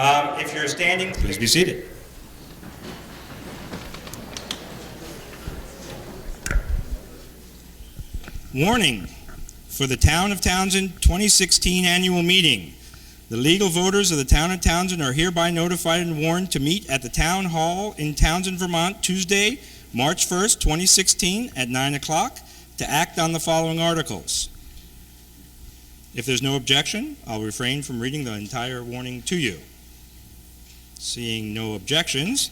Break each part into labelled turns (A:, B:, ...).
A: If you're standing, please be seated. Warning for the Town of Townsend 2016 annual meeting. The legal voters of the Town of Townsend are hereby notified and warned to meet at the Town Hall in Townsend, Vermont, Tuesday, March 1st, 2016 at 9 o'clock to act on the following articles. If there's no objection, I'll refrain from reading the entire warning to you. Seeing no objections,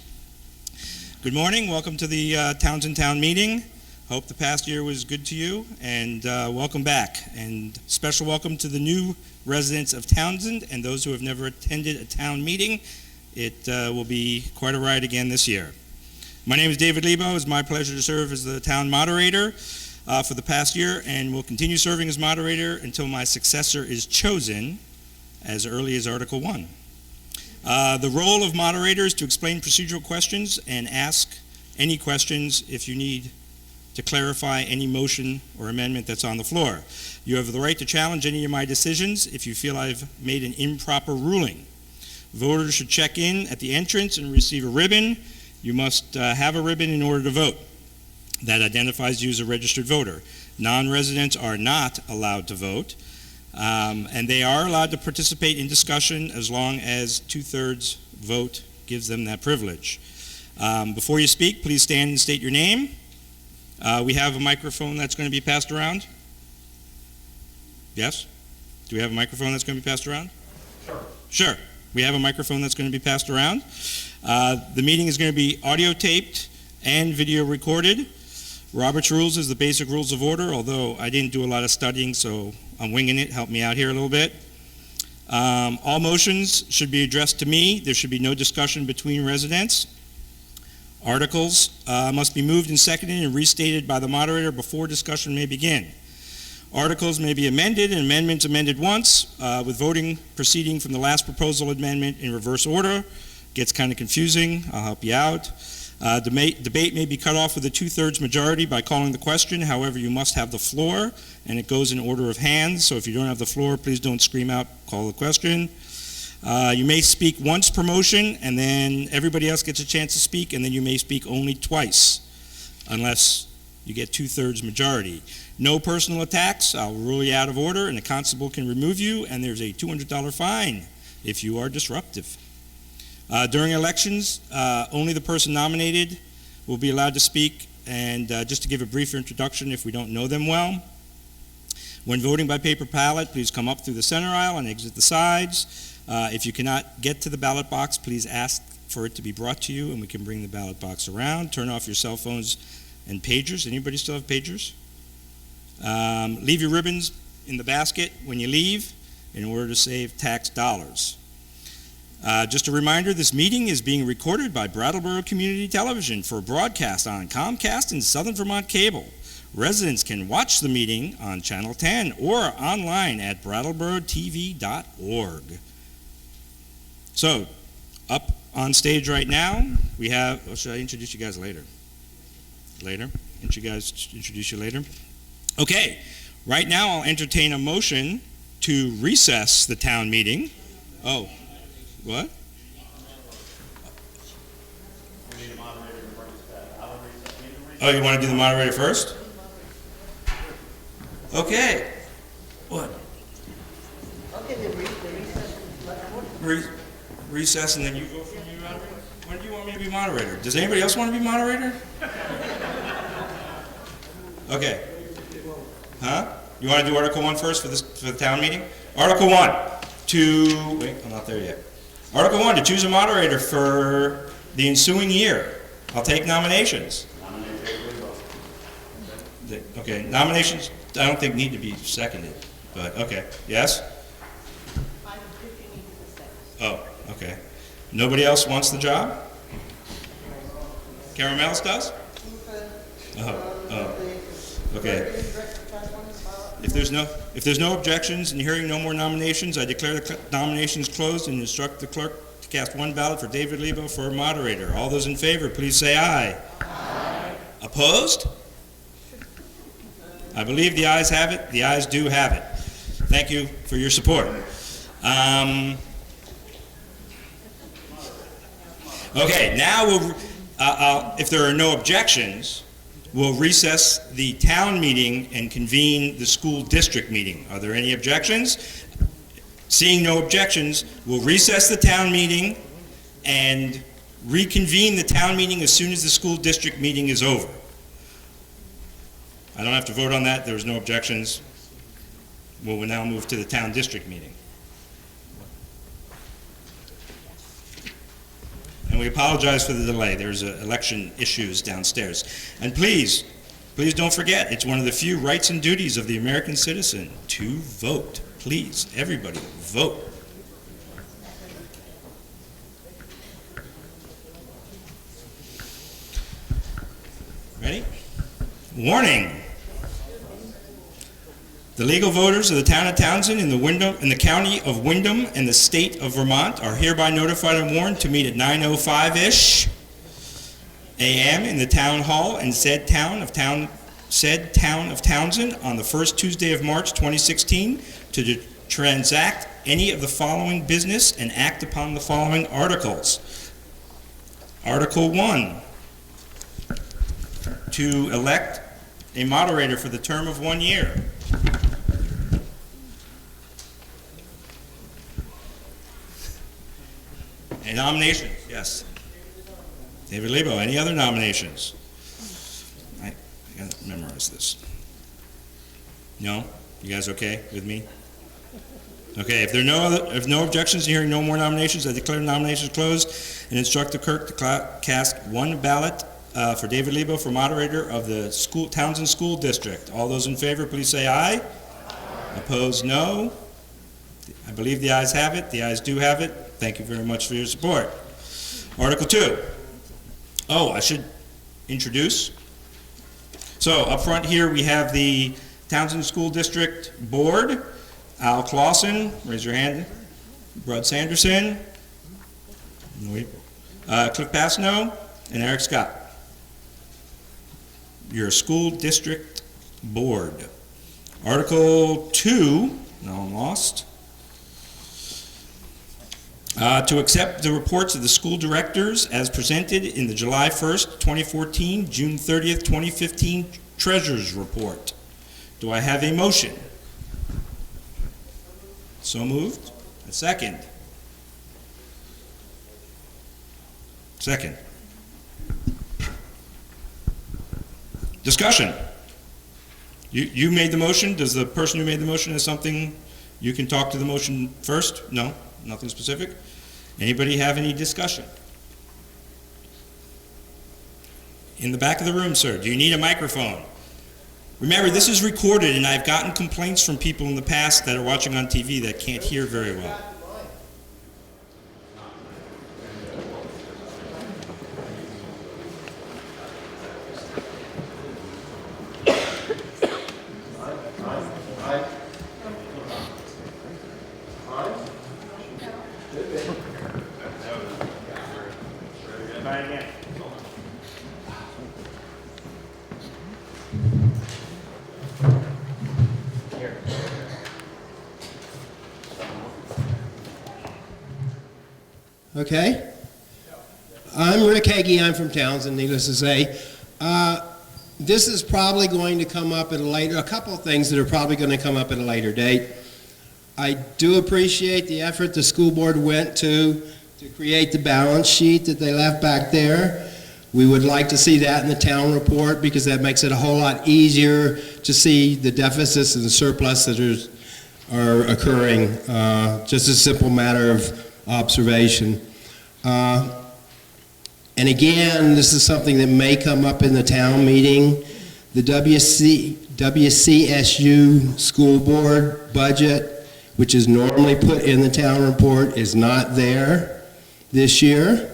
A: good morning. Welcome to the Townsend Town meeting. Hope the past year was good to you, and welcome back. And special welcome to the new residents of Townsend and those who have never attended a town meeting. It will be quite a ride again this year. My name is David Lebo. It's my pleasure to serve as the town moderator for the past year, and will continue serving as moderator until my successor is chosen as early as Article 1. The role of moderator is to explain procedural questions and ask any questions if you need to clarify any motion or amendment that's on the floor. You have the right to challenge any of my decisions if you feel I've made an improper ruling. Voters should check in at the entrance and receive a ribbon. You must have a ribbon in order to vote. That identifies you as a registered voter. Non-residents are not allowed to vote, and they are allowed to participate in discussion as long as 2/3 vote gives them that privilege. Before you speak, please stand and state your name. We have a microphone that's going to be passed around. Yes? Do we have a microphone that's going to be passed around? Sure. We have a microphone that's going to be passed around. The meeting is going to be audio taped and video recorded. Robert's Rules is the basic rules of order, although I didn't do a lot of studying, so I'm winging it. Help me out here a little bit. All motions should be addressed to me. There should be no discussion between residents. Articles must be moved and seconded and restated by the moderator before discussion may begin. Articles may be amended and amendments amended once, with voting proceeding from the last proposal amendment in reverse order. Gets kind of confusing. I'll help you out. Debate may be cut off with a 2/3 majority by calling the question. However, you must have the floor, and it goes in order of hands. So if you don't have the floor, please don't scream out, call the question. You may speak once per motion, and then everybody else gets a chance to speak, and then you may speak only twice, unless you get 2/3 majority. No personal attacks. I'll rule you out of order, and the constable can remove you, and there's a $200 fine if you are disruptive. During elections, only the person nominated will be allowed to speak, and just to give a brief introduction if we don't know them well. When voting by paper ballot, please come up through the center aisle and exit the sides. If you cannot get to the ballot box, please ask for it to be brought to you, and we can bring the ballot box around. Turn off your cell phones and pagers. Anybody still have pagers? Leave your ribbons in the basket when you leave in order to save tax dollars. Just a reminder, this meeting is being recorded by Brattleboro Community Television for broadcast on Comcast and Southern Vermont Cable. Residents can watch the meeting on Channel 10 or online at brattleboro.tv.org. So, up on stage right now, we have, or should I introduce you guys later? Later? Introduce you later? Okay, right now I'll entertain a motion to recess the town meeting. Oh. What? Oh, you want to do the moderator first? Okay. What?
B: Okay, the recess.
A: Recess, and then you go from your moderator? When do you want me to be moderator? Does anybody else want to be moderator? Okay. Huh? You want to do Article 1 first for the town meeting? Article 1. Wait, I'm not there yet. Article 1, to choose a moderator for the ensuing year. I'll take nominations. Okay, nominations I don't think need to be seconded, but okay. Yes? Oh, okay. Nobody else wants the job? Caramelis does? Oh, okay. If there's no objections and hearing no more nominations, I declare the nominations closed and instruct the clerk to cast one ballot for David Lebo for moderator. All those in favor, please say aye. Aye. Opposed? I believe the ayes have it. The ayes do have it. Thank you for your support. Okay, now if there are no objections, we'll recess the town meeting and convene the school district meeting. Are there any objections? Seeing no objections, we'll recess the town meeting and reconvene the town meeting as soon as the school district meeting is over. I don't have to vote on that. There's no objections. We'll now move to the town district meeting. And we apologize for the delay. There's election issues downstairs. And please don't forget, it's one of the few rights and duties of the American citizen to vote. Please, everybody, vote. Ready? Warning. The legal voters of the town of Townshend in the county of Windham and the state of Vermont are hereby notified and warned to meet at 9:05-ish a.m. in the town hall in said town of Townshend on the first Tuesday of March 2016 to transact any of the following business and act upon the following articles. Article 1, to elect a moderator for the term of 1 year. Any nominations? Yes. David Lebo. Any other nominations? I gotta memorize this. No? You guys okay with me? Okay, if no objections to hearing no more nominations, I declare nominations closed and instruct the clerk to cast one ballot for David Lebo for moderator of the Townshend School District. All those in favor, please say aye. Opposed, no. I believe the ayes have it. The ayes do have it. Thank you very much for your support. Article 2. Oh, I should introduce. So up front here we have the Townshend School District Board. Al Clausen, raise your hand. Brad Sanderson. Cliff Passano and Eric Scott. Your school district board. Article 2, now I'm lost. To accept the reports of the school directors as presented in the July 1st, 2014, June 30th, 2015 Treasurer's Report. Do I have a motion? So moved. A second. Second. Discussion. You made the motion. Does the person who made the motion have something? You can talk to the motion first? No? Nothing specific? Anybody have any discussion? In the back of the room, sir. Do you need a microphone? Remember, this is recorded, and I've gotten complaints from people in the past that are watching on TV that can't hear very well.
C: Okay. I'm Rick Hagee. I'm from Townsend, needless to say. This is probably going to come up at a couple of things that are probably going to come up at a later date. I do appreciate the effort the school board went to create the balance sheet that they left back there. We would like to see that in the town report because that makes it a whole lot easier to see the deficits and the surplus that are occurring. Just a simple matter of observation. And again, this is something that may come up in the town meeting. The WCSU school board budget, which is normally put in the town report, is not there this year.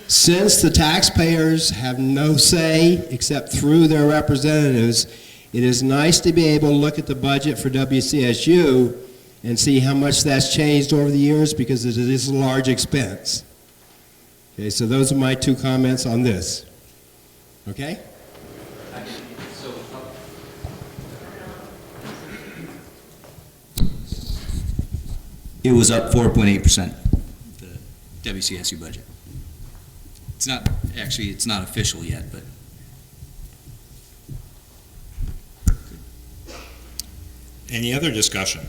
C: Since the taxpayers have no say except through their representatives, it is nice to be able to look at the budget for WCSU and see how much that's changed over the years because it is a large expense. Okay, so those are my two comments on this. Okay?
D: It was up 4.8%, the WCSU budget. It's not, actually, it's not official yet, but
A: Any other discussion?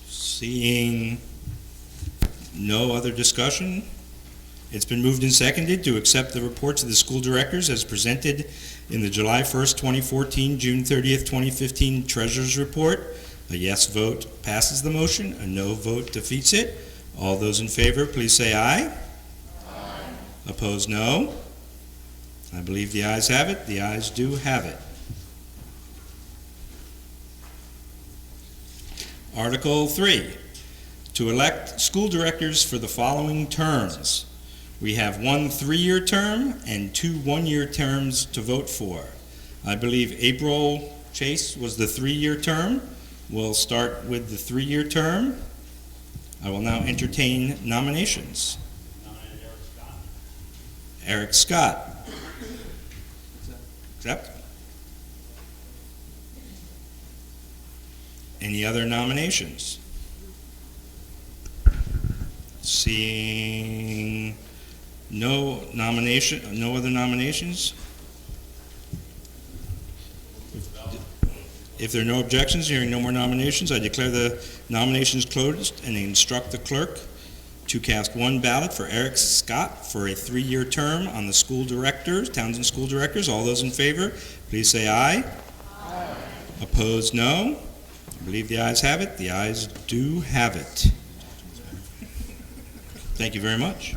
A: Seeing no other discussion, it's been moved and seconded to accept the reports of the school directors as presented in the July 1st, 2014, June 30th, 2015 Treasurer's Report. A yes vote passes the motion, a no vote defeats it. All those in favor, please say aye. Aye. Opposed, no. I believe the ayes have it. The ayes do have it. Article 3, to elect school directors for the following terms. We have 1 3-year term and 2 1-year terms to vote for. I believe April Chase was the 3-year term. We'll start with the 3-year term. I will now entertain nominations. Eric Scott. Accept? Any other nominations? Seeing no other nominations? If there are no objections, hearing no more nominations, I declare the nominations closed and instruct the clerk to cast 1 ballot for Eric Scott for a 3-year term on the school directors, Townsend School Directors. All those in favor, please say aye. Aye. Opposed, no. I believe the ayes have it. The ayes do have it. Thank you very much.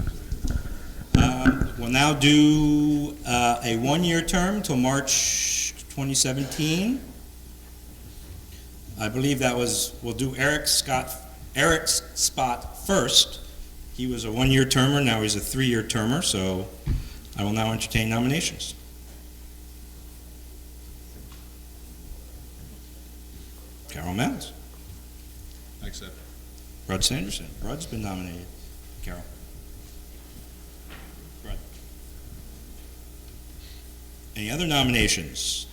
A: We'll now do a 1-year term till March 2017. I believe we'll do Eric's spot first. He was a 1-year termer, now he's a 3-year termer, so I will now entertain nominations. Carol Mills.
D: I accept.
A: Rod Sanderson. Rod's been nominated. Carol. Rod. Any other nominations?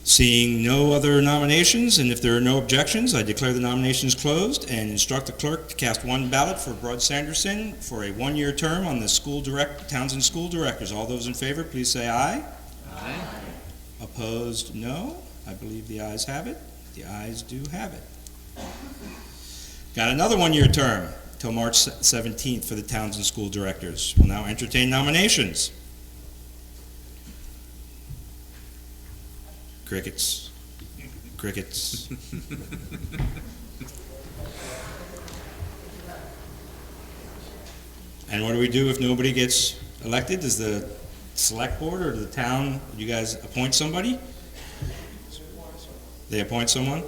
A: Seeing no other nominations, and if there are no objections, I declare the nominations closed and instruct the clerk to cast 1 ballot for Rod Sanderson for a 1-year term on the Townsend School Directors. All those in favor, please say aye. Aye. Opposed, no. I believe the ayes have it. The ayes do have it. Got another 1-year term till March 17th for the Townsend School Directors. We'll now entertain nominations. Crickets. Crickets. And what do we do if nobody gets elected? Does the select board or the town, you guys appoint somebody? They appoint someone?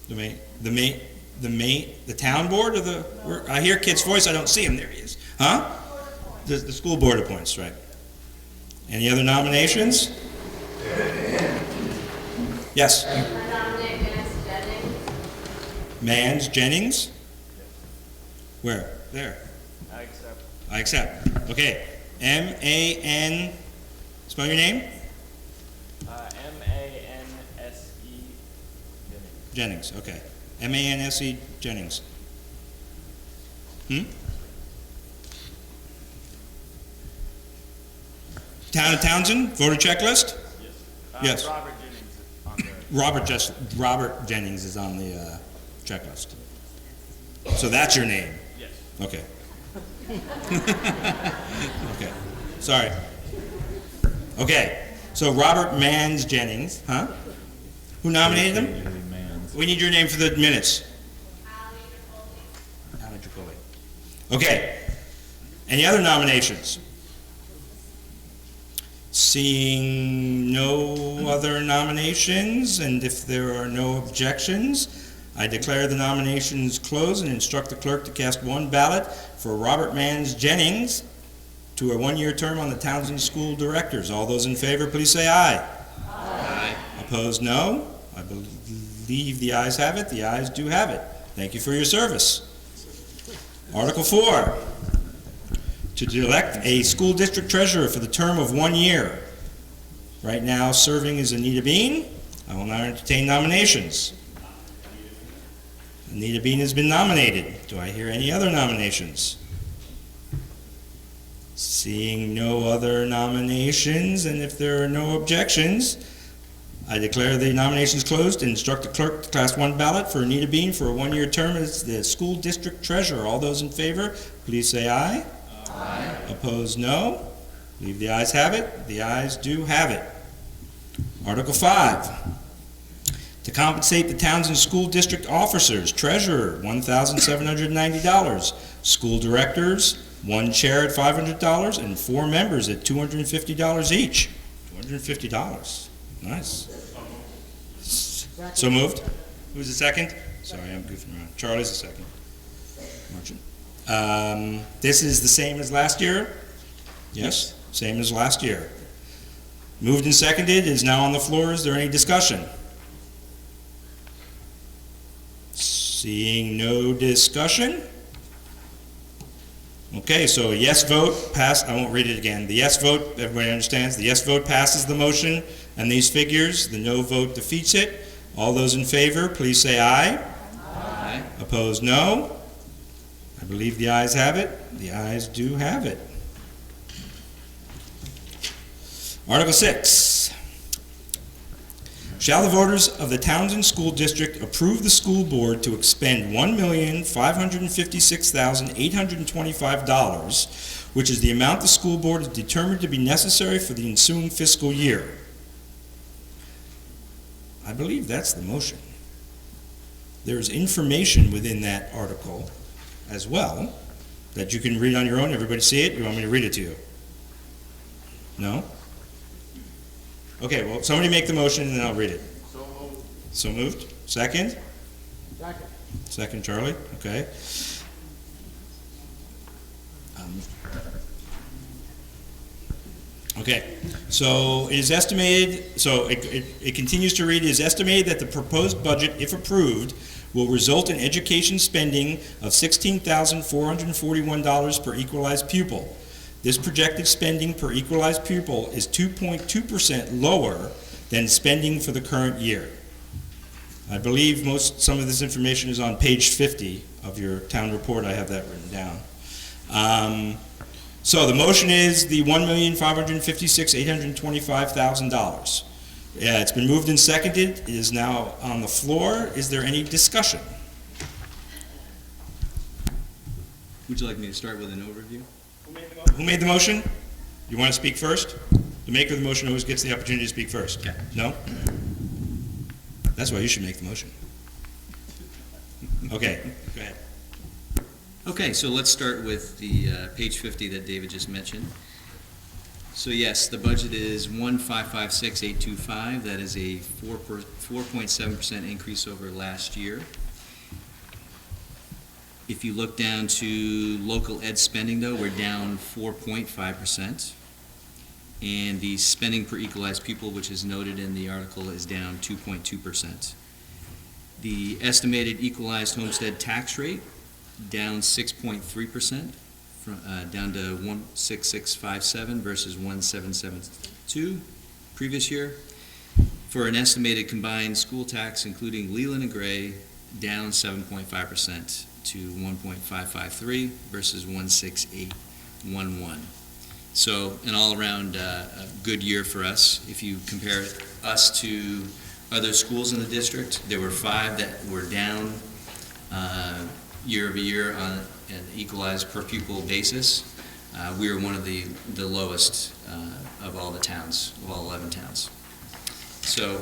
A: The town board or I hear Kit's voice, I don't see him, there he is. Huh? The school board appoints, right. Any other nominations? Yes.
E: I nominate
A: Mans Jennings. Where? There. I accept. Okay. M-A-N, spell your name?
F: M-A-N-S-E
A: Jennings, okay. M-A-N-S-E Jennings. Town of Townsend, voter checklist? Yes. Robert Jennings is on the checklist. So that's your name?
F: Yes.
A: Okay. Okay. Sorry. Okay. So Robert Mans Jennings, huh? Who nominated him? We need your name for the minutes. Ali Tripoli. Okay. Any other nominations? Seeing no other nominations, and if there are no objections, I declare the nominations closed and instruct the clerk to cast 1 ballot for Robert Mans Jennings to a 1-year term on the Townsend School Directors. All those in favor, please say aye. Aye. Opposed, no. I believe the ayes have it. The ayes do have it. Thank you for your service. Article 4. To elect a school district treasurer for the term of 1 year. Right now serving is Anita Bean. I will now entertain nominations. Anita Bean has been nominated. Do I hear any other nominations? Seeing no other nominations, and if there are no objections, I declare the nominations closed and instruct the clerk to cast one ballot for Anita Bean for a one-year term as the school district treasurer. All those in favor, please say aye. Aye. Opposed, no. Believe the ayes have it. The ayes do have it. Article 5. To compensate the Townshend School District officers, treasurer, $1,790. School directors, one chair at $500 and four members at $250 each. $250. Nice. So moved. Who's the second? Sorry, I'm goofing around. Charlie's the second. Marching. This is the same as last year? Yes, same as last year. Moved and seconded, is now on the floor. Is there any discussion? Seeing no discussion? Okay, so a yes vote pass. I won't read it again. The yes vote, everybody understands, the yes vote passes the motion and these figures. The no vote defeats it. All those in favor, please say aye. Aye. Opposed, no. I believe the ayes have it. The ayes do have it. Article 6. Shall the voters of the Townshend School District approve the school board to expend $1,556,825, which is the amount the school board is determined to be necessary for the ensuing fiscal year? I believe that's the motion. There is information within that article as well that you can read on your own. Everybody see it? You want me to read it to you? No? Okay, well, somebody make the motion and then I'll read it. So moved. So moved? Second?
B: Second.
A: Second, Charlie? Okay. Okay, so it is estimated, so it continues to read, it is estimated that the proposed budget, if approved, will result in education spending of $16,441 per equalized pupil. This projected spending per equalized pupil is 2.2% lower than spending for the current year. I believe some of this information is on page 50 of your town report. I have that written down. So the motion is the $1,556,825,000. It's been moved and seconded. It is now on the floor. Is there any discussion?
D: Would you like me to start with an overview?
A: Who made the motion? You want to speak first? The maker of the motion always gets the opportunity to speak first.
D: Okay.
A: No? That's why you should make the motion. Okay, go ahead.
D: Okay, so let's start with the page 50 that David just mentioned. So yes, the budget is $1,556,825. That is a 4.7% increase over last year. If you look down to local ed spending, though, we're down 4.5%. And the spending per equalized pupil, which is noted in the article, is down 2.2%. The estimated equalized homestead tax rate, down 6.3%, down to 16657 versus 1772 previous year. For an estimated combined school tax, including Leland and Gray, down 7.5% to 1.553 versus 16811. So an all-around a good year for us. If you compare us to other schools in the district, there were 5 that were down year over year on an equalized per pupil basis. We were one of the lowest of all the towns, of all 11 towns. So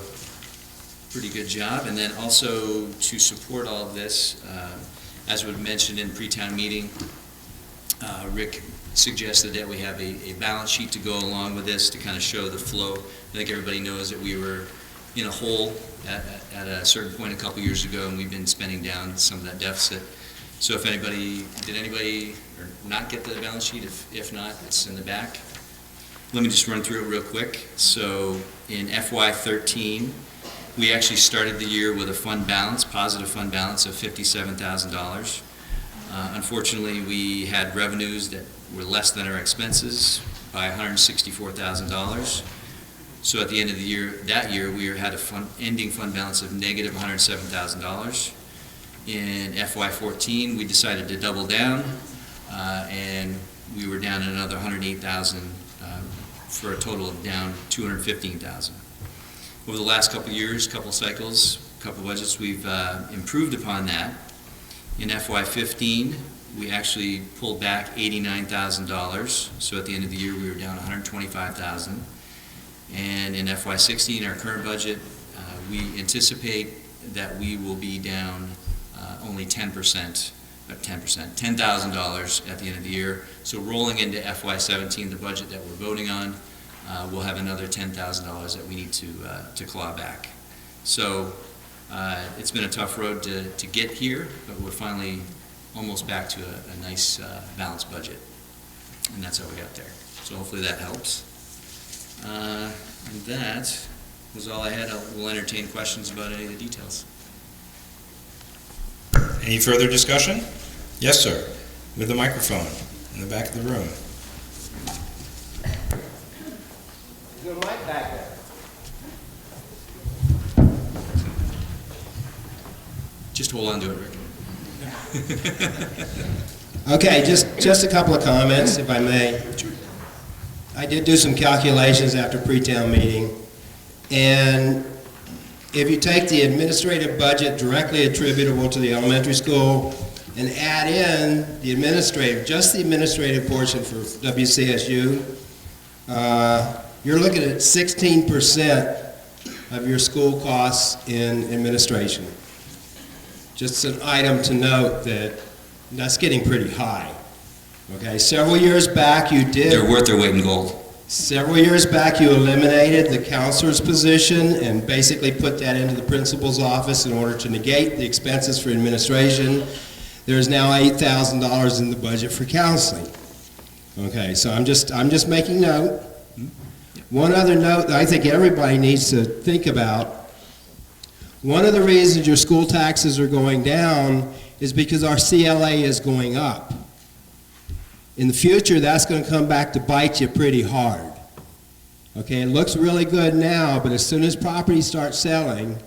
D: pretty good job. And then also to support all of this, as was mentioned in pre-town meeting, Rick suggested that we have a balance sheet to go along with this to kind of show the flow. I think everybody knows that we were in a hole at a certain point a couple years ago, and we've been spending down some of that deficit. So if anybody, did anybody or not get the balance sheet? If not, it's in the back. Let me just run through it real quick. So in FY13, we actually started the year with a fund balance, positive fund balance of $57,000. Unfortunately, we had revenues that were less than our expenses by $164,000. So at the end of the year, that year, we had a ending fund balance of negative $107,000. In FY14, we decided to double down, and we were down another 108,000 for a total of down 215,000. Over the last couple of years, couple cycles, couple budgets, we've improved upon that. In FY15, we actually pulled back $89,000, so at the end of the year we were down $125,000. And in FY16, our current budget, we anticipate that we will be down only 10%, $10,000 at the end of the year. So rolling into FY17, the budget that we're voting on, we'll have another $10,000 that we need to claw back. So it's been a tough road to get here, but we're finally almost back to a nice balanced budget. And that's how we got there. So hopefully that helps. And that was all I had. We'll entertain questions about any of the details.
A: Any further discussion? Yes, sir. With the microphone in the back of the room.
C: Is there a mic back there?
D: Just hold on to it, Rick.
C: Okay, just a couple of comments, if I may. I did do some calculations after pre-town meeting, and if you take the administrative budget directly attributable to the elementary school and add in the administrative, just the administrative portion for WCSU, you're looking at 16% of your school costs in administration. Just an item to note that that's getting pretty high. Okay, several years back you did.
D: They're worth their weight in gold.
C: Several years back you eliminated the counselor's position and basically put that into the principal's office in order to negate the expenses for administration. There's now $8,000 in the budget for counseling. Okay, so I'm just making note. One other note that I think everybody needs to think about. One of the reasons your school taxes are going down is because our CLA is going up. In the future, that's going to come back to bite you pretty hard. Okay, it looks really good now, but as soon as property starts selling,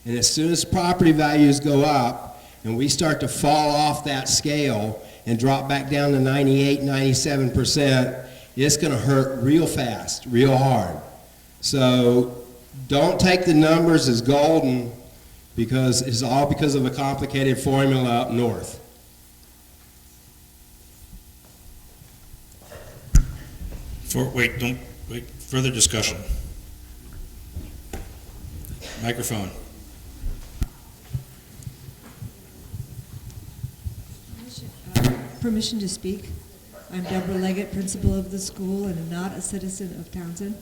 C: and as soon as property values go up, and we start to fall off that scale and drop back down to 98, 97%, it's going to hurt real fast, real hard. So don't take the numbers as golden, because it's all because of a complicated formula up north.
A: Wait, further discussion. Microphone.
E: Permission to speak. I'm Deborah Leggett, principal of the school, and not a citizen of Townshend.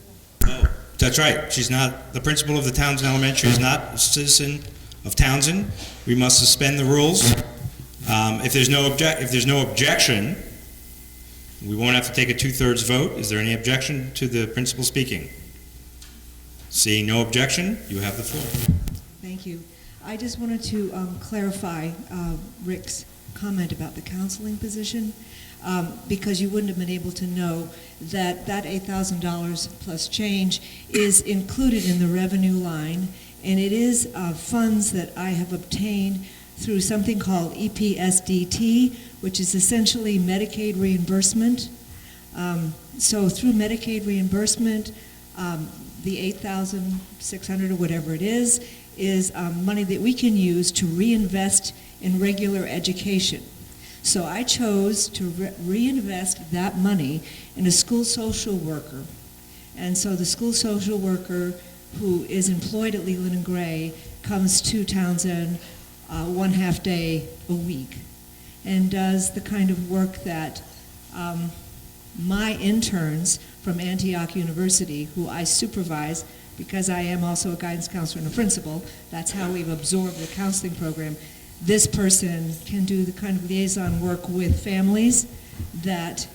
A: Oh, that's right. She's not, the principal of the Townshend Elementary is not a citizen of Townshend. We must suspend the rules. If there's no objection, we won't have to take a 2/3 vote. Is there any objection to the principal speaking? Seeing no objection, you have the floor.
E: Thank you. I just wanted to clarify Rick's comment about the counseling position, because you wouldn't have been able to know that that $8,000 plus change is included in the revenue line, and it is funds that I have obtained through something called EPSDT, which is essentially Medicaid reimbursement. So through Medicaid reimbursement, the $8,600 or whatever it is money that we can use to reinvest in regular education. So I chose to reinvest that money in a school social worker. And so the school social worker who is employed at Leland and Gray comes to Townshend 1/2 day a week and does the kind of work that my interns from Antioch University, who I supervise because I am also a guidance counselor and a principal, that's how we've absorbed the counseling program. This person can do the kind of liaison work with families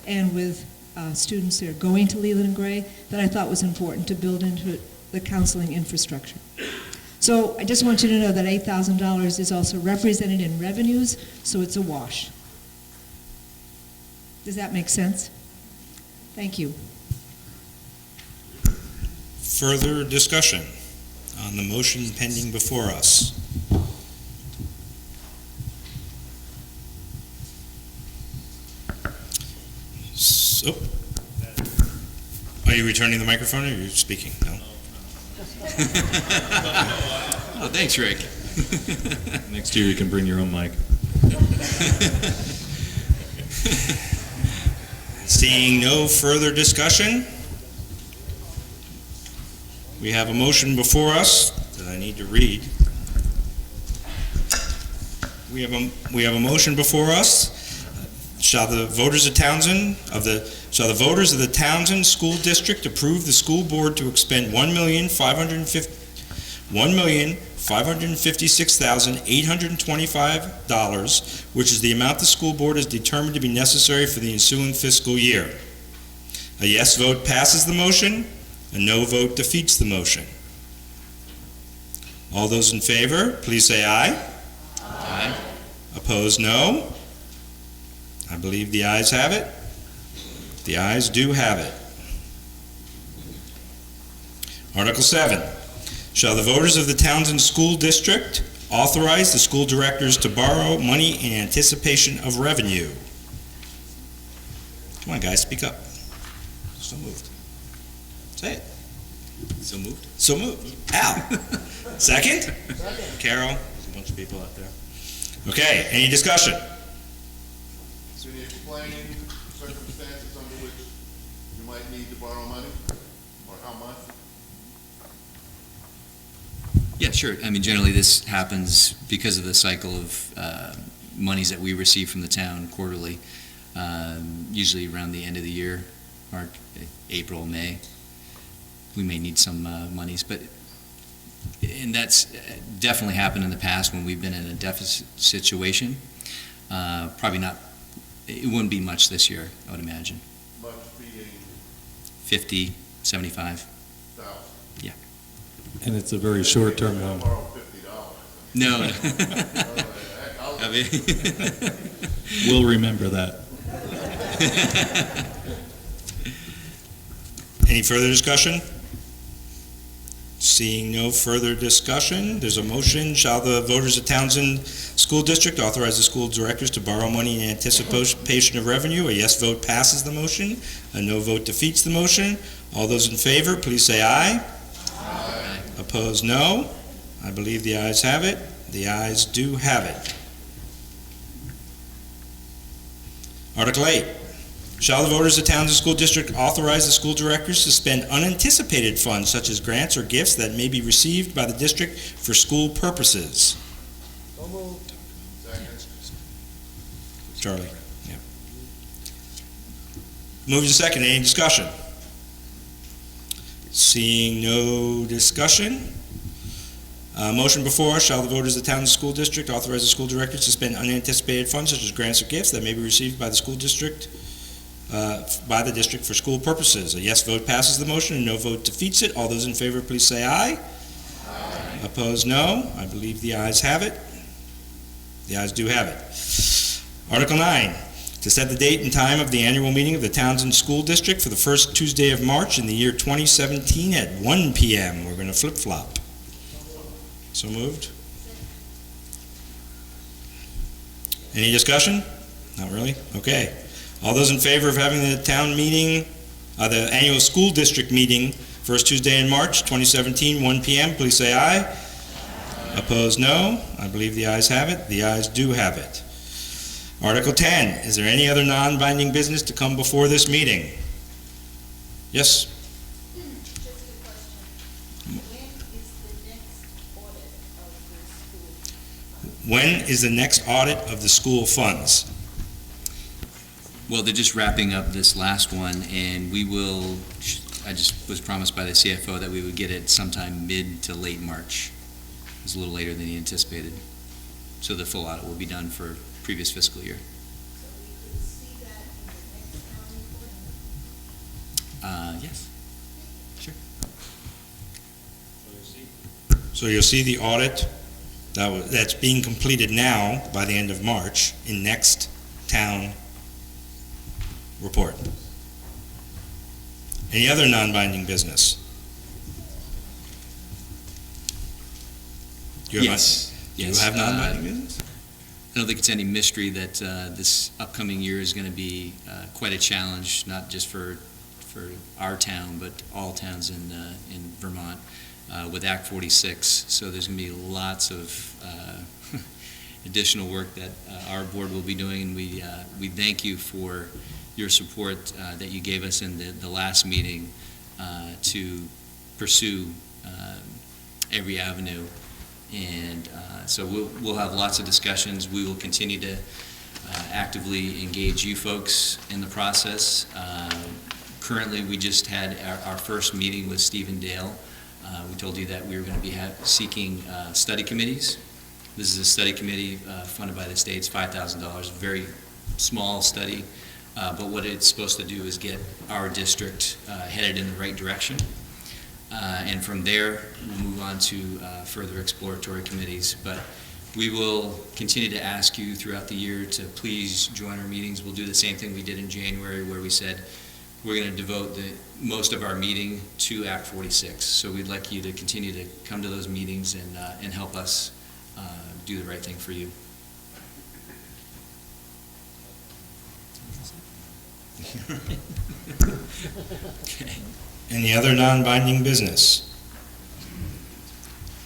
E: and with students that are going to Leland and Gray that I thought was important to build into the counseling infrastructure. So I just want you to know that $8,000 is also represented in revenues, so it's a wash. Does that make sense? Thank you.
A: Further discussion on the motion pending before us. Are you returning the microphone or are you speaking? No?
D: Oh, thanks, Rick.
F: Next year you can bring your own mic.
A: Seeing no further discussion, we have a motion before us that I need to read. We have a motion before us. Shall the voters of the Townshend School District approve the school board to expend $1,556,825, which is the amount the school board has determined to be necessary for the ensuing fiscal year? A yes vote passes the motion, a no vote defeats the motion. All those in favor, please say aye.
D: Aye.
A: Opposed, no. I believe the ayes have it. The ayes do have it. Article 7. Shall the voters of the Townshend School District authorize the school directors to borrow money in anticipation of revenue? Come on, guys, speak up. So moved. Say it.
D: So moved.
A: So moved. Al. Second? Carol. There's a bunch of people out there. Okay, any discussion?
G: Can you explain circumstances under which you might need to borrow money, or how much?
D: Yeah, sure. I mean, generally this happens because of the cycle of monies that we receive from the town quarterly, usually around the end of the year, March, April, May. We may need some monies, and that's definitely happened in the past when we've been in a deficit situation. Probably not, it wouldn't be much this year, I would imagine.
G: Much being
D: 50, 75.
G: $1,000.
F: And it's a very short-term
G: I'll
F: loan.
G: borrow $50.
D: No.
G: Heck, I'll
D: I mean,
F: We'll remember that.
A: Any further discussion? Seeing no further discussion, there's a motion. Shall the voters of Townshend School District authorize the school directors to borrow money in anticipation of revenue? A yes vote passes the motion. A no vote defeats the motion. All those in favor, please say aye.
D: Aye.
A: Opposed, no. I believe the ayes have it. The ayes do have it. Article 8. Shall the voters of Townshend School District authorize the school directors to spend unanticipated funds such as grants or gifts that may be received by the district for school purposes?
B: So moved.
A: Charlie, yeah. Moved to second. Any discussion? Seeing no discussion. Motion before us. Shall the voters of the Townshend School District authorize the school directors to spend unanticipated funds such as grants or gifts that may be received by the school district for school purposes? A yes vote passes the motion, a no vote defeats it. All those in favor, please say aye. Aye. Opposed, no. I believe the ayes have it. The ayes do have it. Article 9, to set the date and time of the annual meeting of the Townshend School District for the first Tuesday of March in the year 2017 at 1 p.m. We're going to flip-flop. So moved. Any discussion? Not really? Okay. All those in favor of having the town meeting, the annual school district meeting, first Tuesday in March, 2017, 1 p.m., please say aye. Aye. Opposed, no. I believe the ayes have it. The ayes do have it. Article 10, is there any other non-binding business to come before this meeting? Yes?
H: Just a question. When is the next audit of the school?
A: When is the next audit of the school funds?
D: well, they're just wrapping up this last one, and we will, I just was promised by the CFO that we would get it sometime mid to late March. It's a little later than he anticipated. So the full audit will be done for previous fiscal year.
H: So we could see that in the next town report?
D: Yes. Sure.
A: So you'll see the audit that's being completed now by the end of March in next town report. Any other non-binding business? Do you have
D: Yes.
A: Do you have non-binding business?
D: I don't think it's any mystery that this upcoming year is going to be quite a challenge, not just for for our town, but all towns in Vermont, with Act 46. So there's going to be lots of additional work that our board will be doing, and we thank you for your support that you gave us in the last meeting to pursue every avenue. And so we'll have lots of discussions. We will continue to actively engage you folks in the process. Currently, we just had our first meeting with Stephen Dale. We told you that we were going to be seeking study committees. This is a study committee funded by the states, $5,000, very small study. But what it's supposed to do is get our district headed in the right direction. And from there, we'll move on to further exploratory committees. But we will continue to ask you throughout the year to please join our meetings. We'll do the same thing we did in January, where we said we're going to devote most of our meeting to Act 46. So we'd like you to continue to come to those meetings and help us do the right thing for you.
A: Okay. Any other non-binding business?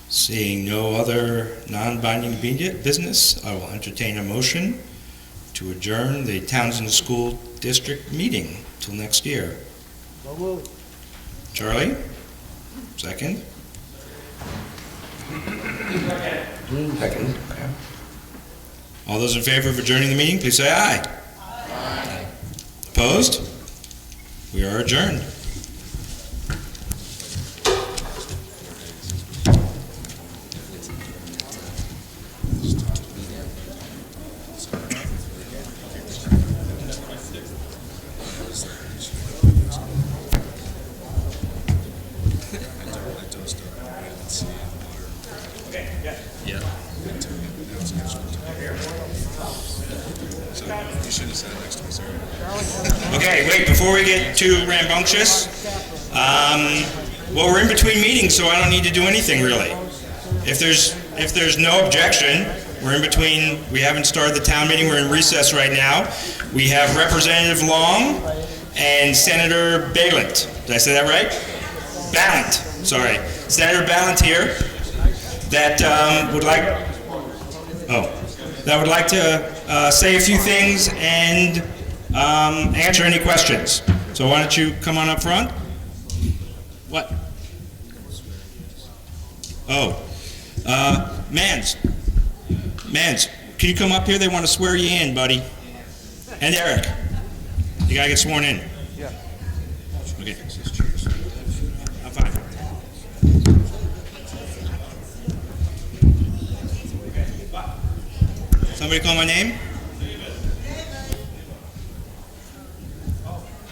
A: Seeing no other non-binding business, I will entertain a motion to adjourn the Townshend School District meeting till next year.
B: So moved.
A: Charlie? Second? Second, okay. All those in favor of adjourning the meeting, please say aye. Aye. Opposed? We are adjourned. Okay, wait, before we get too rambunctious, well, we're in between meetings, so I don't need to do anything really. If there's no objection, we're in between, we haven't started the town meeting, we're in recess right now. We have Representative Long and Senator Balint. Did I say that right? Balint, sorry. Senator Balint here that would like to say a few things and answer any questions. So why don't you come on up front? What? Oh, Mans, can you come up here? They want to swear you in, buddy. And Eric, you gotta get sworn in. Yeah. Okay. I'm fine. Somebody call my name?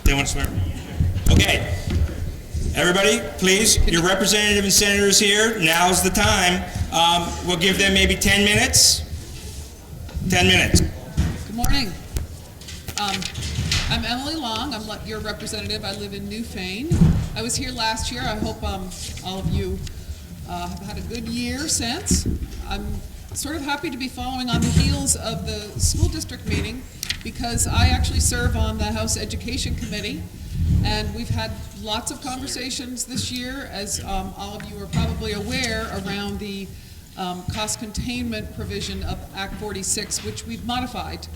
A: They want to swear? Okay. Everybody, please, your representative and senators here, now's the time. We'll give them maybe 10 minutes. 10 minutes.
I: Good morning. I'm Emily Long. I'm your representative. I live in Newfane. I was here last year. I hope all of you have had a good year since. I'm sort of happy to be following on the heels of the school district meeting because I actually serve on the House Education Committee, and we've had lots of conversations this year, as all of you are probably aware, around the cost containment provision of Act 46, which we've modified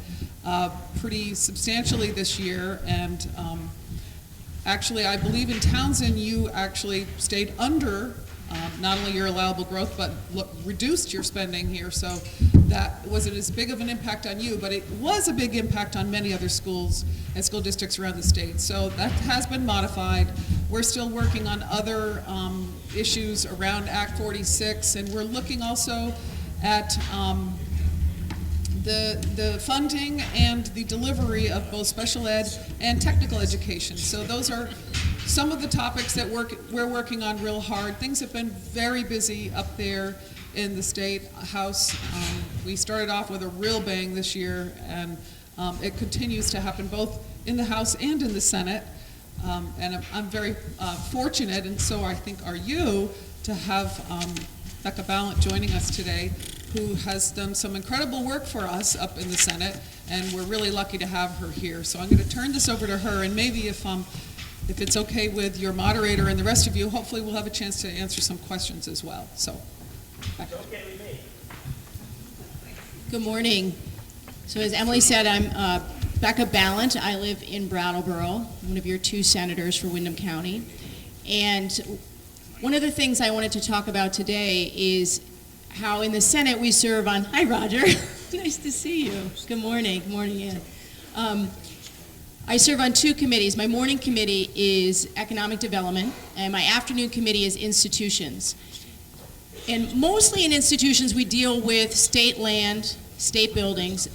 I: pretty substantially this year. And actually, I believe in Townshend, you actually stayed under not only your allowable growth, but reduced your spending here. So that wasn't as big of an impact on you, but it was a big impact on many other schools and school districts around the state. So that has been modified. We're still working on other issues around Act 46, and we're looking also at the funding and the delivery of both special ed and technical education. So those are some of the topics that we're working on real hard. Things have been very busy up there in the State House. We started off with a real bang this year, and it continues to happen both in the House and in the Senate. And I'm very fortunate, and so I think are you, to have Becca Balint joining us today, who has done some incredible work for us up in the Senate, and we're really lucky to have her here. So I'm going to turn this over to her, and maybe if if it's okay with your moderator and the rest of you, hopefully we'll have a chance to answer some questions as well. So, back to you.
J: Good morning. So as Emily said, I'm Becca Balint. I live in Brattleboro, one of your 2 senators for Windham County. And one of the things I wanted to talk about today is how in the Senate we serve on, hi Roger, nice to see you. Good morning, Ann. I serve on 2 committees. My morning committee is economic development, and my afternoon committee is institutions. And mostly in institutions, we deal with state land, state buildings,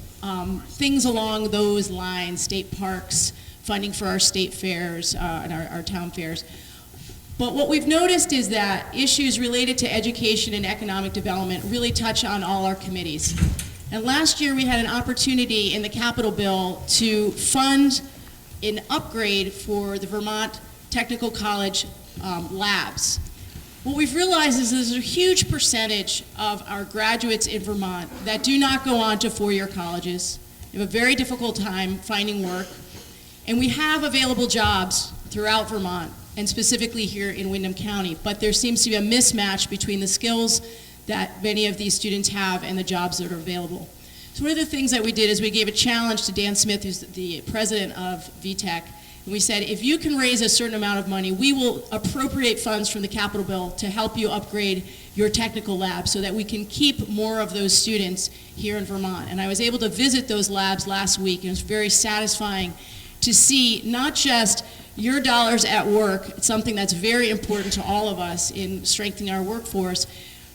J: things along those lines, state parks, funding for our state fairs and our town fairs. But what we've noticed is that issues related to education and economic development really touch on all our committees. And last year, we had an opportunity in the Capital Bill to fund an upgrade for the Vermont Technical College labs. What we've realized is there's a huge percentage of our graduates in Vermont that do not go on to 4-year colleges. They have a very difficult time finding work. And we have available jobs throughout Vermont, and specifically here in Windham County, but there seems to be a mismatch between the skills that many of these students have and the jobs that are available. So one of the things that we did is we gave a challenge to Dan Smith, who's the president of VTech, and we said, if you can raise a certain amount of money, we will appropriate funds from the Capital Bill to help you upgrade your technical lab so that we can keep more of those students here in Vermont. And I was able to visit those labs last week, and it was very satisfying to see not just your dollars at work, it's something that's very important to all of us in strengthening our workforce,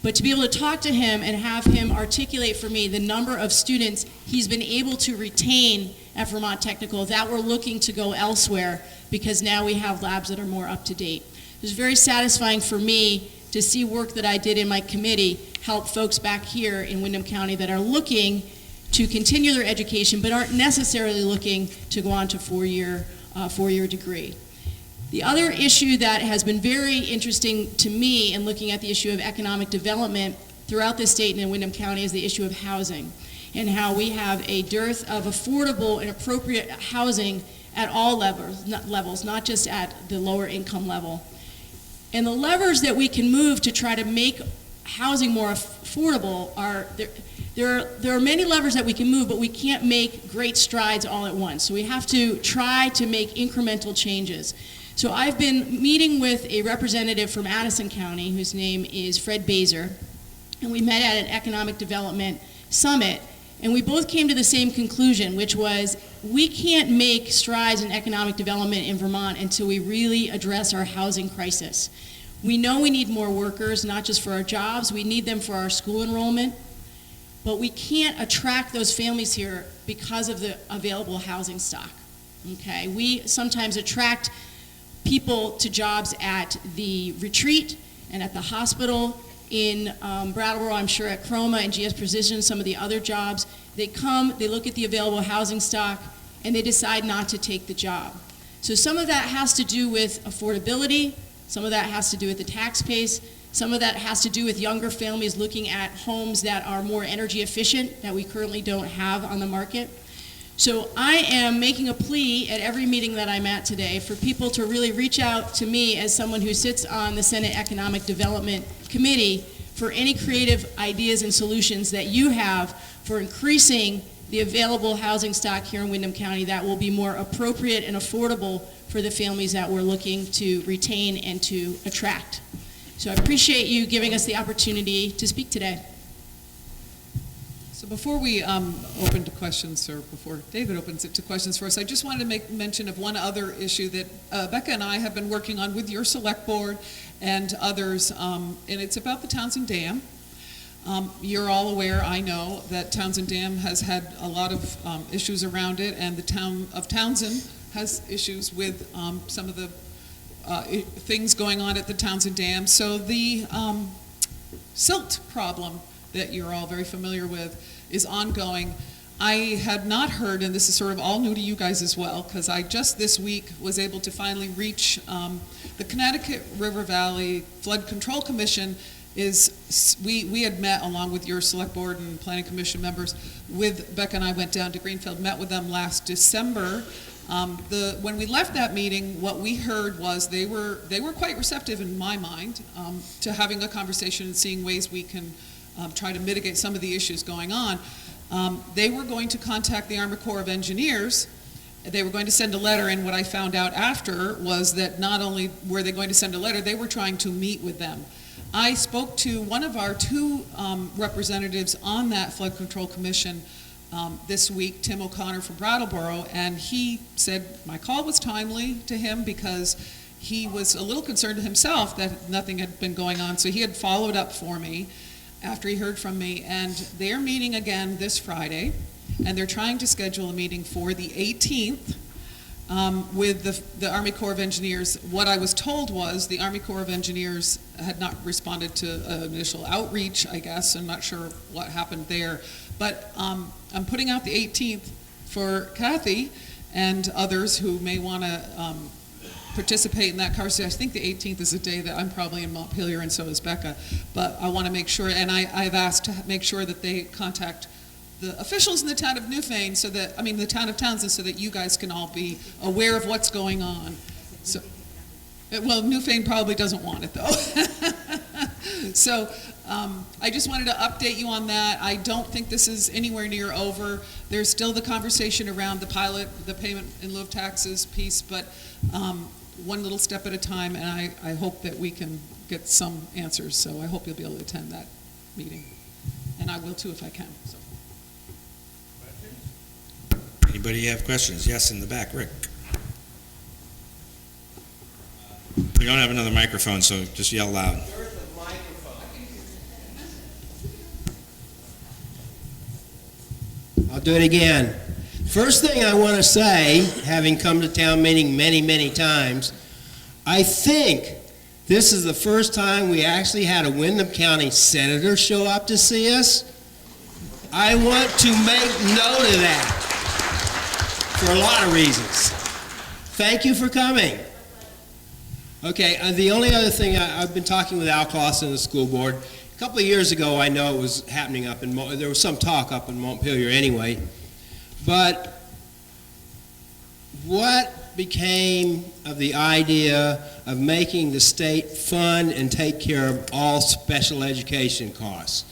J: but to be able to talk to him and have him articulate for me the number of students he's been able to retain at Vermont Technical that we're looking to go elsewhere because now we have labs that are more up to date. It was very satisfying for me to see work that I did in my committee help folks back here in Windham County that are looking to continue their education but aren't necessarily looking to go on to four-year degree. The other issue that has been very interesting to me in looking at the issue of economic development throughout the state and in Windham County is the issue of housing and how we have a dearth of affordable and appropriate housing at all levels, not just at the lower income level. And the levers that we can move to try to make housing more affordable are, there are many levers that we can move, but we can't make great strides all at once. So we have to try to make incremental changes. So I've been meeting with a representative from Addison County, whose name is Fred Baser, and we met at an economic development summit, and we both came to the same conclusion, which was we can't make strides in economic development in Vermont until we really address our housing crisis. We know we need more workers, not just for our jobs, we need them for our school enrollment, but we can't attract those families here because of the available housing stock, okay? We sometimes attract people to jobs at the retreat and at the hospital in Brattleboro, I'm sure at Chroma and GS Precision, some of the other jobs. They come, they look at the available housing stock, and they decide not to take the job. So some of that has to do with affordability, some of that has to do with the tax base, some of that has to do with younger families looking at homes that are more energy efficient that we currently don't have on the market. So I am making a plea at every meeting that I'm at today for people to really reach out to me as someone who sits on the Senate Economic Development Committee for any creative ideas and solutions that you have for increasing the available housing stock here in Windham County that will be more appropriate and affordable for the families that we're looking to retain and to attract. So I appreciate you giving us the opportunity to speak today.
I: So before we open to questions, or before David opens it to questions for us, I just wanted to make mention of one other issue that Becca and I have been working on with your Selectboard and others, and it's about the Townshend Dam. You're all aware, I know, that Townshend Dam has had a lot of issues around it, and the town of Townshend has issues with some of the things going on at the Townshend Dam. So the silt problem that you're all very familiar with is ongoing. I had not heard, and this is sort of all new to you guys as well, because I just this week was able to finally reach the Connecticut River Valley Flood Control Commission. We had met along with your Select Board and Planning Commission members with Becca, and I went down to Greenfield, met with them last December When we left that meeting, what we heard was they were quite receptive in my mind to having a conversation and seeing ways we can try to mitigate some of the issues going on. They were going to contact the Army Corps of Engineers. They were going to send a letter, and what I found out after was that not only were they going to send a letter, they were trying to meet with them. I spoke to one of our two representatives on that Flood Control Commission this week, Tim O'Connor from Brattleboro, and he said my call was timely to him because he was a little concerned himself that nothing had been going on, so he had followed up for me after he heard from me, and they're meeting again this Friday, and they're trying to schedule a meeting for the 18th with the Army Corps of Engineers. What I was told was the Army Corps of Engineers had not responded to initial outreach, I guess. I'm not sure what happened there. But I'm putting out the 18th for Kathy and others who may want to participate in that conversation. I think the 18th is a day that I'm probably in Montpelier, and so is Becca. But I want to make sure, and I've asked to make sure that they contact the officials in the town of Newfane, the town of Townsend, so that you guys can all be aware of what's going on. So, well, Newfane probably doesn't want it, though. So I just wanted to update you on that. I don't think this is anywhere near over. There's still the conversation around the pilot, the payment in lieu of taxes piece, but one little step at a time, and I hope that we can get some answers. So I hope you'll be able to attend that meeting. And I will too if I can. So.
A: Anybody have questions? Yes, in the back, Rick. We don't have another microphone, so just yell loud.
C: Where's the microphone? I'll do it again. First thing I want to say, having come to town meeting many, many times, I think this is the first time we actually had a Windham County senator show up to see us. I want to make note of that. For a lot of reasons. Thank you for coming. Okay, the only other thing, I've been talking with Al Clausen in the school board. A couple of years ago, I know it was happening up in, there was some talk up in Montpelier anyway, but what became of the idea of making the state fund and take care of all special education costs?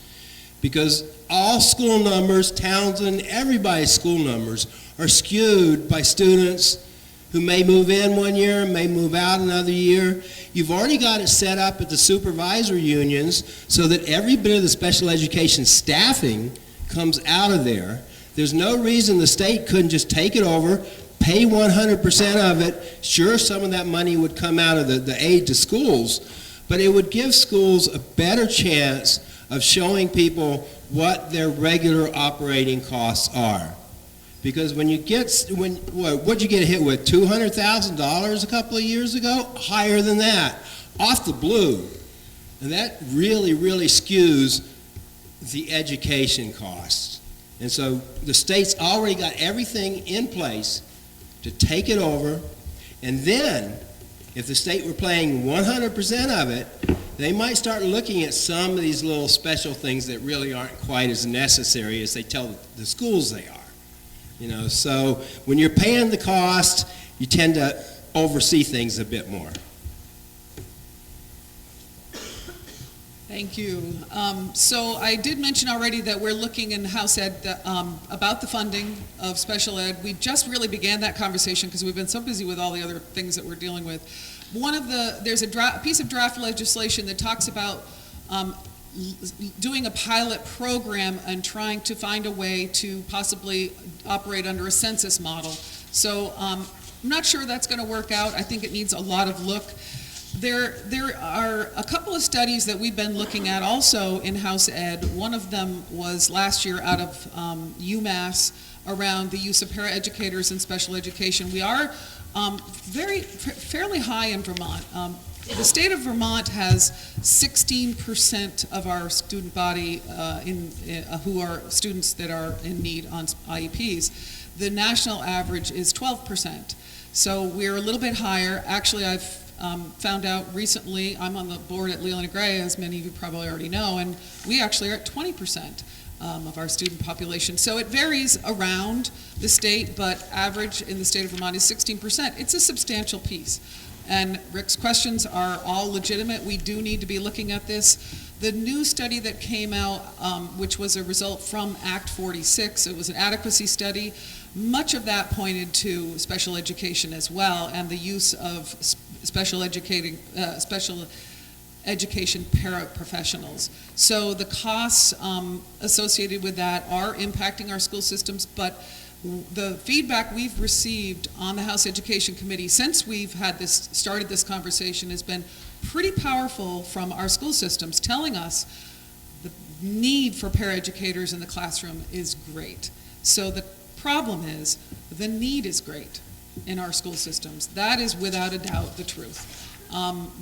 C: Because all school numbers, Townsend, everybody's school numbers are skewed by students who may move in one year, may move out another year. You've already got it set up at the supervisor unions so that every bit of the special education staffing comes out of there. There's no reason the state couldn't just take it over, pay 100% of it. Sure, some of that money would come out of the aid to schools, but it would give schools a better chance of showing people what their regular operating costs are. Because when you get, what'd you get hit with, $200,000 a couple of years ago? Higher than that, off the blue. And that really, really skews the education costs. And so the state's already got everything in place to take it over, and then if the state were paying 100% of it, they might start looking at some of these little special things that really aren't quite as necessary as they tell the schools they are. You know, so when you're paying the cost, you tend to oversee things a bit more.
I: Thank you. So I did mention already that we're looking in House Ed about the funding of special ed. We just really began that conversation because we've been so busy with all the other things that we're dealing with. There's a piece of draft legislation that talks about doing a pilot program and trying to find a way to possibly operate under a census model. So I'm not sure that's going to work out. I think it needs a lot of look. There are a couple of studies that we've been looking at also in House Ed. One of them was last year out of UMass around the use of paraeducators in special education. We are fairly high in Vermont. The state of Vermont has 16% of our student body who are students that are in need on IEPs. The national average is 12%. So we're a little bit higher. Actually, I've found out recently, I'm on the board at Leland & Gray, as many of you probably already know, and we actually are at 20%. of our student population. So it varies around the state, but average in the state of Vermont is 16%. It's a substantial piece. And Rick's questions are all legitimate. We do need to be looking at this. The new study that came out, which was a result from Act 46, it was an adequacy study. Much of that pointed to special education as well, and the use of special education paraprofessionals. So the costs associated with that are impacting our school systems, but the feedback we've received on the House Education Committee since we've started this conversation has been pretty powerful from our school systems, telling us the need for paraeducators in the classroom is great. So the problem is the need is great in our school systems. That is without a doubt the truth.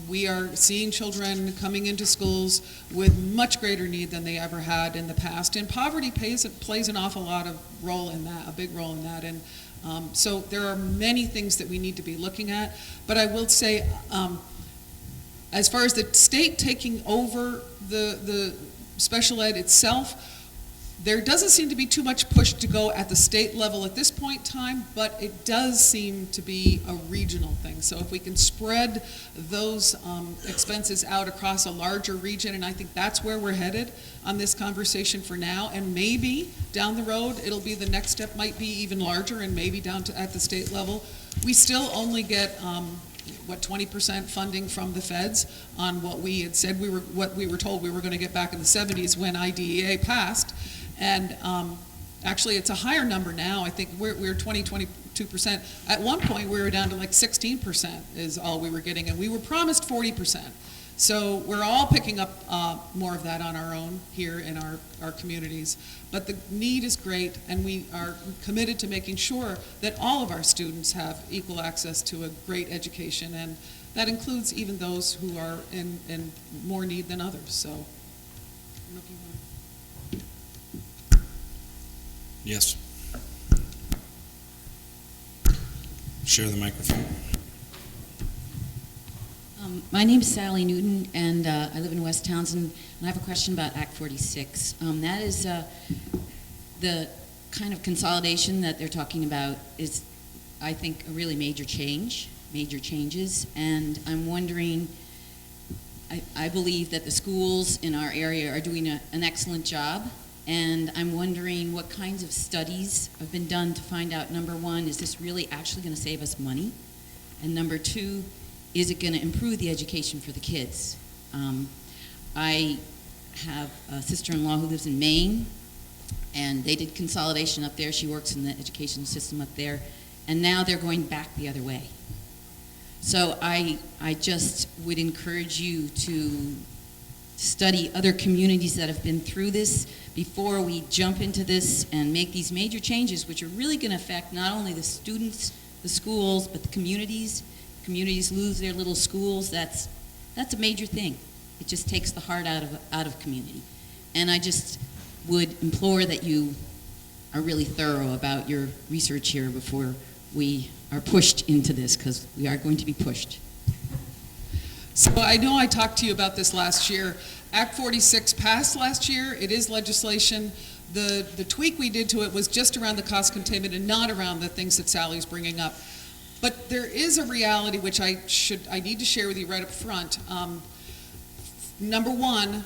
I: We are seeing children coming into schools with much greater need than they ever had in the past, and poverty plays an awful lot of role in that, a big role in that. And so there are many things that we need to be looking at, but I will say, as far as the state taking over the special ed itself, there doesn't seem to be too much push to go at the state level at this point in time, but it does seem to be a regional thing. So if we can spread those expenses out across a larger region, and I think that's where we're headed on this conversation for now, and maybe down the road, it'll be the next step might be even larger, and maybe down to at the state level. We still only get 20% funding from the feds on what we had said what we were told we were going to get back in the 70s when IDEA passed. And actually, it's a higher number now. I think we're 22%. At one point, we were down to like 16% is all we were getting, and we were promised 40%. So we're all picking up more of that on our own here in our communities. But the need is great, and we are committed to making sure that all of our students have equal access to a great education, and that includes even those who are in more need than others. So, I don't know if you want to.
A: Yes. Share the microphone.
K: My name is Sally Newton, and I live in West Townsend, and I have a question about Act 46. That is the kind of consolidation that they're talking about is, I think, a really major changes, and I'm wondering, I believe that the schools in our area are doing an excellent job, and I'm wondering what kinds of studies have been done to find out, number one, is this really actually going to save us money? And number two, is it going to improve the education for the kids? I have a sister-in-law who lives in Maine, and they did consolidation up there. She works in the education system up there, and now they're going back the other way. So I just would encourage you to study other communities that have been through this before we jump into this and make these major changes, which are really going to affect not only the students, the schools, but the communities. Communities lose their little schools. That's a major thing. It just takes the heart out of community. And I just would implore that you are really thorough about your research here before we are pushed into this, because we are going to be pushed.
I: So I know I talked to you about this last year. Act 46 passed last year. It is legislation. The tweak we did to it was just around the cost containment and not around the things that Sally's bringing up. But there is a reality which I need to share with you right up front. Number one,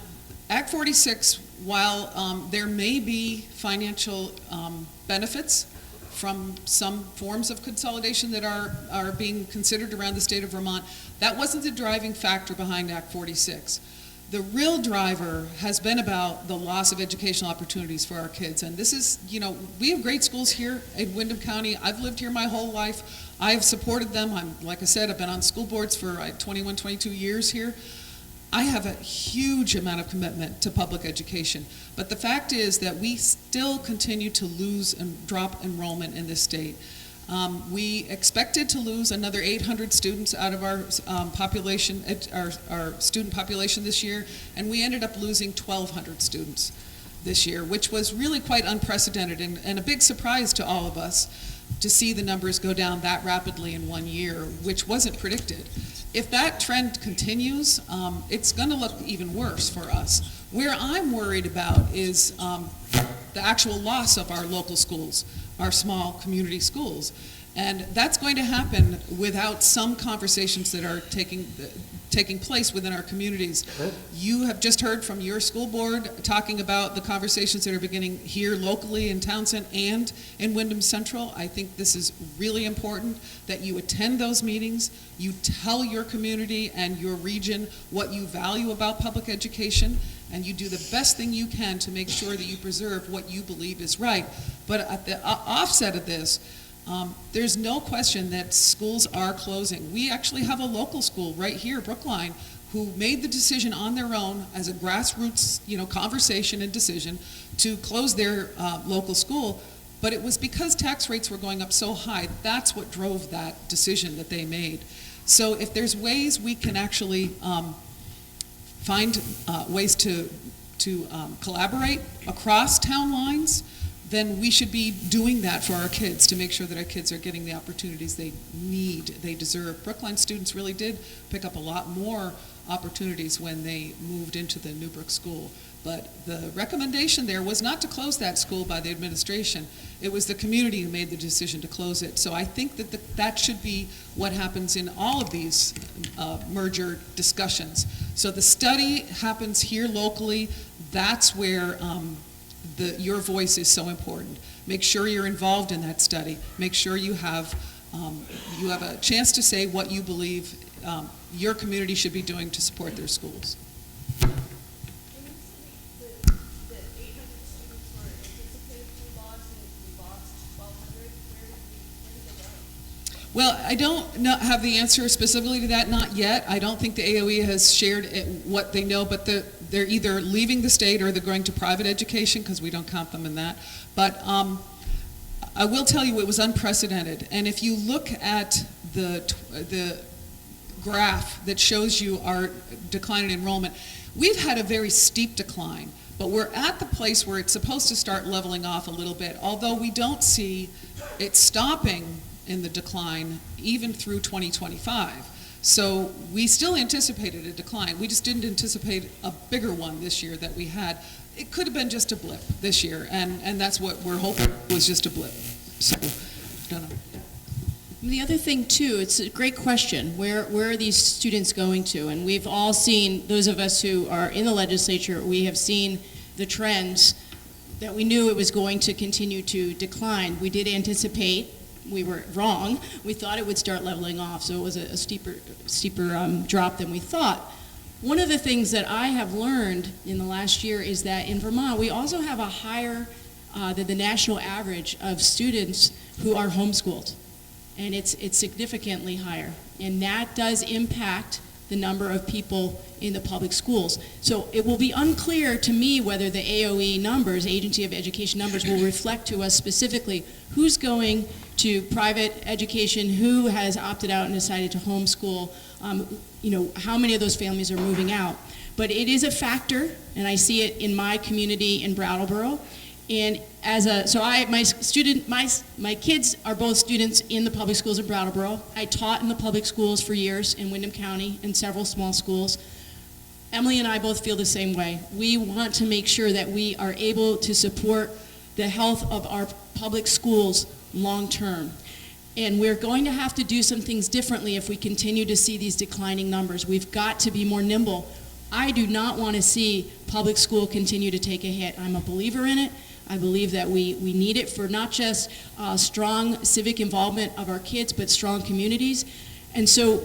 I: Act 46, while there may be financial benefits from some forms of consolidation that are being considered around the state of Vermont, that wasn't the driving factor behind Act 46. The real driver has been about the loss of educational opportunities for our kids. And this is, we have great schools here in Windham County. I've lived here my whole life. I've supported them. Like I said, I've been on school boards for 21, 22 years here. I have a huge amount of commitment to public education. But the fact is that we still continue to lose and drop enrollment in this state. We expected to lose another 800 students out of our population, our student population this year, and we ended up losing 1,200 students this year, which was really quite unprecedented and a big surprise to all of us to see the numbers go down that rapidly in 1 year, which wasn't predicted. If that trend continues, it's going to look even worse for us. Where I'm worried about is the actual loss of our local schools, our small community schools. And that's going to happen without some conversations that are taking place within our communities. You have just heard from your school board talking about the conversations that are beginning here locally in Townshend and in Wyndham Central. I think this is really important that you attend those meetings, you tell your community and your region what you value about public education, and you do the best thing you can to make sure that you preserve what you believe is right. But at the offset of this, there's no question that schools are closing. We actually have a local school right here, Brookline, who made the decision on their own as a grassroots, conversation and decision to close their local school. But it was because tax rates were going up so high. That's what drove that decision that they made. So if there's ways we can actually find ways to collaborate across town lines, then we should be doing that for our kids to make sure that our kids are getting the opportunities they need, they deserve. Brookline students really did pick up a lot more opportunities when they moved into the Newbrook school. But the recommendation there was not to close that school by the administration. It was the community who made the decision to close it. So I think that that should be what happens in all of these merger discussions. So the study happens here locally. That's where your voice is so important. Make sure you're involved in that study. Make sure you have a chance to say what you believe your community should be doing to support their schools. Well, I don't have the answer specifically to that, not yet. I don't think the AOE has shared what they know, but they're either leaving the state or they're going to private education, because we don't count them in that. But I will tell you it was unprecedented. And if you look at the graph that shows you our decline in enrollment, we've had a very steep decline. But we're at the place where it's supposed to start leveling off a little bit, although we don't see it stopping in the decline even through 2025. So we still anticipated a decline. We just didn't anticipate a bigger one this year that we had. It could have been just a blip this year, and that's what we're hoping was just a blip. So, I don't know.
J: The other thing, too, it's a great question. Where are these students going to? And we've all seen, those of us who are in the legislature, we have seen the trends that we knew it was going to continue to decline. We did anticipate. We were wrong. We thought it would start leveling off, so it was a steeper drop than we thought. One of the things that I have learned in the last year is that in Vermont, we also have a higher than the national average of students who are homeschooled. And it's significantly higher. And that does impact the number of people in the public schools. So it will be unclear to me whether the AOE numbers, Agency of Education numbers, will reflect to us specifically who's going to private education, who has opted out and decided to homeschool, how many of those families are moving out. But it is a factor, and I see it in my community in Brattleboro. And my kids are both students in the public schools in Brattleboro. I taught in the public schools for years in Wyndham County in several small schools. Emily and I both feel the same way. We want to make sure that we are able to support the health of our public schools long term. And we're going to have to do some things differently if we continue to see these declining numbers. We've got to be more nimble. I do not want to see public school continue to take a hit. I'm a believer in it. I believe that we need it for not just strong civic involvement of our kids, but strong communities. And so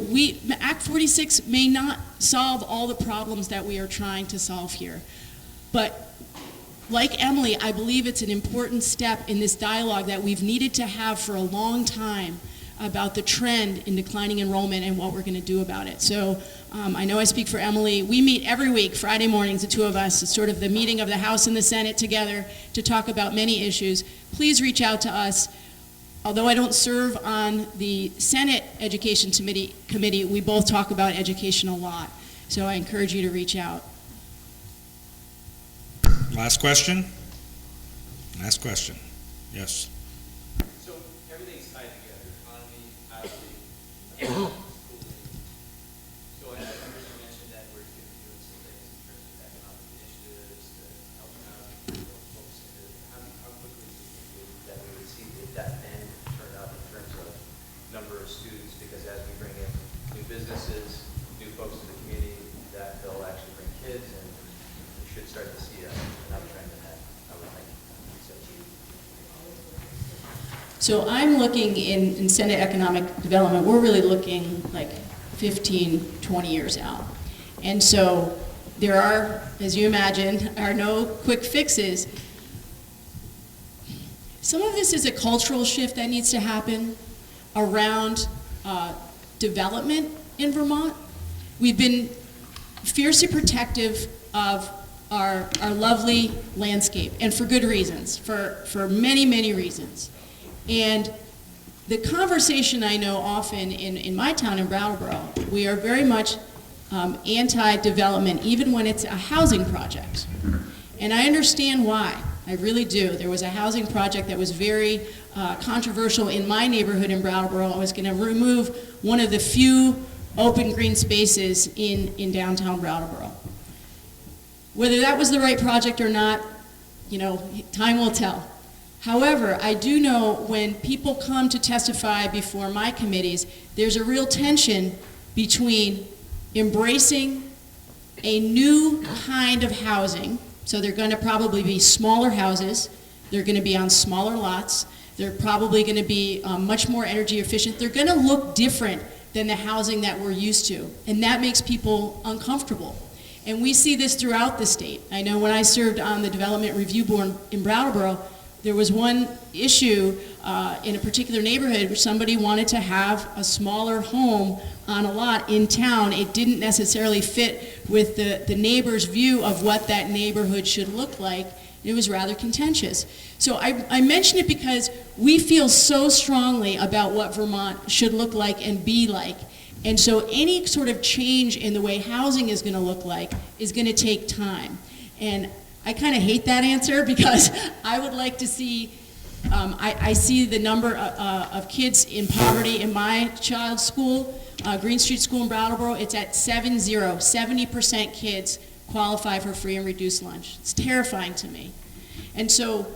J: Act 46 may not solve all the problems that we are trying to solve here. But like Emily, I believe it's an important step in this dialogue that we've needed to have for a long time about the trend in declining enrollment and what we're going to do about it. So I know I speak for Emily. We meet every week, Friday mornings, the two of us. It's sort of the meeting of the House and the Senate together to talk about many issues. Please reach out to us. Although I don't serve on the Senate Education Committee, we both talk about education a lot. So I encourage you to reach out.
A: Last question? Last question. Yes.
L: So everything's tied together, economy, housing, schooling. So I remember you mentioned that we're doing some things in terms of economic initiatives to help housing folks into kids, and we should start to see an uptrend in that, I would think.
J: So I'm looking in Senate Economic Development, we're really looking like 15, 20 years out. And so there are, as you imagine, are no quick fixes. Some of this is a cultural shift that needs to happen around development in Vermont. We've been fiercely protective of our lovely landscape, and for good reasons, for many, many reasons. And the conversation I know often in my town in Brattleboro, we are very much anti-development, even when it's a housing project. And I understand why. I really do. There was a housing project that was very controversial in my neighborhood in Brattleboro. I was going to remove one of the few open green spaces in downtown Brattleboro. Whether that was the right project or not, you know, time will tell. However, I do know when people come to testify before my committees, there's a real tension between embracing a new kind of housing. So they're going to probably be smaller houses, they're going to be on smaller lots, they're probably going to be much more energy efficient, they're going to look different than the housing that we're used to, and that makes people uncomfortable. And we see this throughout the state. I know when I served on the Development Review Board in Brattleboro, there was one issue in a particular neighborhood where somebody wanted to have a smaller home on a lot in town. It didn't necessarily fit with the neighbor's view of what that neighborhood should look like. It was rather contentious. So I mention it because we feel so strongly about what Vermont should look like and be like. And so any sort of change in the way housing is going to look like is going to take time. And I kind of hate that answer because I would like to see, I see the number of kids in poverty in my child's school, Green Street School in Brattleboro. It's at 70% kids qualify for free and reduced lunch. It's terrifying to me. And so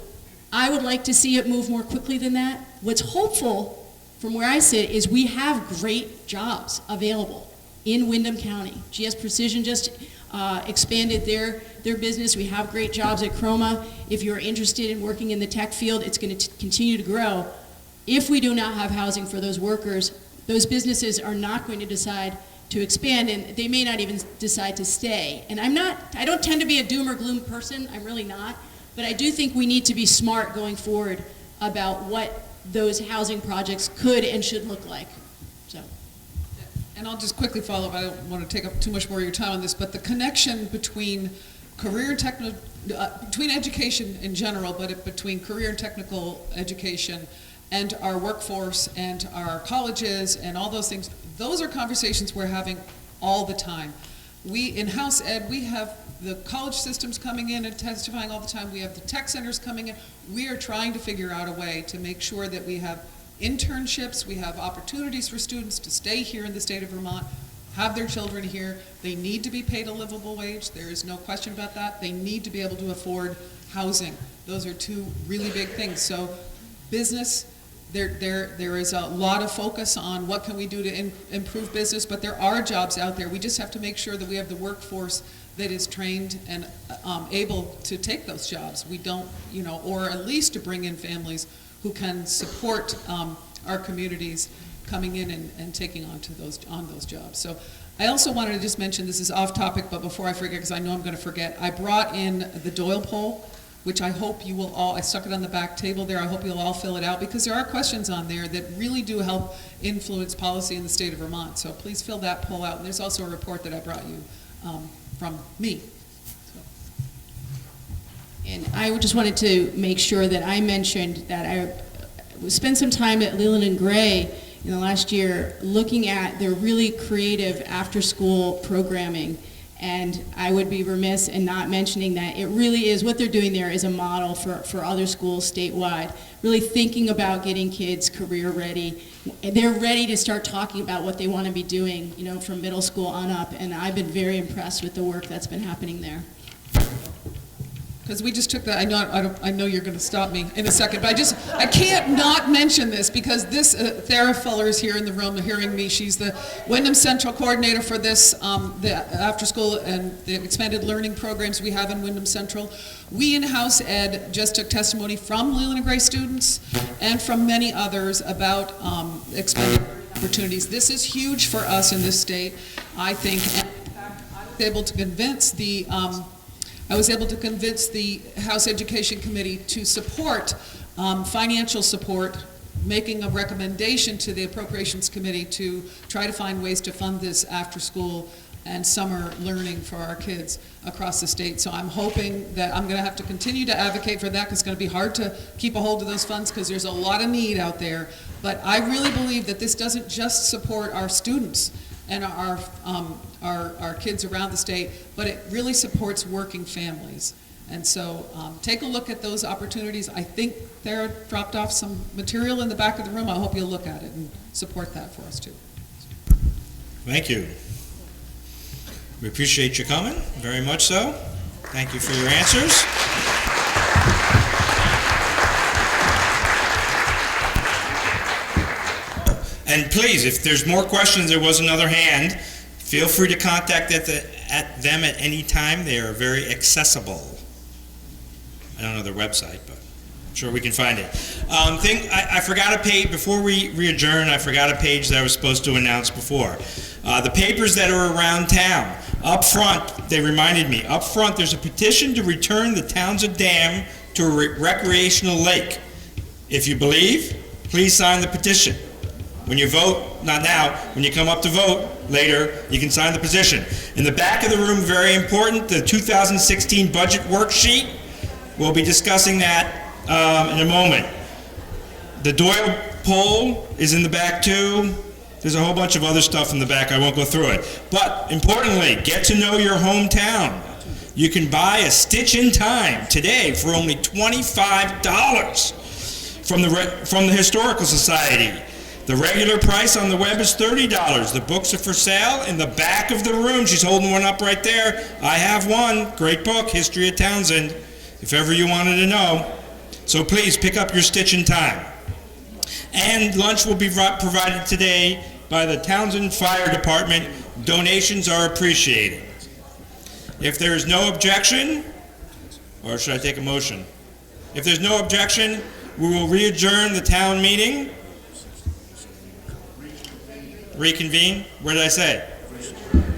J: I would like to see it move more quickly than that. What's hopeful from where I sit is we have great jobs available in Windham County. GS Precision just expanded their business. We have great jobs at Chroma. If you're interested in working in the tech field, it's going to continue to grow. If we do not have housing for those workers, those businesses are not going to decide to expand, and they may not even decide to stay. And I don't tend to be a doom or gloom person, I'm really not, but I do think we need to be smart going forward about what those housing projects could and should look like. So.
I: And I'll just quickly follow up. I don't want to take up too much more of your time on this, but the connection between career and between education in general, but between career and technical education and our workforce and our colleges and all those things, those are conversations we're having all the time. We, in House Ed, we have the college systems coming in and testifying all the time. We have the tech centers coming in. We are trying to figure out a way to make sure that we have internships, we have opportunities for students to stay here in the state of Vermont, have their children here. They need to be paid a livable wage. There is no question about that. They need to be able to afford housing. Those are two really big things. So business, there is a lot of focus on what can we do to improve business, but there are jobs out there. We just have to make sure that we have the workforce that is trained and able to take those jobs. We don't, or at least to bring in families who can support our communities coming in and taking on those jobs. So I also wanted to just mention, this is off topic, but before I forget, because I know I'm going to forget, I brought in the Doyle poll, which I hope you will all, I stuck it on the back table there, I hope you'll all fill it out, because there are questions on there that really do help influence policy in the state of Vermont. So please fill that poll out. And there's also a report that I brought you from me.
J: And I just wanted to make sure that I mentioned that I spent some time at Leland and Gray in the last year looking at their really creative after-school programming. And I would be remiss in not mentioning that it really is, what they're doing there is a model for other schools statewide, really thinking about getting kids career ready. They're ready to start talking about what they want to be doing, from middle school on up. And I've been very impressed with the work that's been happening there.
I: because we just took that, I know you're going to stop me in a second, but I can't not mention this, because this, Thera Fuller is here in the room hearing me. She's the Wyndham Central Coordinator for this, the after-school and the expanded learning programs we have in Wyndham Central. We in House Ed just took testimony from Leland and Gray students and from many others about expanded opportunities. This is huge for us in this state, I think, and in fact, I was able to convince the House Education Committee to support financial support, making a recommendation to the Appropriations Committee to try to find ways to fund this after-school and summer learning for our kids across the state. So I'm hoping that I'm going to have to continue to advocate for that, because it's going to be hard to keep a hold of those funds, because there's a lot of need out there. But I really believe that this doesn't just support our students and our kids around the state, but it really supports working families. And so take a look at those opportunities. I think Thera dropped off some material in the back of the room. I hope you'll look at it and support that for us too.
A: Thank you. We appreciate your comment, very much so. Thank you for your answers. And please, if there's more questions, there was another hand, feel free to contact them at any time. They are very accessible. I don't know their website, but I'm sure we can find it. I forgot a page, before we adjourn, I forgot a page that I was supposed to announce before. The papers that are around town, up front, they reminded me, up front there's a petition to return the Townshend Dam to a recreational lake. If you believe, please sign the petition. When you vote, not now, when you come up to vote later, you can sign the petition. In the back of the room, very important, the 2016 budget worksheet. We'll be discussing that in a moment. The Doyle poll is in the back too. There's a whole bunch of other stuff in the back. I won't go through it. But importantly, get to know your hometown. You can buy a Stitch in Time today for only $25 from the Historical Society. The regular price on the web is $30. The books are for sale in the back of the room. She's holding one up right there. I have one. Great book, History of Townshend, if ever you wanted to know. So please pick up your Stitch in Time. And lunch will be provided today by the Townshend Fire Department. Donations are appreciated. If there is no objection, or should I take a motion? If there's no objection, we will re-adjourn the town meeting. Reconvene? Where did I say?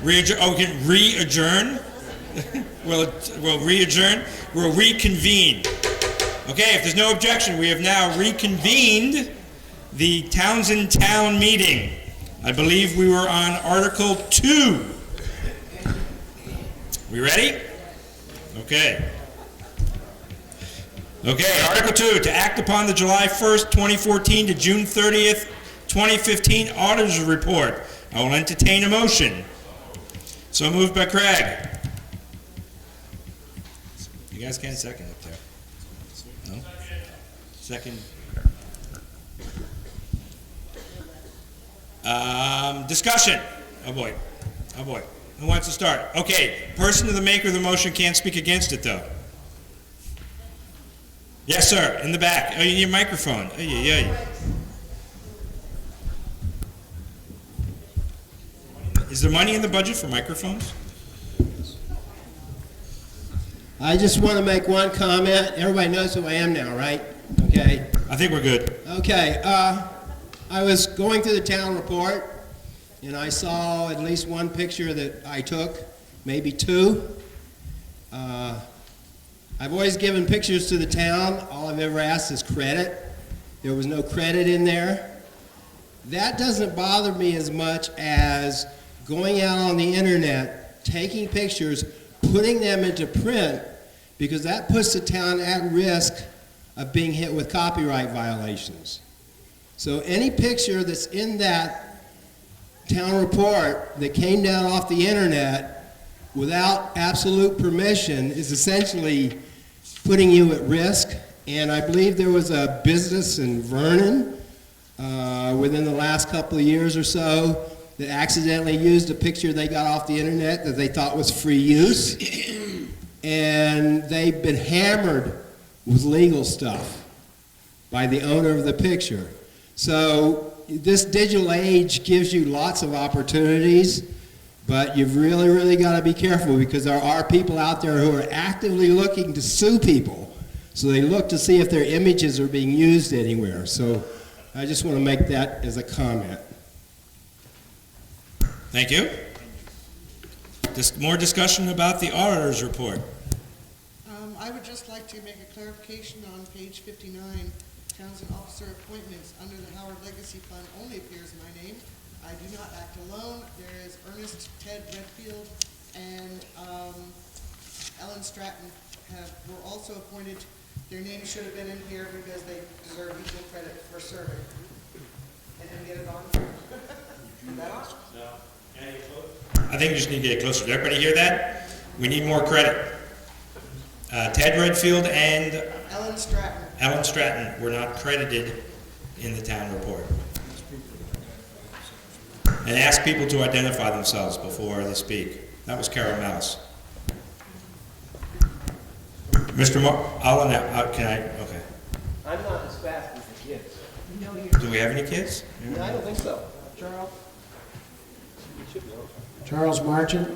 A: Re-adjourn. Oh, we can re-adjourn? We'll re-adjourn. We'll reconvene. Okay, if there's no objection, we have now reconvened the Townshend Town meeting. I believe we were on Article 2. We ready? Okay. Okay, Article 2, to act upon the July 1st, 2014 to June 30th, 2015 Auditor's Report. I will entertain a motion. So moved by Craig. You guys can't second up there. No? Second. Discussion. Oh boy. Oh boy. Who wants to start? Okay. Person to the maker of the motion can't speak against it though. Yes, sir. In the back. Oh, you need a microphone. Oh, yeah. Is there money in the budget for microphones?
C: I just want to make one comment. Everybody knows who I am now, right? Okay.
A: I think we're good.
C: Okay. I was going through the town report, and I saw at least one picture that I took, maybe two. I've always given pictures to the town. All I've ever asked is credit. There was no credit in there. That doesn't bother me as much as going out on the internet, taking pictures, putting them into print, because that puts the town at risk of being hit with copyright violations. So any picture that's in that town report that came down off the internet without absolute permission is essentially putting you at risk. And I believe there was a business in Vernon within the last couple of years or so that accidentally used a picture they got off the internet that they thought was free use. and they've been hammered with legal stuff by the owner of the picture. So this digital age gives you lots of opportunities, but you've really, really got to be careful, because there are people out there who are actively looking to sue people. So they look to see if their images are being used anywhere. So I just want to make that as a comment.
A: Thank you. More discussion about the auditor's report.
B: I would just like to make a clarification on page 59, Townsend Officer Appointments. Under the Howard Legacy Fund only appears my name. I do not act alone. There is Ernest Ted Redfield and Ellen Stratton were also appointed. Their names should have been in here because they deserve equal credit for serving. And then get it on. Is that on? No.
A: I think you just need to get closer. Did everybody hear that? We need more credit. Ted Redfield and Ellen Stratton were not credited in the town report. And ask people to identify themselves before they speak. That was Carol Mouse. Mr. can I? Okay.
L: I'm not as fast as the kids.
A: Do we have any kids?
L: No, I don't think so.
M: Charles Marchant.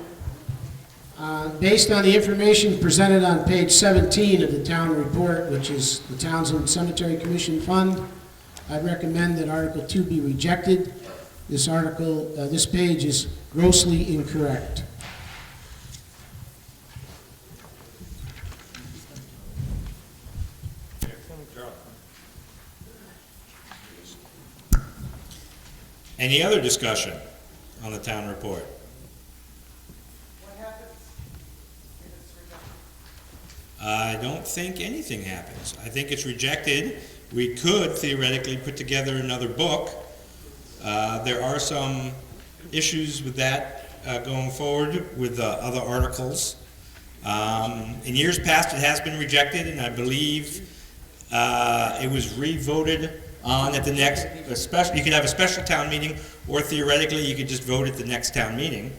M: Based on the information presented on page 17 of the town report, which is the Townsend Cemetery Commission Fund, I recommend that Article 2 be rejected. This article, this page is grossly incorrect.
A: Any other discussion on the town report?
B: What happens if it's rejected?
A: I don't think anything happens. I think it's rejected. We could theoretically put together another book. There are some issues with that going forward with other articles. In years past, it has been rejected, and I believe it was re-voted on at the next, you could have a special town meeting, or theoretically, you could just vote at the next town meeting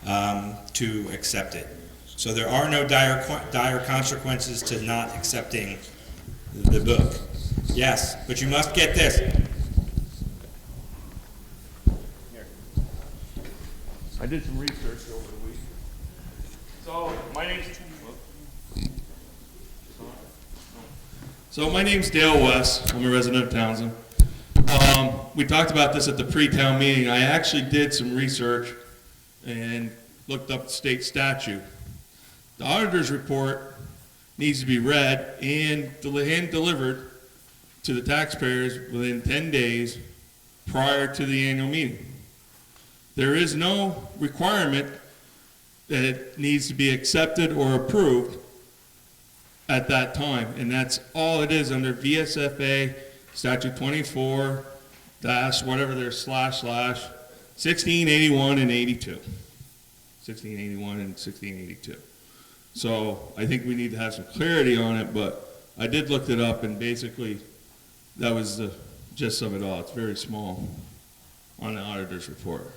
A: to accept it. So there are no dire consequences to not accepting the book. Yes, but you must get this.
N: I did some research over the week. So my name's Dale West. I'm a resident of Townsend. We talked about this at the pre-town meeting. I actually did some research and looked up the state statute. The auditor's report needs to be read and delivered to the taxpayers within 10 days prior to the annual meeting. There is no requirement that it needs to be accepted or approved at that time, and that's all it is under VSFA statute 24 dash whatever there's / 1681 and 82. 1681 and 1682. So I think we need to have some clarity on it, but I did look it up, and basically that was the gist of it all. It's very small on the auditor's report.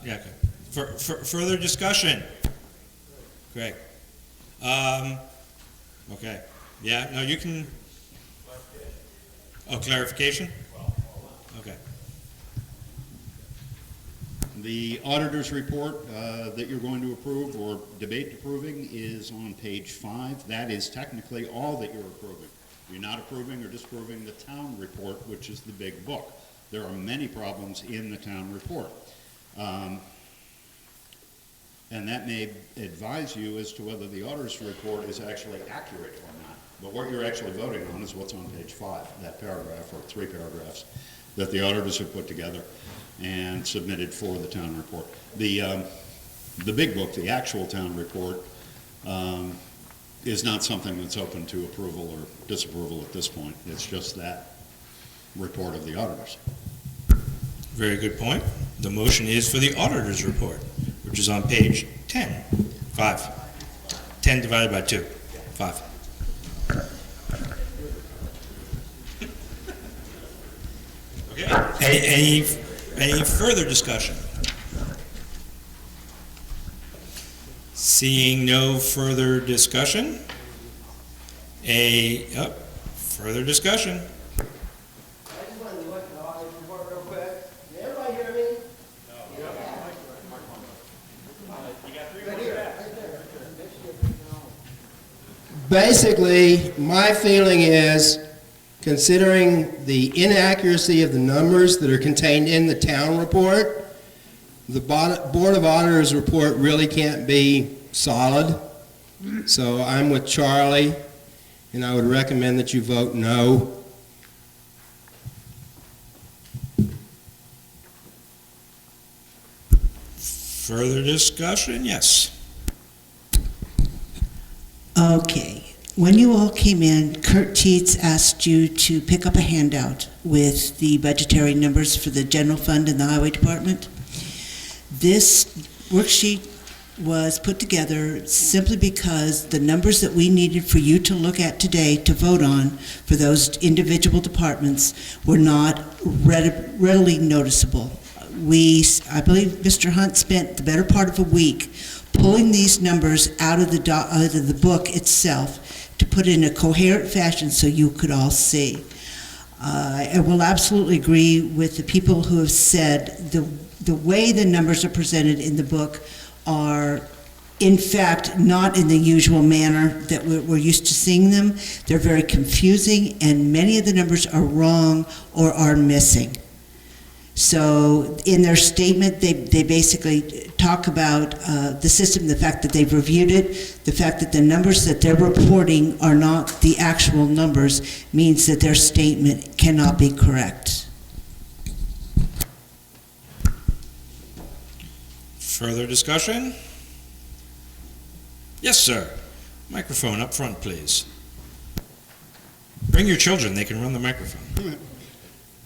A: Yeah, okay. For further discussion? Greg? Okay. Yeah, no, you can... Oh, clarification? Okay.
O: The auditor's report that you're going to approve or debate approving is on page 5. That is technically all that you're approving. You're not approving or disapproving the town report, which is the big book. There are many problems in the town report. And that may advise you as to whether the auditor's report is actually accurate or not. But what you're actually voting on is what's on page 5, that paragraph or 3 paragraphs that the auditors have put together and submitted for the town report. The big book, the actual town report, is not something that's open to approval or disapproval at this point. It's just that report of the auditors.
A: Very good point. The motion is for the auditor's report, which is on page 10. 5. 10 divided by 2. 5. Okay. Any further discussion? Seeing no further discussion, further discussion.
C: I just wanted to look at the audit report real quick. Can everybody hear me? Basically, my feeling is, considering the inaccuracy of the numbers that are contained in the town report, the Board of Auditors report really can't be solid. So I'm with Charlie, and I would recommend that you vote no.
A: Further discussion? Yes.
P: Okay. When you all came in, Kurt Tietz asked you to pick up a handout with the budgetary numbers for the general fund and the highway department. This worksheet was put together simply because the numbers that we needed for you to look at today to vote on for those individual departments were not readily noticeable. I believe Mr. Hunt spent the better part of a week pulling these numbers out of the book itself to put in a coherent fashion so you could all see. I will absolutely agree with the people who have said the way the numbers are presented in the book are, in fact, not in the usual manner that we're used to seeing them. They're very confusing, and many of the numbers are wrong or are missing. So in their statement, they basically talk about the system, the fact that they've reviewed it, the fact that the numbers that they're reporting are not the actual numbers means that their statement cannot be correct.
A: Further discussion? Yes, sir. Microphone up front, please. Bring your children, they can run the microphone.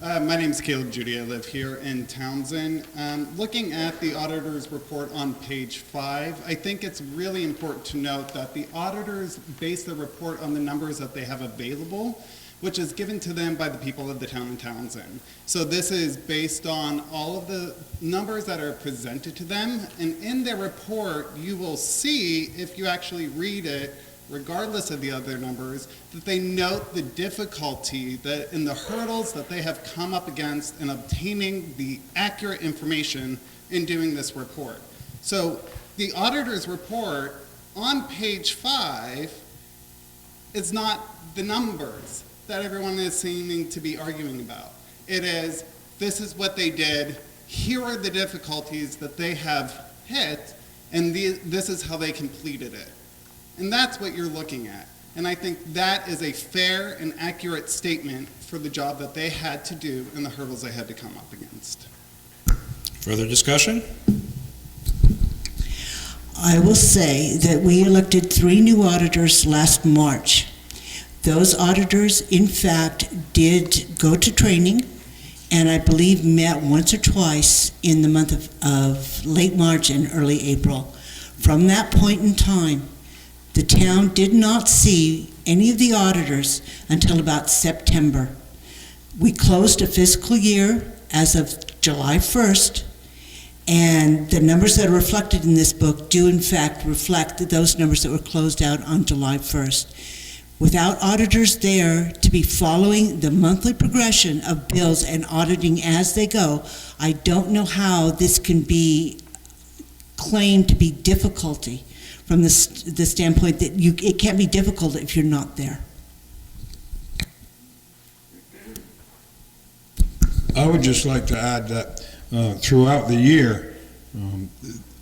Q: My name is Caleb Judy. I live here in Townsend. Looking at the auditor's report on page 5, I think it's really important to note that the auditors base their report on the numbers that they have available, which is given to them by the people of the town of Townsend. So this is based on all of the numbers that are presented to them, and in their report you will see, if you actually read it, regardless of the other numbers, that they note the difficulty and the hurdles that they have come up against in obtaining the accurate information in doing this report. So the auditor's report on page 5 is not the numbers that everyone is seeming to be arguing about. It is, this is what they did, here are the difficulties that they have hit, and this is how they completed it. And that's what you're looking at. And I think that is a fair and accurate statement for the job that they had to do and the hurdles they had to come up against.
A: Further discussion?
P: I will say that we elected 3 new auditors last March. Those auditors, in fact, did go to training, and I believe met once or twice in the month of late March and early April. From that point in time, the town did not see any of the auditors until about September. We closed a fiscal year as of July 1st, and the numbers that are reflected in this book do in fact reflect those numbers that were closed out on July 1st. Without auditors there to be following the monthly progression of bills and auditing as they go, I don't know how this can be claimed to be difficulty from the standpoint that it can't be difficult if you're not there.
R: I would just like to add that throughout the year,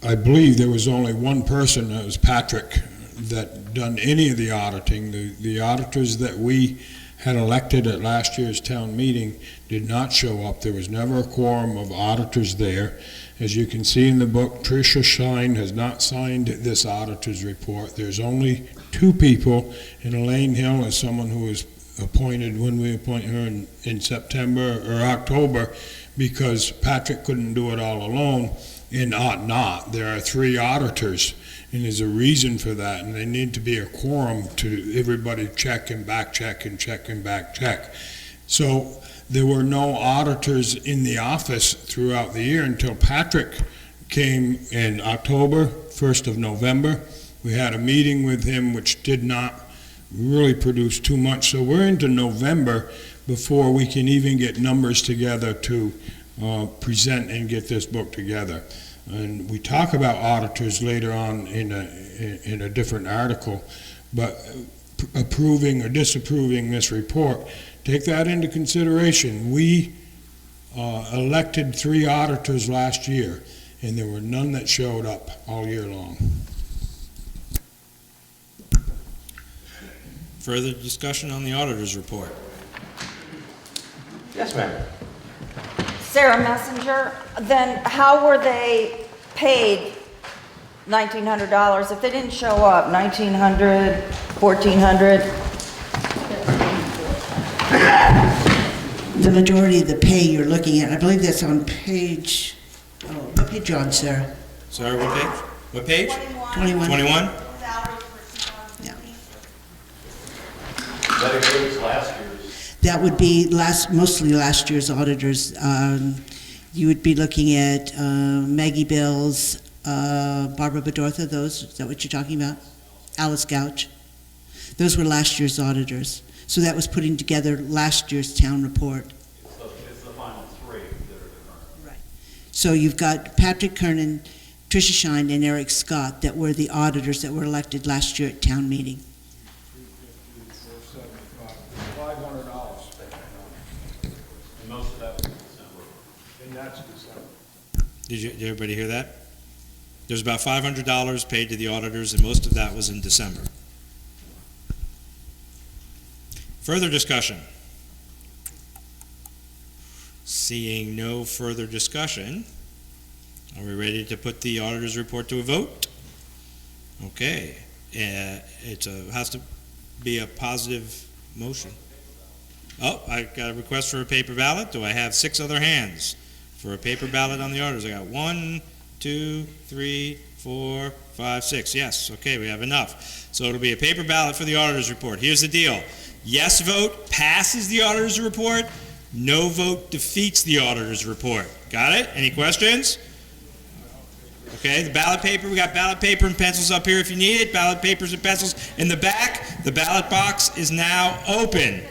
R: I believe there was only one person, that was Patrick, that done any of the auditing. The auditors that we had elected at last year's town meeting did not show up. There was never a quorum of auditors there. As you can see in the book, Tricia Shine has not signed this auditor's report. There's only 2 people, and Elaine Hill is someone who was appointed when we appointed her in September or October, because Patrick couldn't do it all alone and ought not. There are 3 auditors, and there's a reason for that, and they need to be a quorum to everybody check and back check and check and back check. So there were no auditors in the office throughout the year until Patrick came in October, 1st of November. We had a meeting with him which did not really produce too much. So we're into November before we can even get numbers together to present and get this book together. And we talk about auditors later on in a different article, but approving or disapproving this report, take that into consideration. We elected 3 auditors last year, and there were none that showed up all year long.
A: Further discussion on the auditor's report?
S: Yes, ma'am.
T: Sarah Messenger, then how were they paid $1,900 if they didn't show up? $1,900, $1,400?
P: The majority of the pay you're looking at, I believe that's on page, what page you're on, Sarah?
A: Sorry, what page? What page?
P: 21.
A: 21?
P: Yeah.
L: That includes last year's.
P: That would be mostly last year's auditors. You would be looking at Maggie Bills, Barbara Bedortha, those, is that what you're talking about? Alice Gouch. Those were last year's auditors. So that was putting together last year's town report.
L: It's the final 3 that are the current.
P: Right. So you've got Patrick Kernan, Tricia Shine, and Eric Scott that were the auditors that were elected last year at town meeting.
L: And most of that was in December.
M: And that's December.
A: Did everybody hear that? There's about $500 paid to the auditors, and most of that was in December. Further discussion? Seeing no further discussion, are we ready to put the auditor's report to a vote? Okay, has to be a positive motion. Oh, I got a request for a paper ballot. Do I have 6 other hands for a paper ballot on the auditors? I got 1, 2, 3, 4, 5, 6. Yes, okay, we have enough. So it'll be a paper ballot for the auditor's report. Here's the deal. Yes vote passes the auditor's report. No vote defeats the auditor's report. Got it? Any questions? Okay, the ballot paper, we got ballot paper and pencils up here if you need it. Ballot papers and pencils in the back. The ballot box is now open.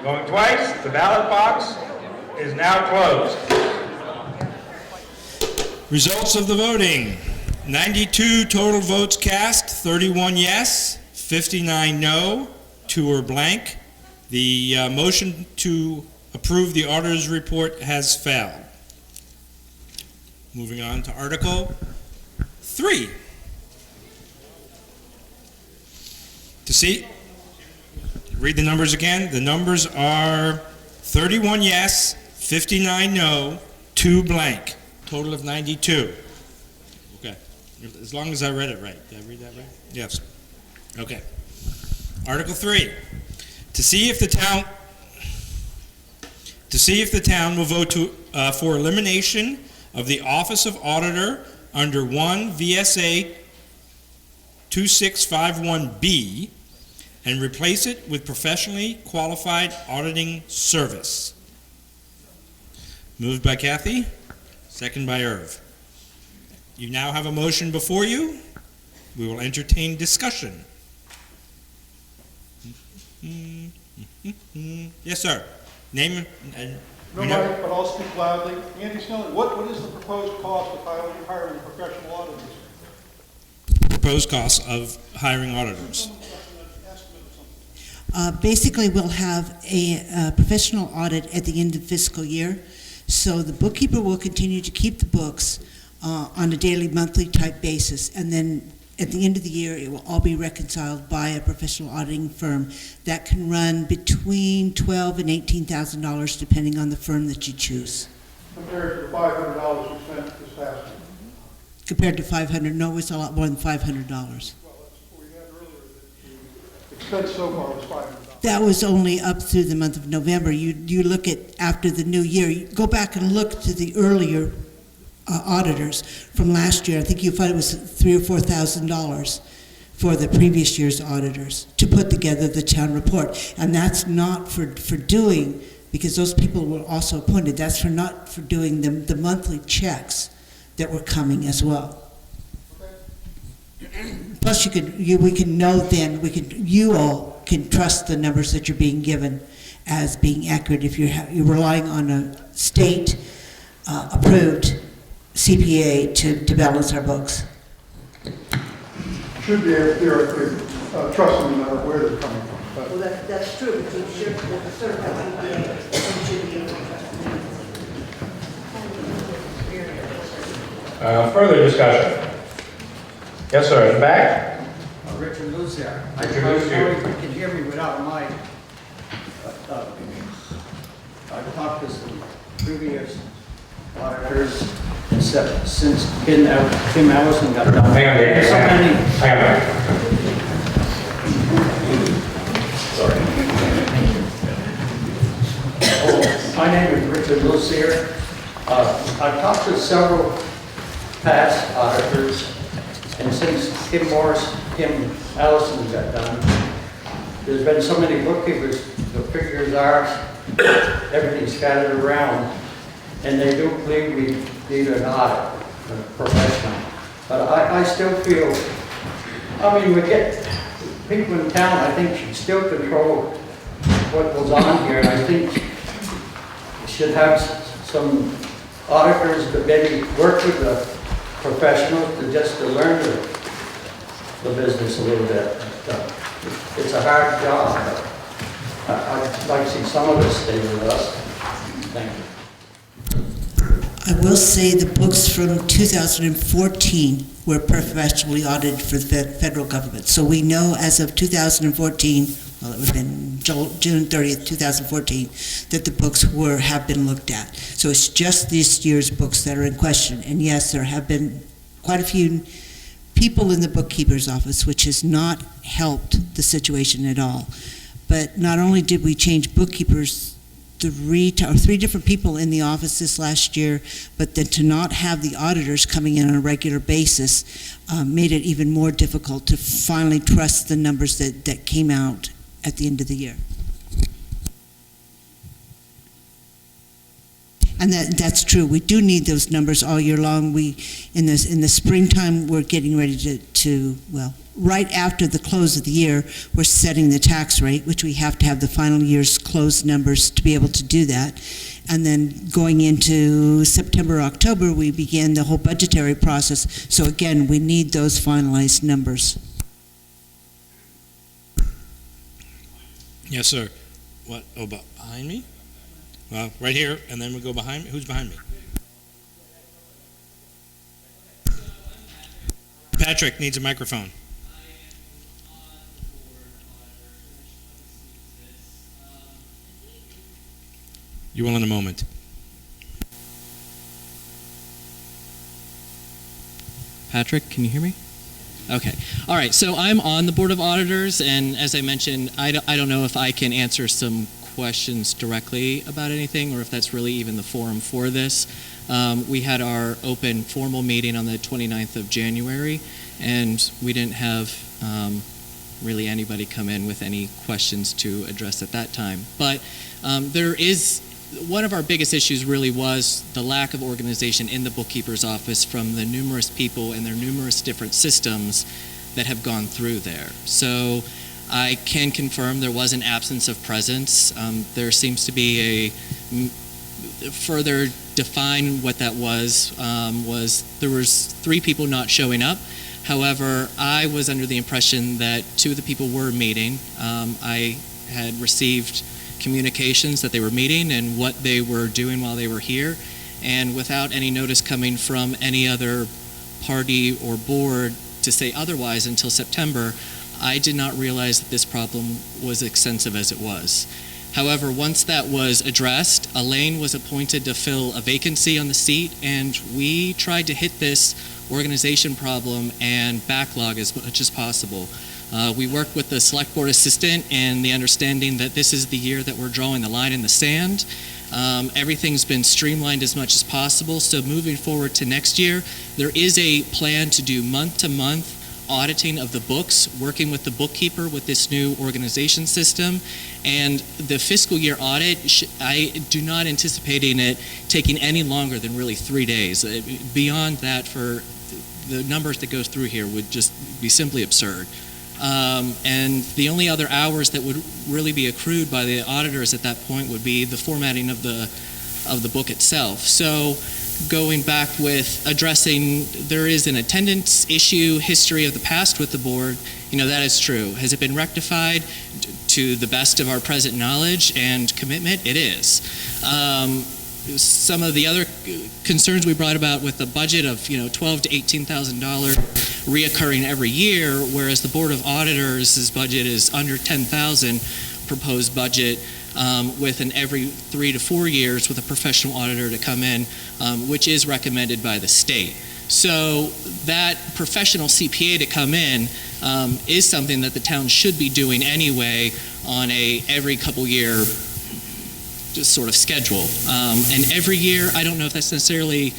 S: Going twice, the ballot box is now closed.
A: Results of the voting. 92 total votes cast, 31 yes, 59 no, 2 are blank. The motion to approve the auditor's report has failed. Moving on to Article 3. To see, read the numbers again. The numbers are 31 yes, 59 no, 2 blank. Total of 92. Okay. As long as I read it right. Did I read that right? Yes. Okay. Article 3. To see if the town will vote for elimination of the Office of Auditor under 1 VSA 2651B and replace it with professionally qualified auditing service. Moved by Kathy, second by Irv. You now have a motion before you. We will entertain discussion. Yes, sir. Name and...
U: No, Mike, but I'll speak loudly. Andy Snelling, what is the proposed cost of hiring professional auditors?
A: Proposed cost of hiring auditors.
P: Basically, we'll have a professional audit at the end of fiscal year. So the bookkeeper will continue to keep the books on a daily, monthly type basis. And then at the end of the year, it will all be reconciled by a professional auditing firm that can run between $12,000 and $18,000, depending on the firm that you choose.
U: Compared to the $500 we spent this past year?
P: Compared to $500, no, it's a lot more than $500.
U: Well, that's what we had earlier. The expense so far was $500.
P: That was only up through the month of November. You look at after the new year, you go back and look to the earlier auditors from last year. I think you find it was $3,000 or $4,000 for the previous year's auditors to put together the town report. And that's not for doing, because those people were also appointed, that's not for doing the monthly checks that were coming as well. Plus we can know then, you all can trust the numbers that you're being given as being accurate if you're relying on a state approved CPA to balance our books.
U: Should be theoretically trust them no matter where they're coming from. But
H: Well, that's true, but you should, with a certified CPA, you should be able to trust them.
S: Further discussion? Yes, sir, in the back?
E: Richard Luce here. I
S: Introduce
E: don't know
S: you.
E: if you can hear me without a mic. But, I've talked to some previous auditors since Kim Allison got done.
S: Hang on, Dave.
E: So many.
S: Hang on. Sorry.
E: Oh, my name is Richard Luce here. I've talked to several past auditors, and since Kim Allison got done, there's been so many bookkeepers, the figures are, everything's scattered around, and they do believe we need an audit, a professional. But I still feel, I mean, we get people in town, I think, should still control what goes on here, and I think we should have some auditors that maybe work with the professionals to learn the business a little bit. It's a hard job, but I'd like to see some of this stay with us. Thank you.
P: I will say the books from 2014 were professionally audited for the federal government. So we know as of 2014, well, it would have been June 30th, 2014, that the books have been looked at. So it's just this year's books that are in question. And yes, there have been quite a few people in the bookkeeper's office, which has not helped the situation at all. But not only did we change bookkeepers, three different people in the office this last year, but then to not have the auditors coming in on a regular basis made it even more difficult to finally trust the numbers that came out at the end of the year. And that's true. We do need those numbers all year long. In the springtime, we're getting ready to right after the close of the year, we're setting the tax rate, which we have to have the final year's closed numbers to be able to do that. And then going into September, October, we begin the whole budgetary process. So again, we need those finalized numbers.
A: Yes, sir. What? Oh, behind me? Well, right here, and then we'll go behind me. Who's behind me? Patrick needs a microphone. You will in a moment.
V: Patrick, can you hear me? Okay. All right. So I'm on the Board of Auditors, and as I mentioned, I don't know if I can answer some questions directly about anything, or if that's really even the forum for this. We had our open formal meeting on the 29th of January, and we didn't have really anybody come in with any questions to address at that time. But one of our biggest issues really was the lack of organization in the bookkeeper's office from the numerous people and their numerous different systems that have gone through there. So I can confirm there was an absence of presence. There seems to be further define what that was there was 3 people not showing up. However, I was under the impression that 2 of the people were meeting. I had received communications that they were meeting and what they were doing while they were here, and without any notice coming from any other party or board to say otherwise until September, I did not realize that this problem was extensive as it was. However, once that was addressed, Elaine was appointed to fill a vacancy on the seat, and we tried to hit this organization problem and backlog as much as possible. We worked with the Selectboard assistant in the understanding that this is the year that we're drawing the line in the sand. Everything's been streamlined as much as possible, so moving forward to next year, there is a plan to do month-to-month auditing of the books, working with the bookkeeper with this new organization system. And the fiscal year audit, I do not anticipating it taking any longer than really 3 days. Beyond that, for the numbers that go through here would just be simply absurd. And the only other hours that would really be accrued by the auditors at that point would be the formatting of the book itself. So going back with addressing, there is an attendance issue, history of the past with the board, that is true. Has it been rectified? To the best of our present knowledge and commitment, it is. Some of the other concerns we brought about with the budget of $12,000 to $18,000 reoccurring every year, whereas the Board of Auditors' budget is under $10,000 proposed budget, with an every 3 to 4 years with a professional auditor to come in, which is recommended by the state. So that professional CPA to come in is something that the town should be doing anyway on a every couple year just sort of schedule. And every year, I don't know if that's necessarily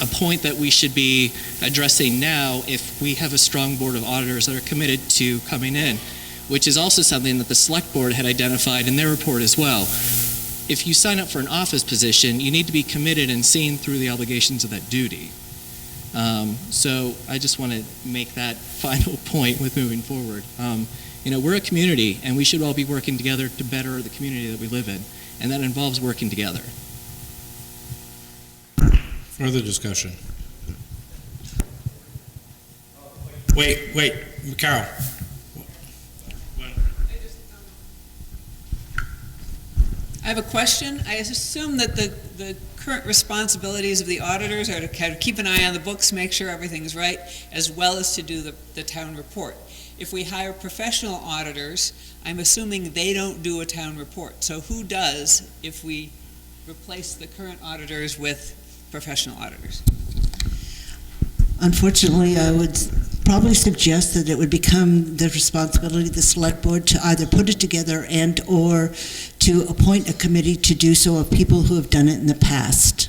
V: a point that we should be addressing now if we have a strong board of auditors that are committed to coming in, which is also something that the Selectboard had identified in their report as well. If you sign up for an office position, you need to be committed and seen through the obligations of that duty. So I just want to make that final point with moving forward. We're a community, and we should all be working together to better the community that we live in, and that involves working together.
A: Further discussion? Wait, Carol.
F: I have a question. I assume that the current responsibilities of the auditors are to kind of keep an eye on the books, make sure everything's right, as well as to do the town report. If we hire professional auditors, I'm assuming they don't do a town report. So who does if we replace the current auditors with professional auditors?
P: Unfortunately, I would probably suggest that it would become the responsibility of the Select Board to either put it together and or to appoint a committee to do so of people who have done it in the past.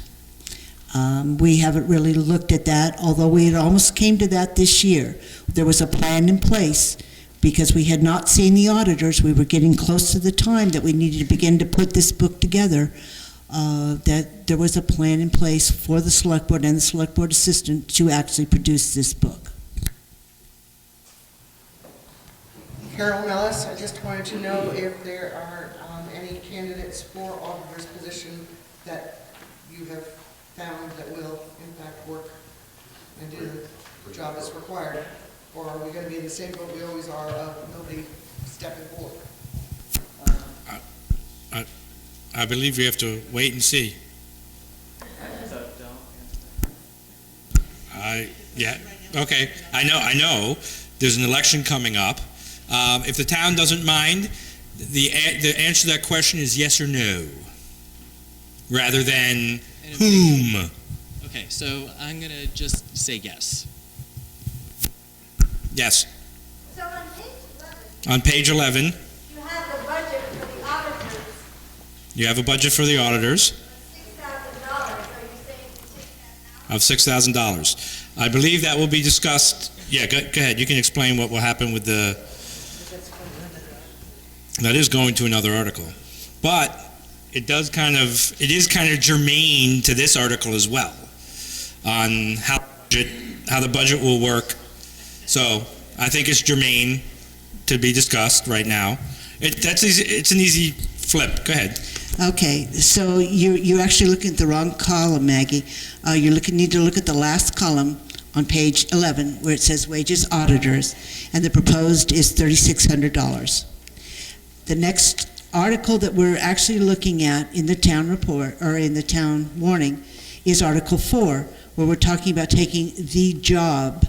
P: We haven't really looked at that, although we had almost came to that this year. There was a plan in place because we had not seen the auditors. We were getting close to the time that we needed to begin to put this book together. That there was a plan in place for the Select Board and the Select Board assistant to actually produce this book.
B: Carol Mellis, I just wanted to know if there are any candidates for auditor's position that you have found that will in fact work and do the job as required, or are we going to be in the same boat we always are of nobody stepping forward?
A: I believe we have to wait and see. Yeah, okay, I know. There's an election coming up. If the town doesn't mind, the answer to that question is yes or no, rather than whom.
V: Okay, so I'm going to just say yes.
A: Yes.
H: So
A: On page 11,
H: you have the budget for the auditors,
A: you have a budget for the auditors
H: $6,000. Are you saying to take that out?
A: of $6,000. I believe that will be discussed. Yeah, go ahead. You can explain what will happen with the. That is going to another article, but it is kind of germane to this article as well, on how the budget will work. So I think it's germane to be discussed right now. It's an easy flip. Go ahead.
P: Okay, so you're actually looking at the wrong column, Maggie. You need to look at the last column on page 11 where it says wages auditors, and the proposed is $3,600. The next article that we're actually looking at in the town report, or in the town warning, is Article 4, where we're talking about taking the job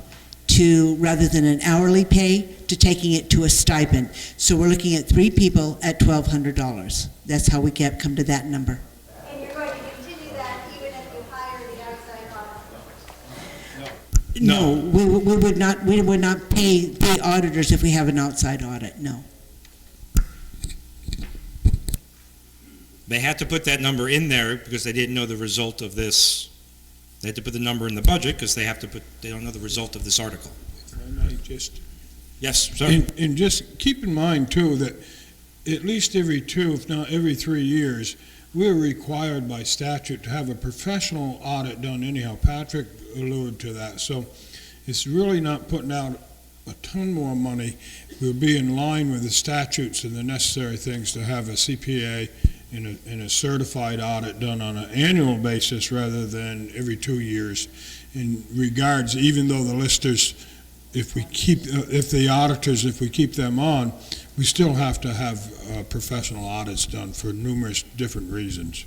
P: to, rather than an hourly pay, to taking it to a stipend. So we're looking at 3 people at $1,200. That's how we come to that number.
H: And you're going to continue that even if you hire the outside auditor?
P: No, we would not pay auditors if we have an outside audit, no.
A: They had to put that number in there because they didn't know the result of this They had to put the number in the budget because they don't know the result of this article.
R: I might just
A: Yes, sir.
R: And just keep in mind, too, that at least every 2, if not every 3 years, we're required by statute to have a professional audit done anyhow. Patrick alluded to that. So it's really not putting out a ton more money. We'll be in line with the statutes and the necessary things to have a CPA and a certified audit done on an annual basis rather than every 2 years. In regards, even though the listers, if we keep them on, we still have to have professional audits done for numerous different reasons.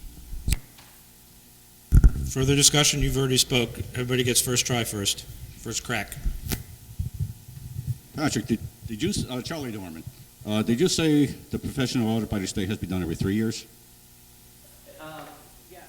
A: Further discussion? You've already spoke. Everybody gets first try first crack.
O: Patrick, did you, Charlie Dorman, did you say the professional audit by the state has to be done every 3 years?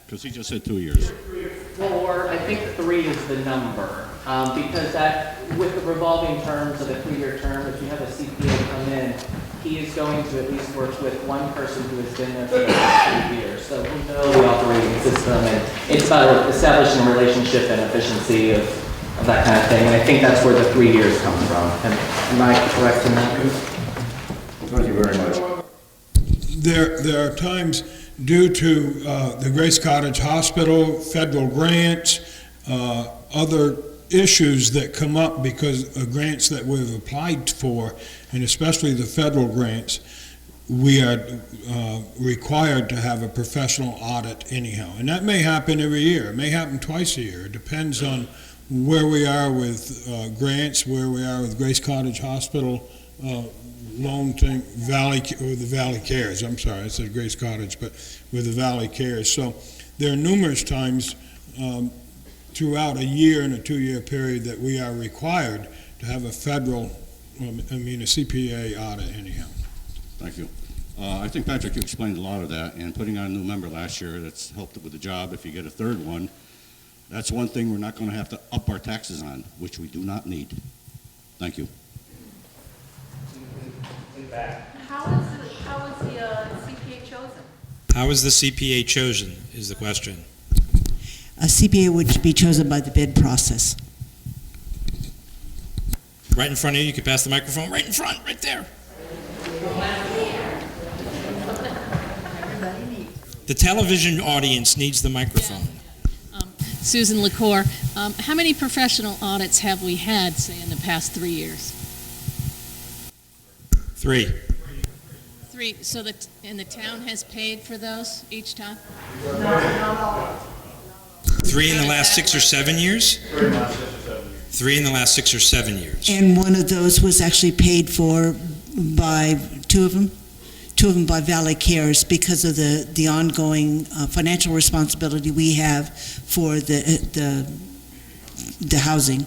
O: Because he just said 2 years.
L: 3 or 4, I think 3 is the number. Because that, with the revolving terms of a 3-year term, if you have a CPA come in, he is going to at least work with one person who has been there for the last 3 years. So we know the operating system, and it's about establishing a relationship and efficiency of that kind of thing. And I think that's where the 3 years come from. Am I correct in that?
O: Thank you very much.
R: There are times due to the Grace Cottage Hospital, federal grants, other issues that come up because of grants that we've applied for, and especially the federal grants, we are required to have a professional audit anyhow. And that may happen every year. It may happen twice a year. It depends on where we are with grants, where we are with Grace Cottage Hospital, loan thing, the Valley Cares. I'm sorry, I said Grace Cottage, but with the Valley Cares. So there are numerous times throughout a year and a 2-year period that we are required to have a federal, a CPA audit anyhow.
O: Thank you. I think, Patrick, you explained a lot of that, and putting on a new member last year, that's helped with the job. If you get a third one, that's one thing we're not going to have to up our taxes on, which we do not need. Thank you.
D: How is the CPA chosen?
A: How is the CPA chosen is the question.
P: A CPA would be chosen by the bid process.
A: Right in front of you. You could pass the microphone right in front, right there. The television audience needs the microphone.
J: Susan LaCour, how many professional audits have we had, say, in the past 3 years?
A: 3.
J: 3. So and the town has paid for those each time?
A: 3 in the last 6 or 7 years? 3 in the last 6 or 7 years.
P: And one of those was actually paid for by two of them by Valley Cares because of the ongoing financial responsibility we have for the housing.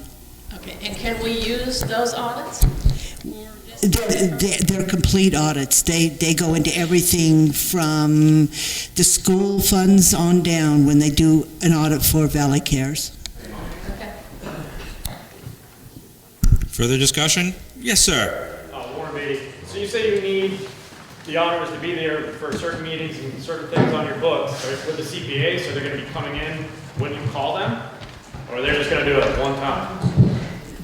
D: Okay, and can we use those audits?
P: They're complete audits. They go into everything from the school funds on down when they do an audit for Valley Cares.
D: Okay.
A: Further discussion? Yes, sir.
G: Warren Beatty. So you say you need the auditors to be there for certain meetings and certain things on your books with the CPA, so they're going to be coming in when you call them? Or they're just going to do it at one time?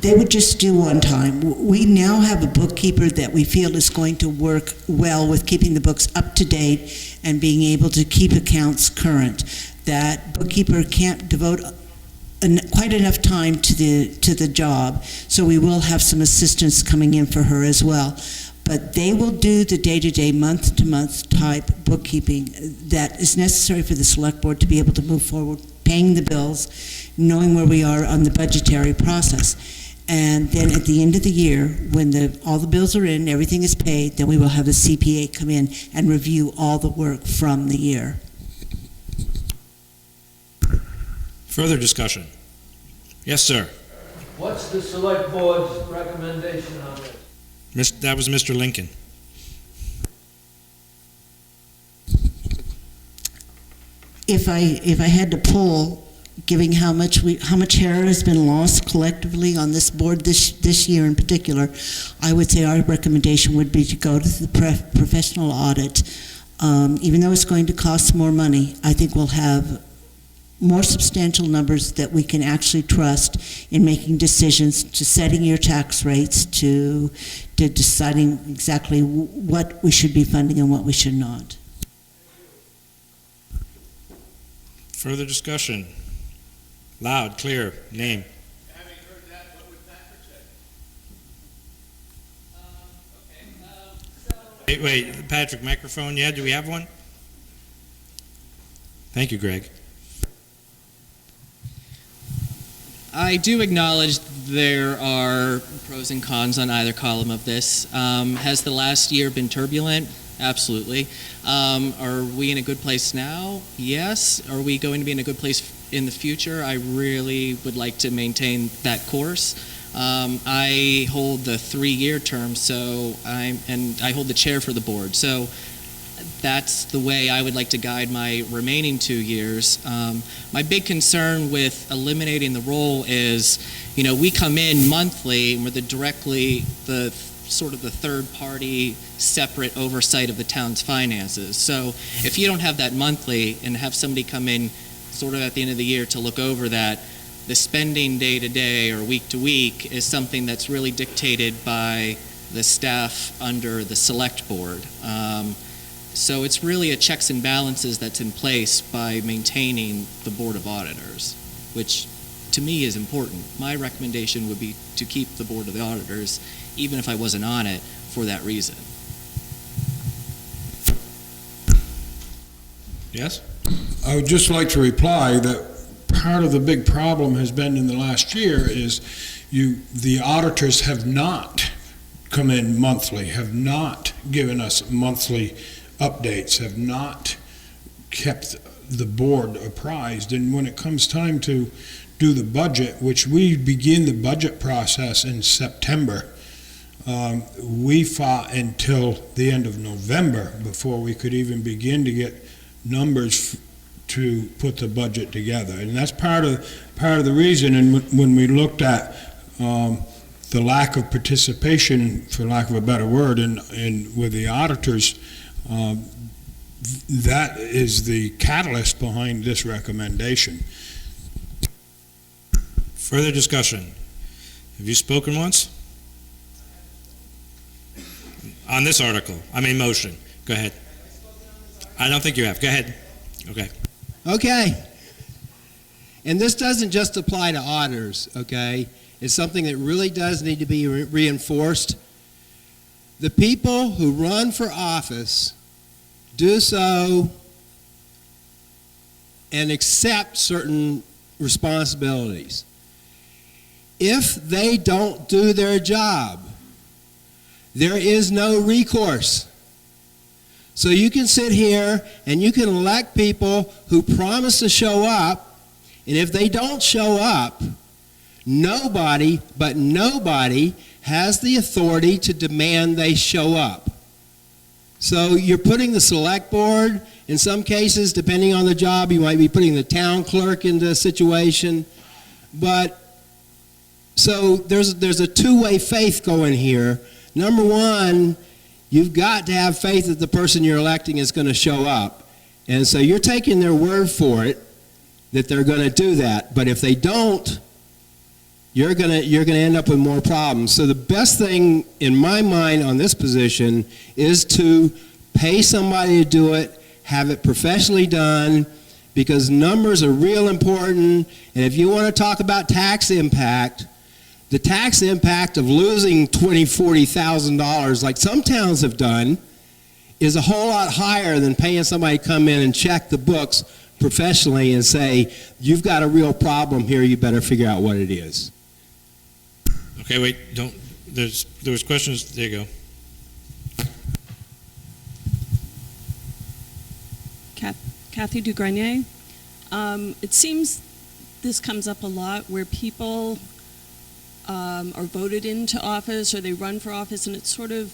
P: They would just do one time. We now have a bookkeeper that we feel is going to work well with keeping the books up to date and being able to keep accounts current. That bookkeeper can't devote quite enough time to the job, so we will have some assistance coming in for her as well. But they will do the day-to-day, month-to-month type bookkeeping that is necessary for the select board to be able to move forward, paying the bills, knowing where we are on the budgetary process. And then at the end of the year, when all the bills are in, everything is paid, then we will have the CPA come in and review all the work from the year.
A: Further discussion? Yes, sir.
W: What's the select board's recommendation on this?
A: That was Mr. Lincoln.
P: If I had to pull, given how much hair has been lost collectively on this board this year in particular, I would say our recommendation would be to go to the professional audit. Even though it's going to cost more money, I think we'll have more substantial numbers that we can actually trust in making decisions, to setting your tax rates, to deciding exactly what we should be funding and what we should not.
A: Further discussion? Loud, clear, name.
I: Having heard that, what would Patrick say?
A: Wait, Patrick, microphone, yeah, do we have one? Thank you, Greg.
V: I do acknowledge there are pros and cons on either column of this. Has the last year been turbulent? Absolutely. Are we in a good place now? Yes. Are we going to be in a good place in the future? I really would like to maintain that course. I hold the 3-year term, and I hold the chair for the board. So that's the way I would like to guide my remaining 2 years. My big concern with eliminating the role is, we come in monthly and we're the sort of the third-party separate oversight of the town's finances. So if you don't have that monthly and have somebody come in sort of at the end of the year to look over that, the spending day to day or week to week is something that's really dictated by the staff under the Selectboard. So it's really a checks and balances that's in place by maintaining the Board of Auditors, which to me is important. My recommendation would be to keep the Board of the Auditors, even if I wasn't on it, for that reason.
A: Yes?
R: I would just like to reply that part of the big problem has been in the last year is the auditors have not come in monthly, have not given us monthly updates, have not kept the board apprised. And when it comes time to do the budget, which we begin the budget process in September, we fought until the end of November before we could even begin to get numbers to put the budget together. And that's part of the reason. And when we looked at the lack of participation, for lack of a better word, in with the auditors, that is the catalyst behind this recommendation.
A: Further discussion? Have you spoken once? On this article, motion. Go ahead. I don't think you have. Go ahead. Okay.
C: Okay. And this doesn't just apply to auditors, okay? It's something that really does need to be reinforced. The people who run for office do so and accept certain responsibilities. If they don't do their job, there is no recourse. So you can sit here and you can elect people who promise to show up, and if they don't show up, nobody has the authority to demand they show up. So you're putting the select board, in some cases, depending on the job, you might be putting the town clerk into a situation. But so there's a two-way faith going here. Number one, you've got to have faith that the person you're electing is going to show up. And so you're taking their word for it that they're going to do that. But if they don't, you're going to end up with more problems. So the best thing in my mind on this position is to pay somebody to do it, have it professionally done, because numbers are real important. And if you want to talk about tax impact, the tax impact of losing $20,000, $40,000, like some towns have done, is a whole lot higher than paying somebody to come in and check the books professionally and say, you've got a real problem here, you better figure out what it is.
A: Okay, wait, there was questions, there you go.
K: Kathy Dugrenier. It seems this comes up a lot where people are voted into office or they run for office, and it's sort of,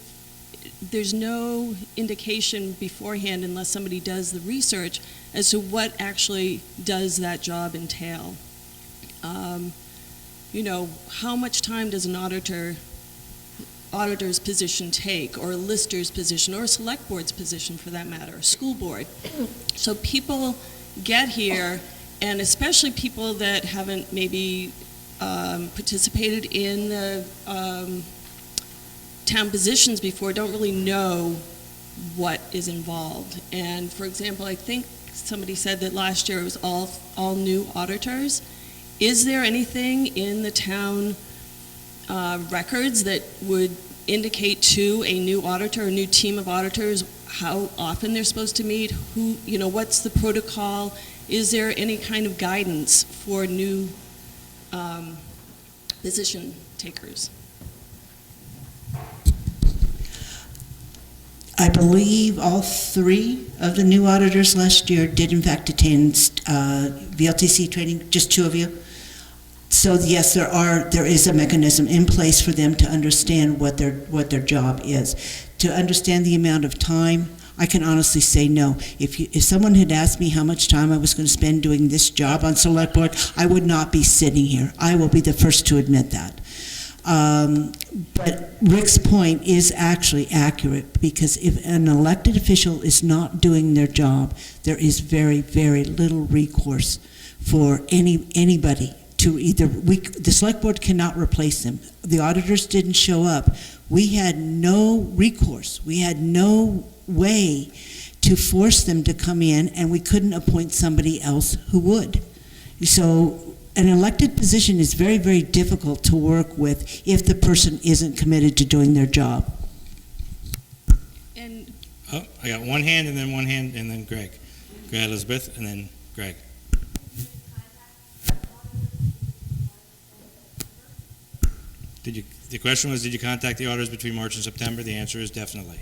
K: there's no indication beforehand unless somebody does the research as to what actually does that job entail. How much time does an auditor's position take, or a lister's position, or a select board's position for that matter, a school board? So people get here and especially people that haven't maybe participated in the town positions before don't really know what is involved. And for example, I think somebody said that last year it was all new auditors. Is there anything in the town records that would indicate to a new auditor, a new team of auditors, how often they're supposed to meet? Who, what's the protocol? Is there any kind of guidance for new position takers?
P: I believe all 3 of the new auditors last year did in fact attend VLTC training, just 2 of you. So yes, there is a mechanism in place for them to understand what their job is. To understand the amount of time, I can honestly say no. If someone had asked me how much time I was going to spend doing this job on Select Board, I would not be sitting here. I will be the first to admit that. But Rick's point is actually accurate, because if an elected official is not doing their job, there is very, very little recourse for anybody to the Select Board cannot replace them. The auditors didn't show up. We had no recourse. We had no way to force them to come in, and we couldn't appoint somebody else who would. So an elected position is very, very difficult to work with if the person isn't committed to doing their job.
K: And
A: Oh, I got one hand, and then Greg. Go ahead, Elizabeth, and then Greg. The question was, did you contact the auditors between March and September? The answer is definitely.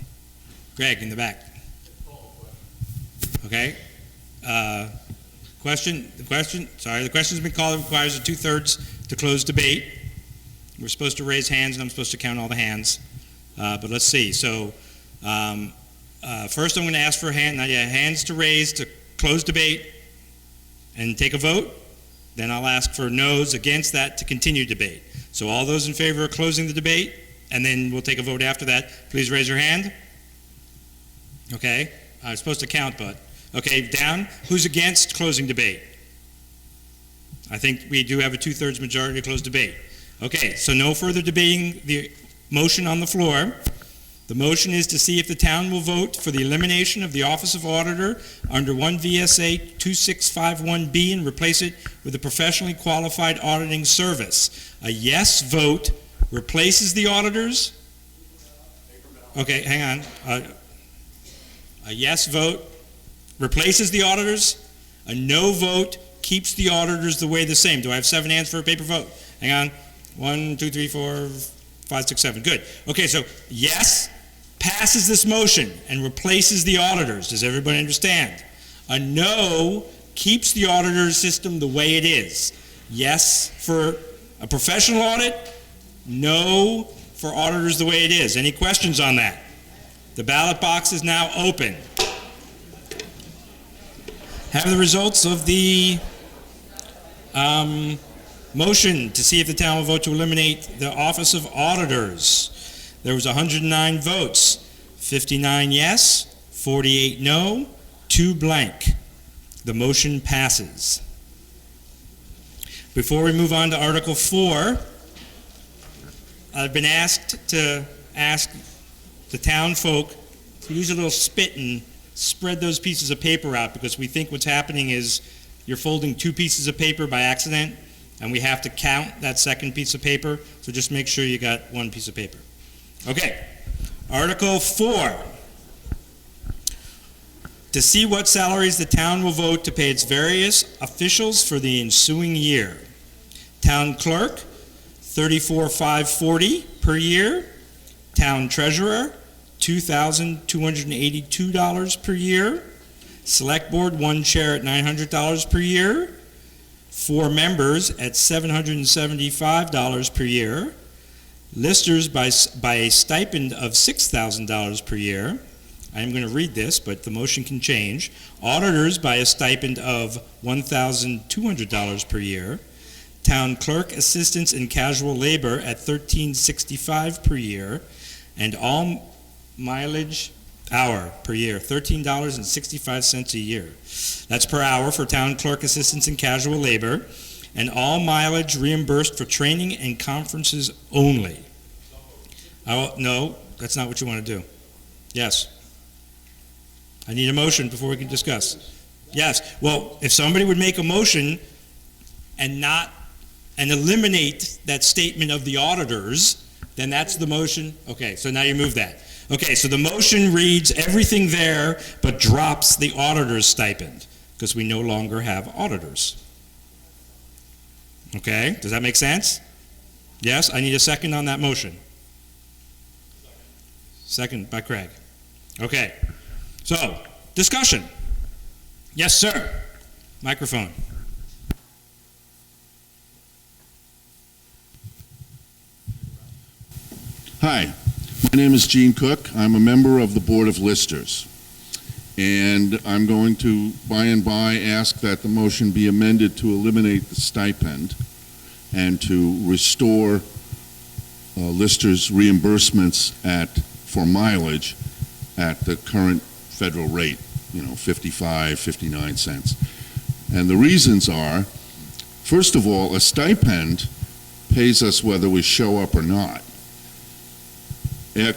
A: Greg, in the back. Okay. The question's been called. It requires a 2/3 to close debate. We're supposed to raise hands, and I'm supposed to count all the hands. But let's see. So first I'm going to ask for hands to raise to close debate and take a vote. Then I'll ask for no's against that to continue debate. So all those in favor of closing the debate, and then we'll take a vote after that, please raise your hand. Okay. I was supposed to count, but okay, down. Who's against closing debate? I think we do have a 2/3 majority to close debate. Okay, so no further debating the motion on the floor. The motion is to see if the town will vote for the elimination of the Office of Auditor under 1 VSA 2651B and replace it with a professionally qualified auditing service. A yes vote replaces the auditors. Okay, hang on. A yes vote replaces the auditors. A no vote keeps the auditors the same. Do I have 7 hands for a paper vote? Hang on. 1, 2, 3, 4, 5, 6, 7. Good. Okay, so yes passes this motion and replaces the auditors. Does everybody understand? A no keeps the auditor system the way it is. Yes for a professional audit, no for auditors the way it is. Any questions on that? The ballot box is now open. Have the results of the motion to see if the town will vote to eliminate the Office of Auditors. There was 109 votes, 59 yes, 48 no, 2 blank. The motion passes. Before we move on to Article 4, I've been asked to ask the town folk to use a little spit and spread those pieces of paper out, because we think what's happening is you're folding 2 pieces of paper by accident, and we have to count that second piece of paper, so just make sure you got 1 piece of paper. Okay, Article 4. To see what salaries the town will vote to pay its various officials for the ensuing year. Town clerk, $34,540 per year. Town treasurer, $2,282 per year. Select board, 1 chair at $900 per year. 4 members at $775 per year. Listers by a stipend of $6,000 per year. I am going to read this, but the motion can change. Auditors by a stipend of $1,200 per year. Town clerk assistants and casual labor at $1,365 per year. And all mileage hour per year, $13.65 a year. That's per hour for town clerk assistants and casual labor, and all mileage reimbursed for training and conferences only. No, that's not what you want to do. Yes. I need a motion before we can discuss. Yes. Well, if somebody would make a motion and eliminate that statement of the auditors, then that's the motion. Okay, so now you move that. Okay, so the motion reads everything there, but drops the auditor's stipend, because we no longer have auditors. Okay, does that make sense? Yes, I need a second on that motion. Second by Craig. Okay, so, discussion. Yes, sir. Microphone.
N: Hi, my name is Gene Cook. I'm a member of the Board of Listers. And I'm going to, by and by, ask that the motion be amended to eliminate the stipend and to restore listers' reimbursements for mileage at the current federal rate, 55, 59 cents. And the reasons are, first of all, a stipend pays us whether we show up or not.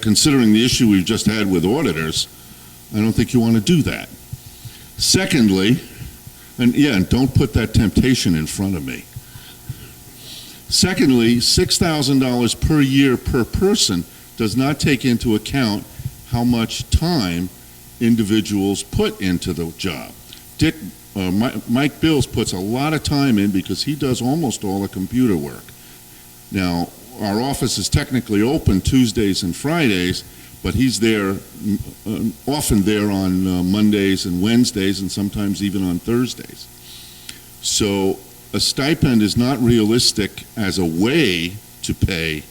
N: Considering the issue we've just had with auditors, I don't think you want to do that. Secondly, and don't put that temptation in front of me. Secondly, $6,000 per year per person does not take into account how much time individuals put into the job. Mike Bills puts a lot of time in because he does almost all the computer work. Now, our office is technically open Tuesdays and Fridays, but he's there, often there on Mondays and Wednesdays, and sometimes even on Thursdays. So a stipend is not realistic as a way to pay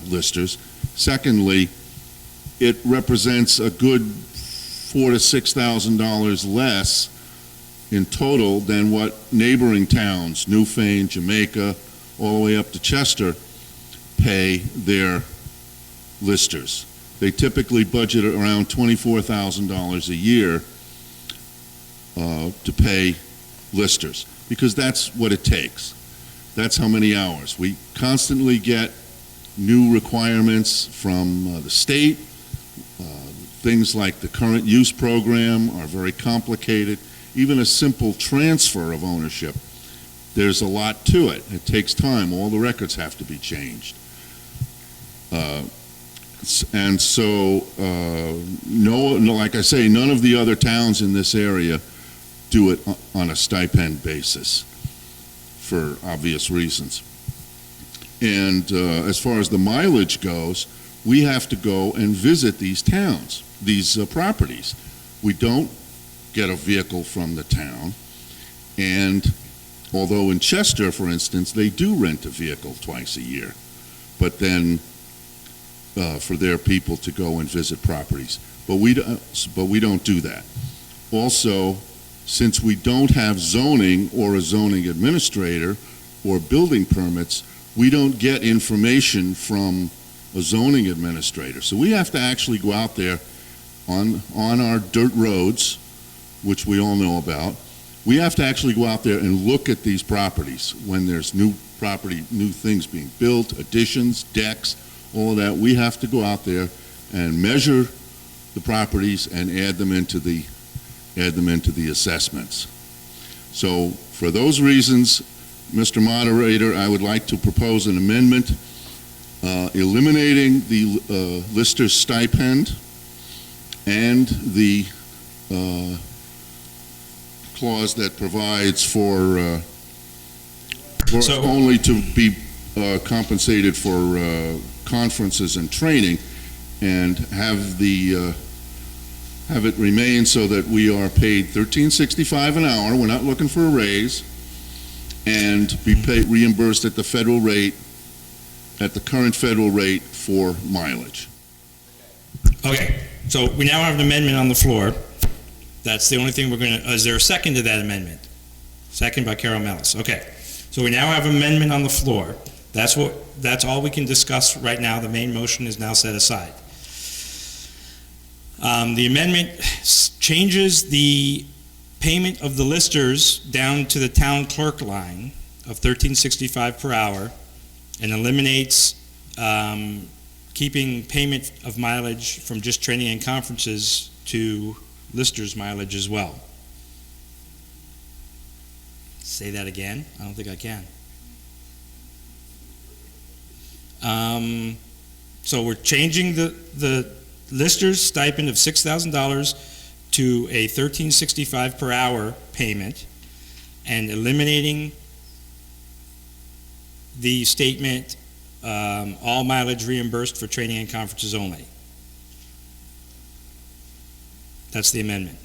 N: listers. Secondly, it represents a good $4,000 to $6,000 less in total than what neighboring towns, Newfane, Jamaica, all the way up to Chester, pay their listers. They typically budget around $24,000 a year to pay listers, because that's what it takes. That's how many hours. We constantly get new requirements from the state. Things like the current use program are very complicated. Even a simple transfer of ownership, there's a lot to it. It takes time. All the records have to be changed. And so, like I say, none of the other towns in this area do it on a stipend basis for obvious reasons. And as far as the mileage goes, we have to go and visit these towns, these properties. We don't get a vehicle from the town, and although in Chester, for instance, they do rent a vehicle twice a year, but then for their people to go and visit properties. But we don't do that. Also, since we don't have zoning or a zoning administrator or building permits, we don't get information from a zoning administrator. So we have to actually go out there on our dirt roads, which we all know about. We have to actually go out there and look at these properties when there's new property, new things being built, additions, decks, all of that. We have to go out there and measure the properties and add them into the assessments. So for those reasons, Mr. Moderator, I would like to propose an amendment eliminating the lister's stipend and the clause that provides for only to be compensated for conferences and training, and have it remain so that we are paid $13.65 an hour. We're not looking for a raise, and be reimbursed at the federal rate, at the current federal rate for mileage.
A: Okay, so we now have an amendment on the floor. That's the only thing we're going to, is there a second to that amendment? Second by Carol Mellis. Okay, so we now have an amendment on the floor. That's all we can discuss right now. The main motion is now set aside. The amendment changes the payment of the listers down to the town clerk line of $13.65 per hour and eliminates keeping payment of mileage from just training and conferences to listers mileage as well. Say that again? I don't think I can. So we're changing the lister's stipend of $6,000 to a $13.65 per hour payment and eliminating the statement, all mileage reimbursed for training and conferences only. That's the amendment.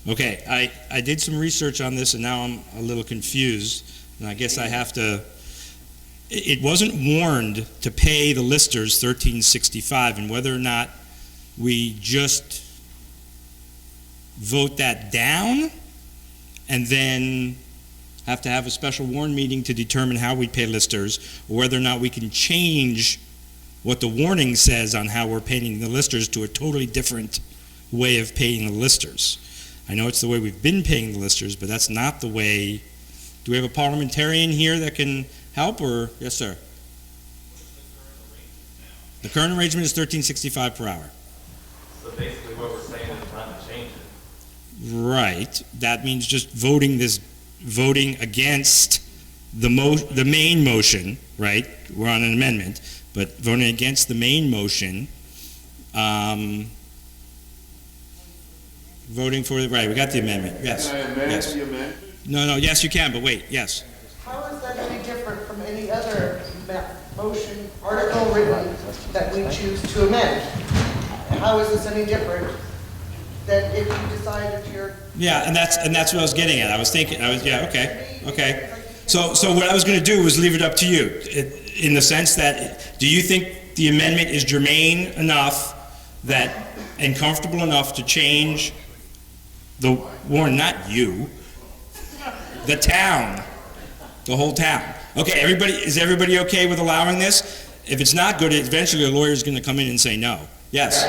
A: Okay, I did some research on this and now I'm a little confused, and I guess I have to. It wasn't warned to pay the listers $13.65, and whether or not we just vote that down and then have to have a special warn meeting to determine how we pay listers, or whether or not we can change what the warning says on how we're paying the listers to a totally different way of paying the listers. I know it's the way we've been paying the listers, but that's not the way. Do we have a parliamentarian here that can help, or? Yes, sir. The current arrangement is $13.65 per hour.
M: So basically what we're saying is not to change it.
A: Right. That means just voting against the main motion, right? We're on an amendment, but voting against the main motion, voting for the, right, we got the amendment, yes.
I: Can I amend
A: yes.
I: the amendment?
A: No, yes, you can, but wait, yes.
B: How is that any different from any other motion, article written that we choose to amend? How is this any different than if you decide that you're...
A: Yeah, and that's what I was getting at. Okay. So what I was going to do was leave it up to you, in the sense that, do you think the amendment is germane enough that, and comfortable enough to change the warrant, not you, the town, the whole town? Okay, is everybody okay with allowing this? If it's not good, eventually a lawyer's going to come in and say no. Yes?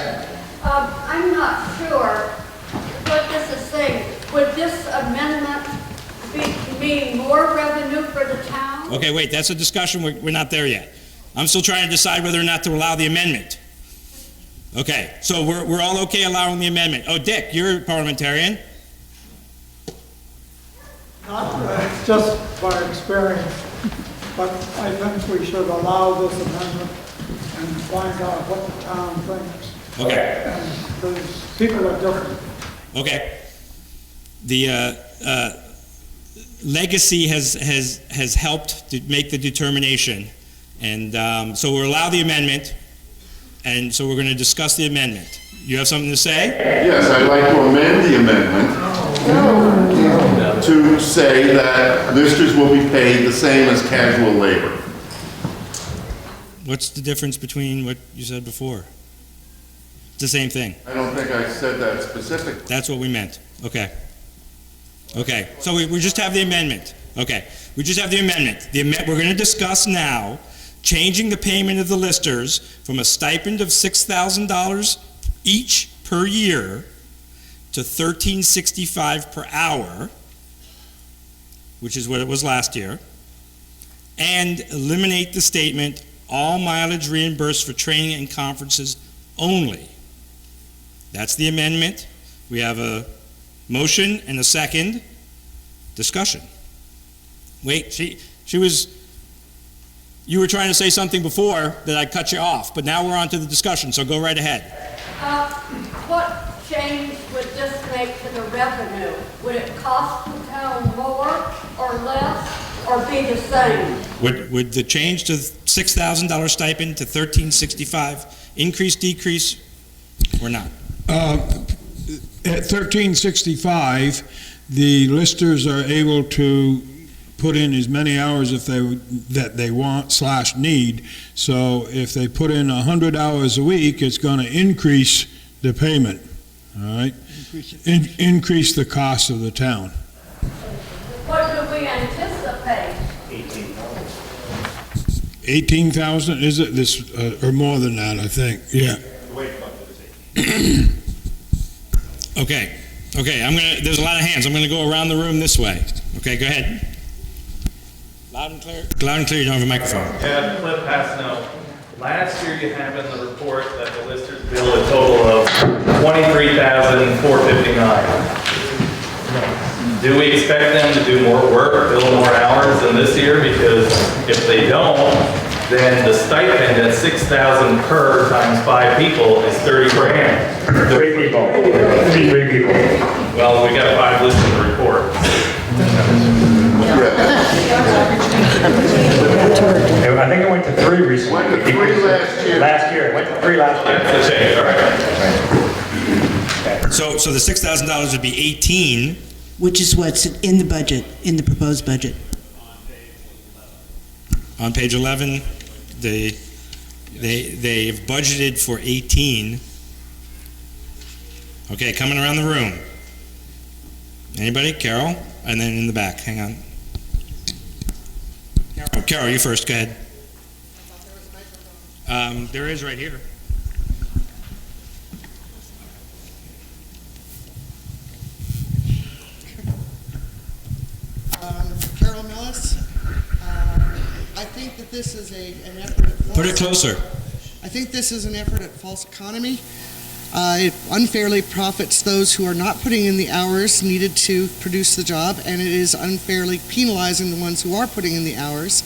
Q: I'm not sure what this is saying. Would this amendment mean more revenue for the town?
A: Okay, wait, that's a discussion. We're not there yet. I'm still trying to decide whether or not to allow the amendment. Okay, so we're all okay allowing the amendment. Oh, Dick, you're a parliamentarian.
T: It's just by experience, but I think we should allow this amendment and find out what the town thinks.
A: Okay.
T: And those people are different.
A: Okay. The legacy has helped to make the determination, and so we'll allow the amendment, and so we're going to discuss the amendment. You have something to say?
I: Yes, I'd like to amend the amendment to say that listers will be paid the same as casual labor.
A: What's the difference between what you said before? It's the same thing.
I: I don't think I said that specifically.
A: That's what we meant. Okay. Okay, so we just have the amendment. Okay, we just have the amendment. We're going to discuss now changing the payment of the listers from a stipend of $6,000 each per year to $13.65 per hour, which is what it was last year, and eliminate the statement, all mileage reimbursed for training and conferences only. That's the amendment. We have a motion and a second. Discussion. Wait, you were trying to say something before that I cut you off, but now we're on to the discussion, so go right ahead.
Q: What change would this make to the revenue? Would it cost the town more or less or be the same?
A: Would the change to $6,000 stipend to $13.65 increase, decrease, or not?
R: At $13.65, the listers are able to put in as many hours that they want / need. So if they put in 100 hours a week, it's going to increase the payment. All right, increase the cost of the town.
Q: What do we anticipate?
R: 18,000, is it this, or more than that, I think, yeah.
A: Okay, there's a lot of hands. I'm gonna go around the room this way. Okay, go ahead. Loud and clear, you don't have a microphone.
M: Yeah, Cliff Passano. Last year you have in the report that the listers billed a total of $23,459. Do we expect them to do more work, bill more hours than this year? Because if they don't, then the stipend at $6,000 per times 5 people is 30 grand. 3 people. 3 people. Well, we got 5 listed in the report.
E: I think it went to 3 recently.
I: Went to 3 last year.
E: Last year, it went to 3 last year.
M: That's a change, all right.
A: So the $6,000 would be 18.
P: Which is what's in the budget, in the proposed budget.
A: On page 11, they've budgeted for 18. Okay, coming around the room. Anybody? Carol? And then in the back, hang on. Carol, you first, go ahead. There is right here.
B: Carol Millis. I think that this is an effort at
A: Put it closer.
B: I think this is an effort at false economy. It unfairly profits those who are not putting in the hours needed to produce the job, and it is unfairly penalizing the ones who are putting in the hours.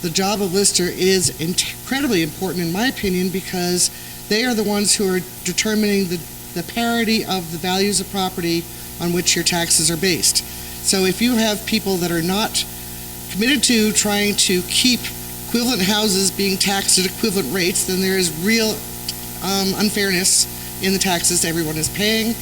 B: The job of lister is incredibly important, in my opinion, because they are the ones who are determining the parity of the values of property on which your taxes are based. So if you have people that are not committed to trying to keep equivalent houses being taxed at equivalent rates, then there is real unfairness in the taxes everyone is paying.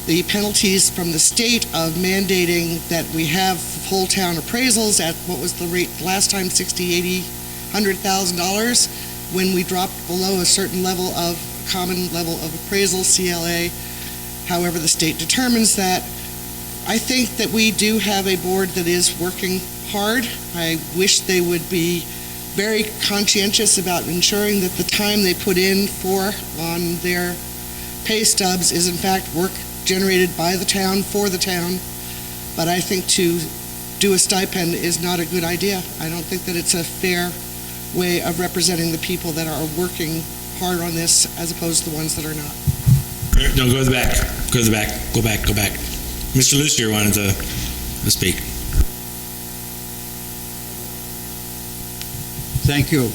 B: The penalties from the state of mandating that we have whole town appraisals at what was the rate last time, $60,000, $80,000, $100,000, when we dropped below a certain level of common level of appraisal, CLA, however the state determines that. I think that we do have a board that is working hard. I wish they would be very conscientious about ensuring that the time they put in on their pay stubs is in fact work generated by the town for the town. But I think to do a stipend is not a good idea. I don't think that it's a fair way of representing the people that are working hard on this as opposed to the ones that are not.
A: No, go to the back. Go to the back. Go back. Mr. Lucier wanted to speak.
E: Thank you.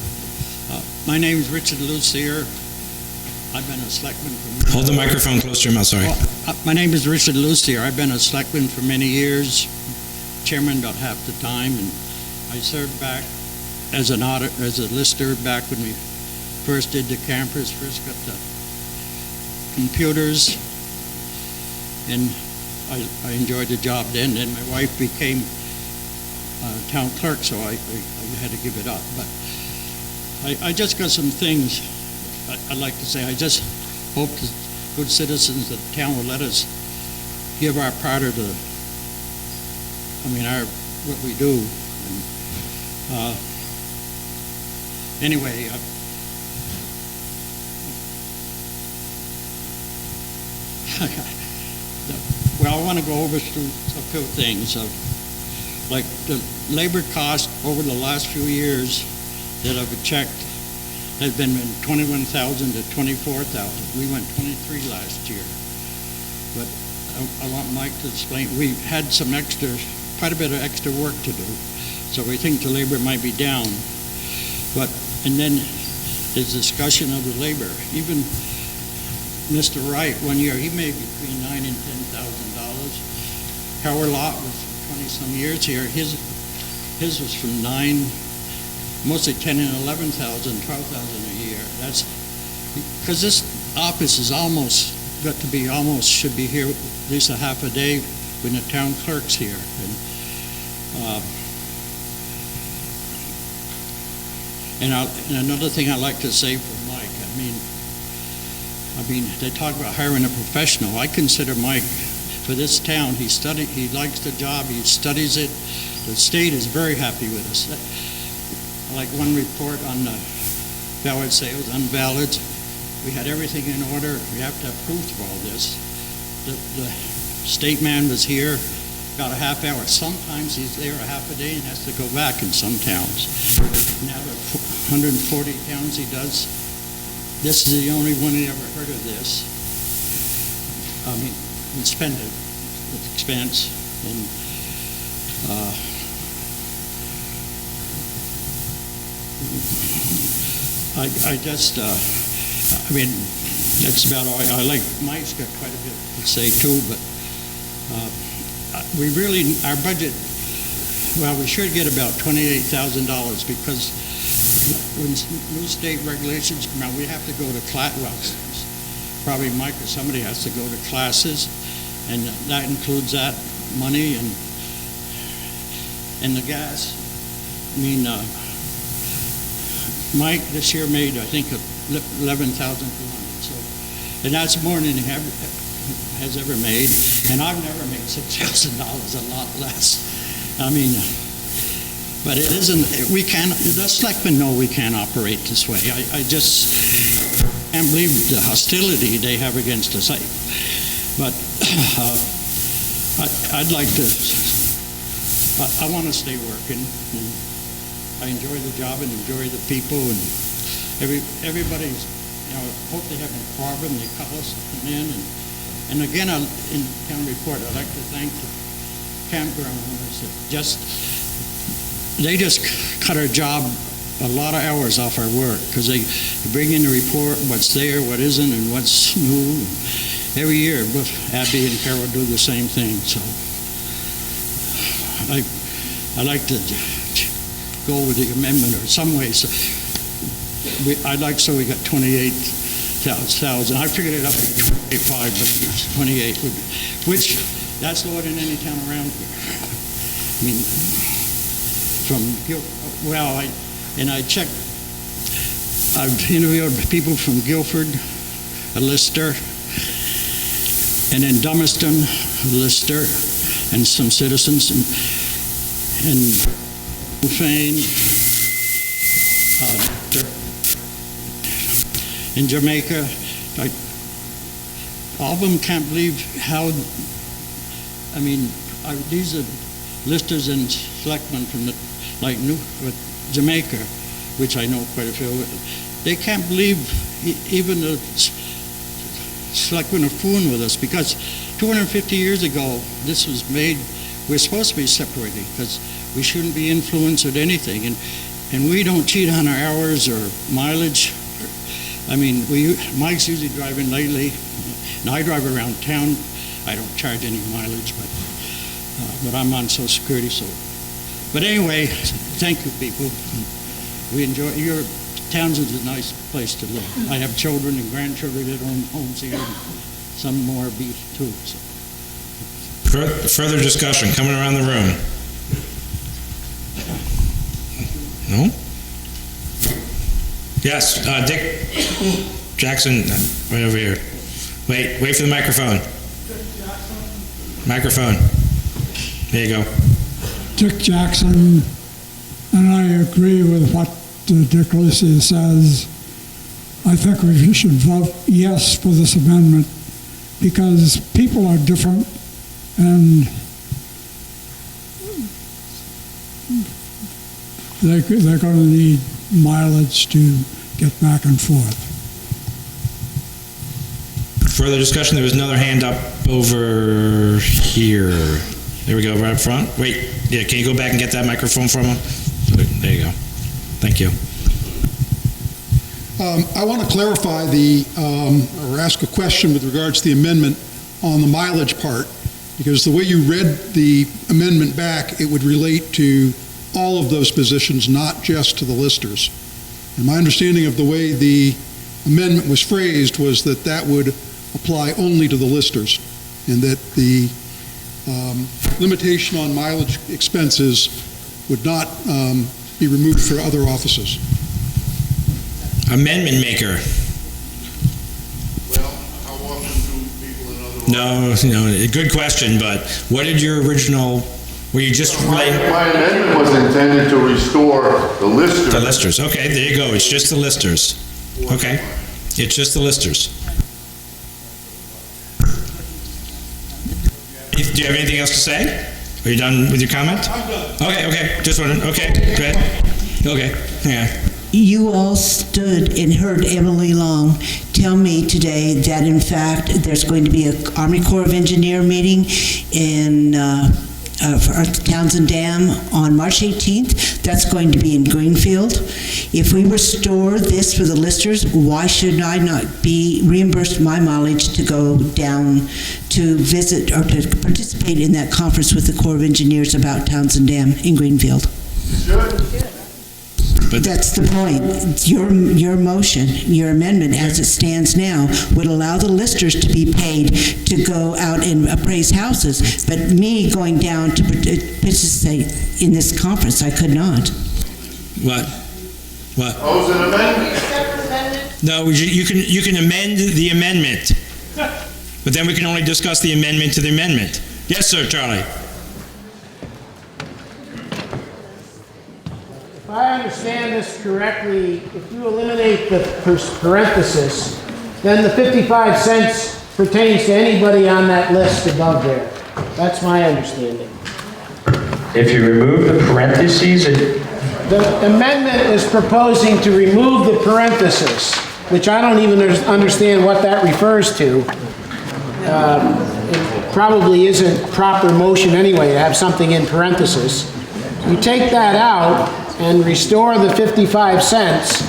E: My name is Richard Lucier. I've been a selectman for...
A: Hold the microphone close to your mouth, sorry.
E: My name is Richard Lucier. I've been a selectman for many years, chairman about half the time, and I served back as a lister back when we first did the campers, first got the computers, and I enjoyed the job then. Then my wife became town clerk, so I had to give it up. But I just got some things I'd like to say. I just hope the good citizens of the town will let us give our part of what we do. And, anyway, well, I want to go over a few things. Like the labor cost over the last few years that I've checked has been from 21,000 to 24,000. We went 23 last year. But I want Mike to explain. We had quite a bit of extra work to do. So we think the labor might be down. And then there's discussion of the labor. Even Mr. Wright, one year, he made between $9,000 and $10,000. Howard Lott was 20-some years here. His was from mostly 10 and 11,000, 12,000 a year. That's because this office is should be here at least a half a day when the town clerk's here. And another thing I'd like to say for Mike, I mean, they talk about hiring a professional. I consider Mike, for this town, he likes the job, he studies it. The state is very happy with us. Like one report on the valid sales, unvalid, we had everything in order. We have to have proof of all this. the state man was here about a half hour. Sometimes he's there a half a day and has to go back in some towns. Now the 140 towns he does, this is the only one he ever heard of this. I mean, we spend it with expense, and I just, I mean, that's about all. I like, Mike's got quite a bit to say too, but we really, our budget, well, we should get about $28,000 because when new state regulations come out, we have to go to class, well, probably Mike or somebody has to go to classes, and that includes that money and the gas. I mean, Mike this year made, I think, $11,200. So, and that's more than he has ever made. And I've never made $6,000, a lot less. I mean, but it isn't. We can't. The selectmen know we can't operate this way. I just can't believe the hostility they have against us. But I'd like to. I want to stay working. And I enjoy the job and enjoy the people, and everybody's, you know, hope they have a problem, they call us and come in, and again, in town report, I'd like to thank the campground owners that they just cut our job a lot of hours off our work, because they bring in the report, what's there, what isn't, and what's new. Every year, but Abby and Carol do the same thing, so I like to go with the amendment or some ways. I'd like, so we got 28,000. I figured it up to 25, but 28 would, which that's lower than any town around here. I mean, I checked. I've interviewed people from Guilford, Lister, and in Dummerston, Lister, and some citizens, and Fane, in Jamaica. All of them can't believe how, I mean, these are listers and selectmen from Jamaica, which I know quite a few. They can't believe even the selectmen are fooling with us, because 250 years ago this was made. We're supposed to be separated because we shouldn't be influenced with anything, and we don't cheat on our hours or mileage. I mean, Mike's usually driving lately, and I drive around town. I don't charge any mileage, but I'm on Social Security, so. But anyway, thank you, people. We enjoy your Townsend's a nice place to live. I have children and grandchildren that own homes here, and some more be too. So.
A: Further discussion coming around the room. No? Yes, Dick Jackson, right over here. Wait for the microphone. Microphone. There you go.
T: Dick Jackson, and I agree with what Dick Lacey says. I think we should vote yes for this amendment because people are different, and they're going to need mileage to get back and forth.
A: Further discussion? There was another hand up over here. There we go, right up front. Wait, yeah, can you go back and get that microphone from him? There you go. Thank you.
F: I want to clarify or ask a question with regards to the amendment on the mileage part, because the way you read the amendment back, it would relate to all of those positions, not just to the listers. And my understanding of the way the amendment was phrased was that that would apply only to the listers, and that the limitation on mileage expenses would not be removed for other offices.
A: Amendment maker.
N: Well, how often do people in other...
A: No, good question, but what did your original... Were you just...
I: My amendment was intended to restore the listers.
A: The listers. Okay, there you go. It's just the listers. Okay. It's just the listers. Do you have anything else to say? Are you done with your comment? I'm done. Okay, just wondering. Okay, go ahead. Okay, yeah.
P: You all stood and heard Emily Long tell me today that in fact there's going to be an Army Corps of Engineer meeting in for Townshend Dam on March 18th. That's going to be in Greenfield. If we restore this for the listers, why should I not be reimbursed my mileage to go down to visit or to participate in that conference with the Corps of Engineers about Townshend Dam in Greenfield? But that's the point. Your motion, your amendment as it stands now, would allow the listers to be paid to go out and appraise houses, but me going down to participate in this conference, I could not.
A: What?
I: Oh, is it an amendment?
A: No, you can amend the amendment, but then we can only discuss the amendment to the amendment. Yes, sir, Charlie.
H: If I understand this correctly, if you eliminate the parenthesis, then the 55 cents pertains to anybody on that list above there. That's my understanding.
S: If you remove the parentheses,
H: The amendment is proposing to remove the parenthesis, which I don't even understand what that refers to. It probably isn't proper motion anyway to have something in parenthesis. You take that out and restore the 55 cents,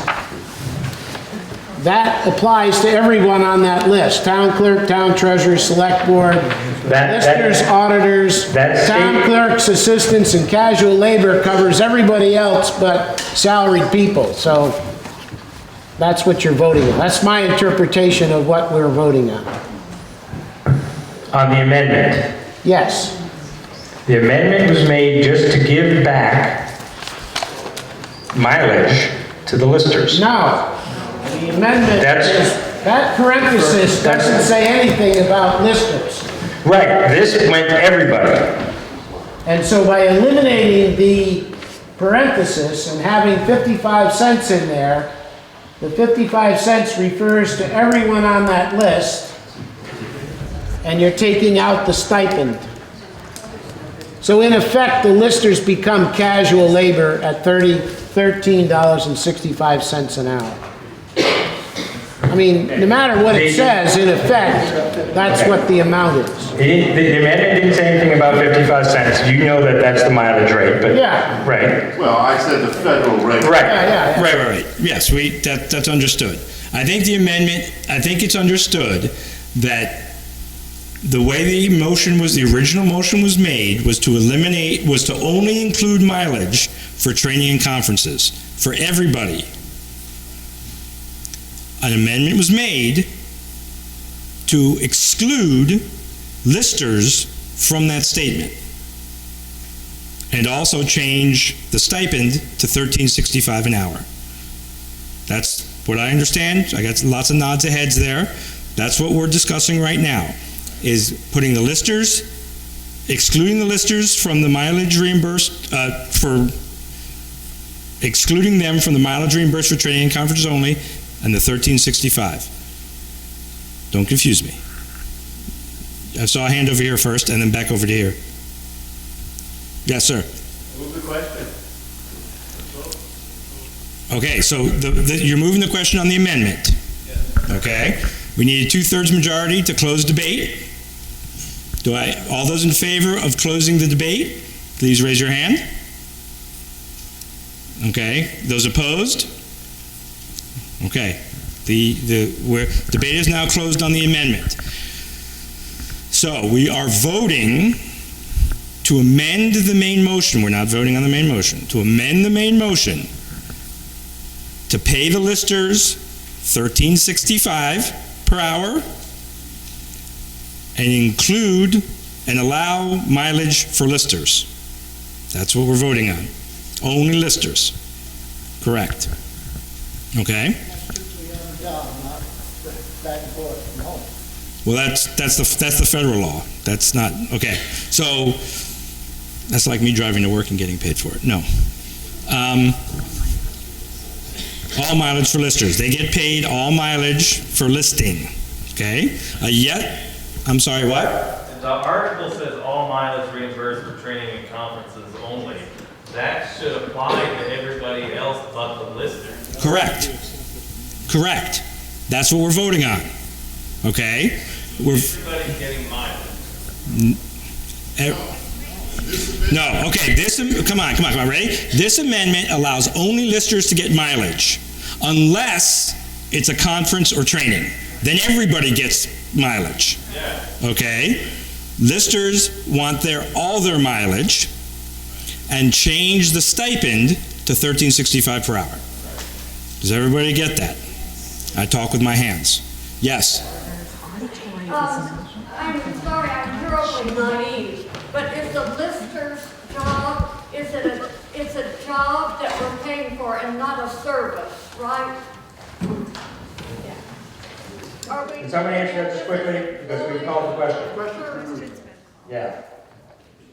H: that applies to everyone on that list. Town clerk, town treasurer, select board, listers, auditors, town clerks, assistants, and casual labor covers everybody else but salaried people. So that's what you're voting on. That's my interpretation of what we're voting on.
S: on the amendment,
H: Yes.
S: the amendment was made just to give back mileage to the listers.
H: No. The amendment is, that parenthesis doesn't say anything about listers.
S: Right, this went to everybody.
H: And so by eliminating the parenthesis and having 55 cents in there, the 55 cents refers to everyone on that list, and you're taking out the stipend. So in effect, the listers become casual labor at $13.65 an hour. I mean, no matter what it says, in effect, that's what the amount is.
S: The amendment didn't say anything about 55 cents. You know that that's the mileage rate, but...
H: Yeah.
S: Right.
I: Well, I said the federal rate.
S: Right.
A: Right. Yes, that's understood. I think the amendment, I think it's understood that the way the original motion was made was to only include mileage for training and conferences, for everybody. An amendment was made to exclude listers from that statement and also change the stipend to $13.65 an hour. That's what I understand. I got lots of nods of heads there. That's what we're discussing right now, is putting the listers, excluding the listers from the mileage reimbursed, excluding them from the mileage reimbursed for training and conferences only, and the $13.65. Don't confuse me. I saw a hand over here first, and then back over to here. Yes, sir.
M: Move the question.
A: Okay, so you're moving the question on the amendment. Okay. We need a 2/3 majority to close debate. All those in favor of closing the debate, please raise your hand. Okay. Those opposed? Okay. The debate is now closed on the amendment. So we are voting to amend the main motion. We're not voting on the main motion. To amend the main motion to pay the listers $13.65 per hour and include and allow mileage for listers. That's what we're voting on. Only listers. Correct. Okay? Well, that's the federal law. That's not, okay. So, that's like me driving to work and getting paid for it. No. All mileage for listers. They get paid all mileage for listing. Okay? I'm sorry, what?
M: the article says all mileage reimbursed for training and conferences only. That should apply to everybody else but the listers.
A: Correct. Correct. That's what we're voting on. Okay?
M: Everybody's getting mileage.
A: No, okay, come on, ready? This amendment allows only listers to get mileage, unless it's a conference or training. Then everybody gets mileage.
M: Yeah.
A: Okay? Listers want all their mileage and change the stipend to $13.65 per hour. Does everybody get that? I talk with my hands. Yes?
Q: I'm sorry, I'm terribly naive, but is the lister's job, it's a job that we're paying for and not a service, right?
S: Can somebody answer that just quickly, because we called the question? Yeah.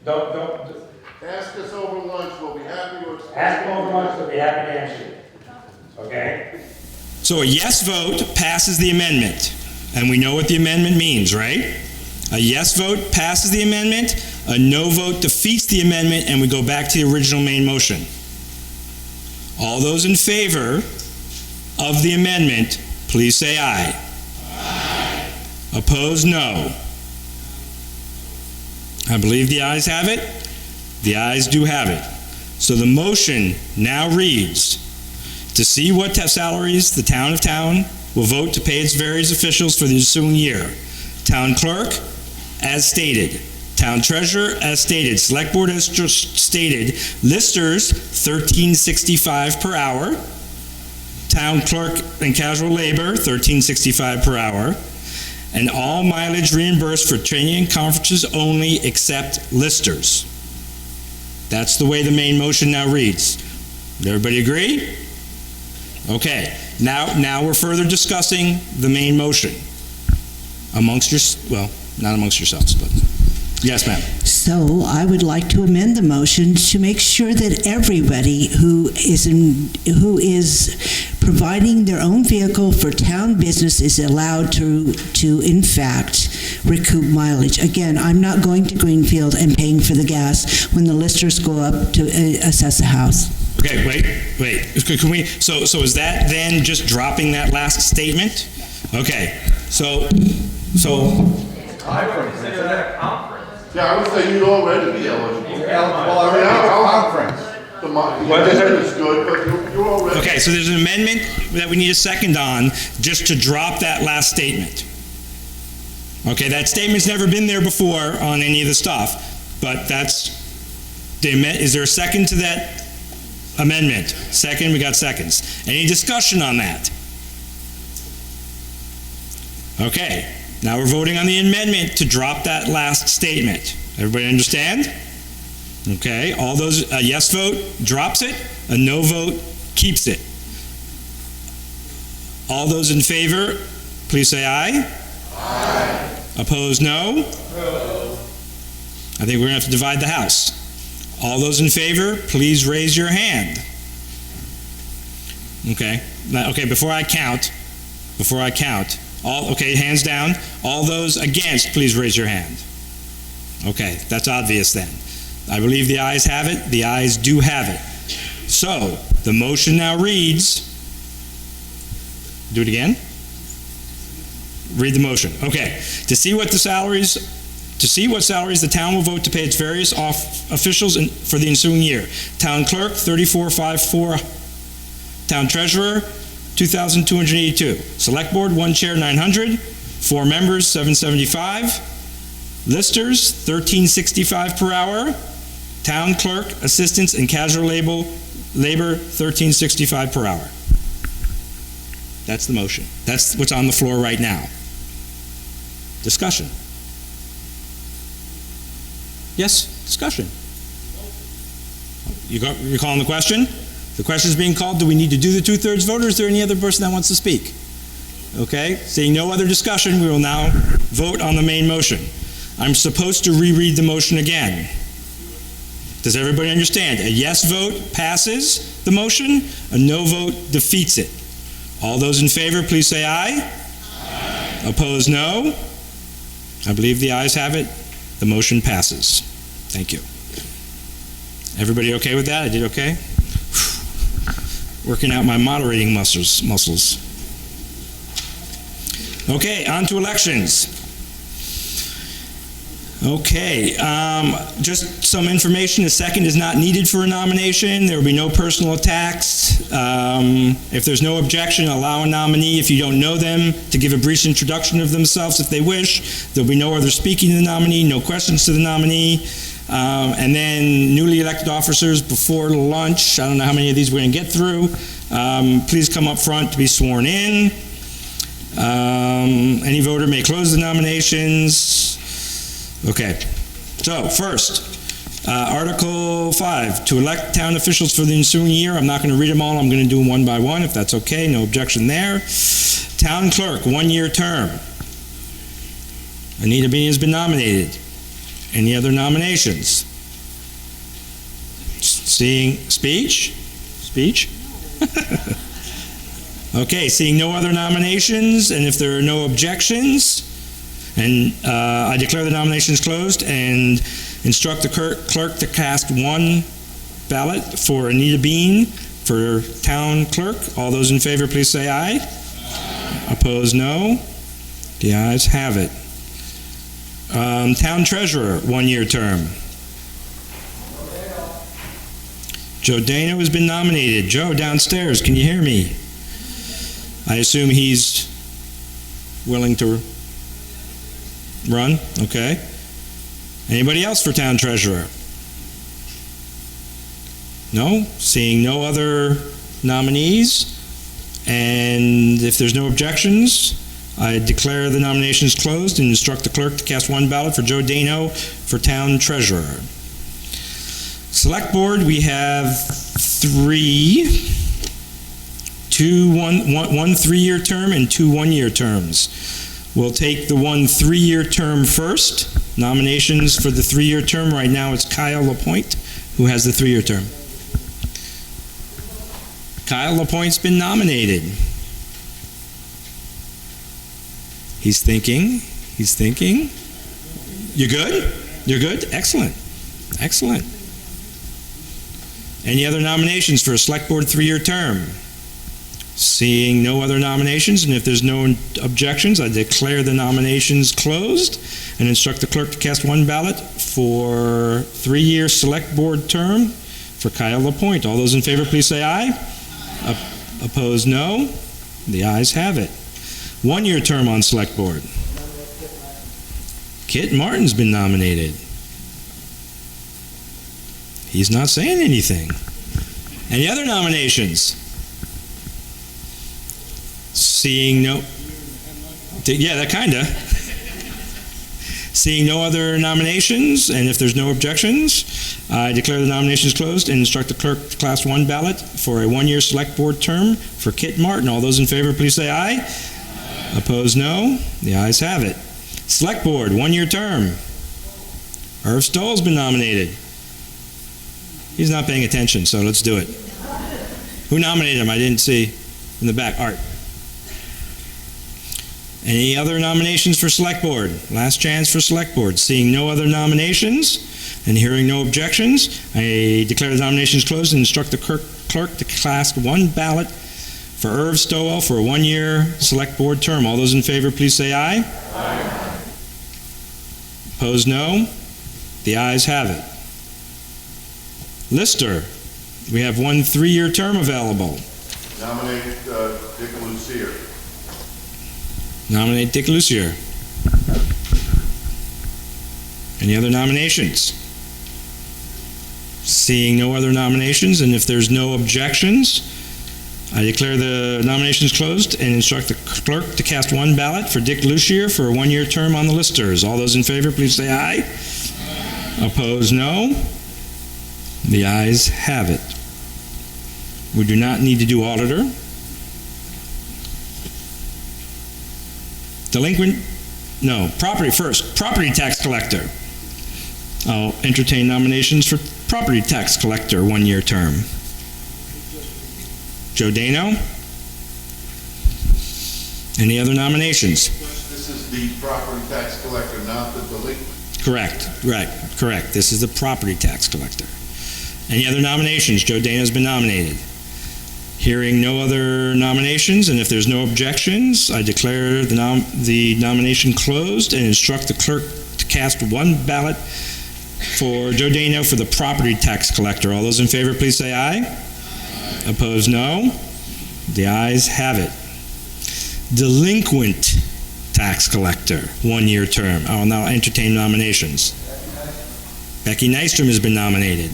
S: Don't.
I: Ask us over lunch, we'll be happy to explain.
S: Ask them over lunch, we'll be happy to answer you. Okay?
A: So a yes vote passes the amendment, and we know what the amendment means, right? A yes vote passes the amendment, a no vote defeats the amendment, and we go back to the original main motion. All those in favor of the amendment, please say aye. Aye. Opposed, no. I believe the ayes have it. The ayes do have it. So the motion now reads, to see what salaries the town of Town will vote to pay its various officials for the ensuing year. Town clerk, as stated. Town treasurer, as stated. Select board, as just stated. Listers, $13.65 per hour. Town clerk and casual labor, $13.65 per hour. And all mileage reimbursed for training and conferences only except listers. That's the way the main motion now reads. Does everybody agree? Okay, now we're further discussing the main motion amongst not amongst yourselves, but yes, ma'am.
P: So I would like to amend the motion to make sure that everybody who is providing their own vehicle for town business is allowed to in fact recoup mileage. Again, I'm not going to Greenfield and paying for the gas when the listers go up to assess a house.
A: Okay, wait. Can we? So is that then just dropping that last statement? Okay. So.
M: I would consider that a conference.
I: Yeah, I would say you'd already be eligible.
M: You're eligible already
I: for
M: for
I: conference. The amendment is good, but you're already.
A: Okay, so there's an amendment that we need a second on, just to drop that last statement. Okay, that statement's never been there before on any of the stuff, but that's is there a second to that amendment? Second, we got seconds. Any discussion on that? Okay, now we're voting on the amendment to drop that last statement. Everybody understand? Okay, all those, a yes vote drops it, a no vote keeps it. All those in favor, please say aye. Aye. Opposed, no? No. I think we're going to have to divide the House. All those in favor, please raise your hand. Okay, before I count, hands down. All those against, please raise your hand. Okay, that's obvious then. I believe the ayes have it. The ayes do have it. So, the motion now reads, do it again? Read the motion. Okay. To see what salaries the town will vote to pay its various officials for the ensuing year. Town clerk, $34,504. Town treasurer, $2,282. Select board, 1 chair, $900. 4 members, $775. Listers, $13.65 per hour. Town clerk, assistants, and casual labor, $13.65 per hour. That's the motion. That's what's on the floor right now. Discussion. Yes, discussion. You're calling the question? The question is being called. Do we need to do the 2/3 vote, or is there any other person that wants to speak? Okay, seeing no other discussion, we will now vote on the main motion. I'm supposed to reread the motion again. Does everybody understand? A yes vote passes the motion, a no vote defeats it. All those in favor, please say aye. Aye. Opposed, no. I believe the ayes have it. The motion passes. Thank you. Everybody okay with that? I did okay? Working out my moderating muscles. Okay, on to elections. Okay, just some information. A second is not needed for a nomination. There will be no personal attacks. If there's no objection, allow a nominee, if you don't know them, to give a brief introduction of themselves if they wish. There'll be no other speaking to the nominee, no questions to the nominee. And then newly elected officers before lunch, I don't know how many of these we're going to get through, please come up front to be sworn in. Any voter may close the nominations. Okay, so first, Article 5, to elect town officials for the ensuing year. I'm not going to read them all. I'm going to do them one by one, if that's okay. No objection there. Town clerk, 1-year term. Anita Beanie has been nominated. Any other nominations? Seeing speech? Speech? Okay, seeing no other nominations, and if there are no objections, and I declare the nominations closed and instruct the clerk to cast one ballot for Anita Bean for town clerk. All those in favor, please say aye. Aye. Opposed, no. The ayes have it. Town treasurer, 1-year term. Joe Dano has been nominated. Joe, downstairs, can you hear me? I assume he's willing to run? Okay. Anybody else for town treasurer? No? Seeing no other nominees, and if there's no objections, I declare the nominations closed and instruct the clerk to cast one ballot for Joe Dano for town treasurer. Select board, we have one 3-year term and 2 1-year terms. We'll take the 1 3-year term first. Nominations for the 3-year term, right now it's Kyle Lapointe, who has the 3-year term. Kyle Lapointe's been nominated. He's thinking. You good? You're good? Excellent. Excellent. Any other nominations for a select board 3-year term? Seeing no other nominations, and if there's no objections, I declare the nominations closed and instruct the clerk to cast one ballot for 3-year select board term for Kyle Lapointe. All those in favor, please say aye. Opposed, no. The ayes have it. 1-year term on select board. Kit Martin's been nominated. He's not saying anything. Any other nominations? Seeing no... Yeah, that kinda. Seeing no other nominations, and if there's no objections, I declare the nominations closed and instruct the clerk to cast one ballot for a 1-year select board term for Kit Martin. All those in favor, please say aye. Opposed, no. The ayes have it. Select board, 1-year term. Irv Stoll's been nominated. He's not paying attention, so let's do it. Who nominated him? I didn't see in the back. Art. Any other nominations for select board? Last chance for select board. Seeing no other nominations and hearing no objections, I declare the nominations closed and instruct the clerk to cast one ballot for Irv Stowell for a 1-year select board term. All those in favor, please say aye. Aye. Opposed, no. The ayes have it. Lister, we have one 3-year term available.
I: Nominate Dick Lucier.
A: Nominate Dick Lucier. Any other nominations? Seeing no other nominations, and if there's no objections, I declare the nominations closed and instruct the clerk to cast one ballot for Dick Lucier for a 1-year term on the listers. All those in favor, please say aye. Opposed, no. The ayes have it. We do not need to do auditor. Delinquent, no, property first. Property tax collector. I'll entertain nominations for property tax collector, 1-year term. Joe Dano. Any other nominations?
I: This is the property tax collector, not the delinquent.
A: Correct, right, correct. This is the property tax collector. Any other nominations? Joe Dana's been nominated. Hearing no other nominations, and if there's no objections, I declare the nomination closed and instruct the clerk to cast one ballot for Joe Dano for the property tax collector. All those in favor, please say aye. Opposed, no. The ayes have it. Delinquent tax collector, 1-year term. I will now entertain nominations. Becky Nystrom has been nominated.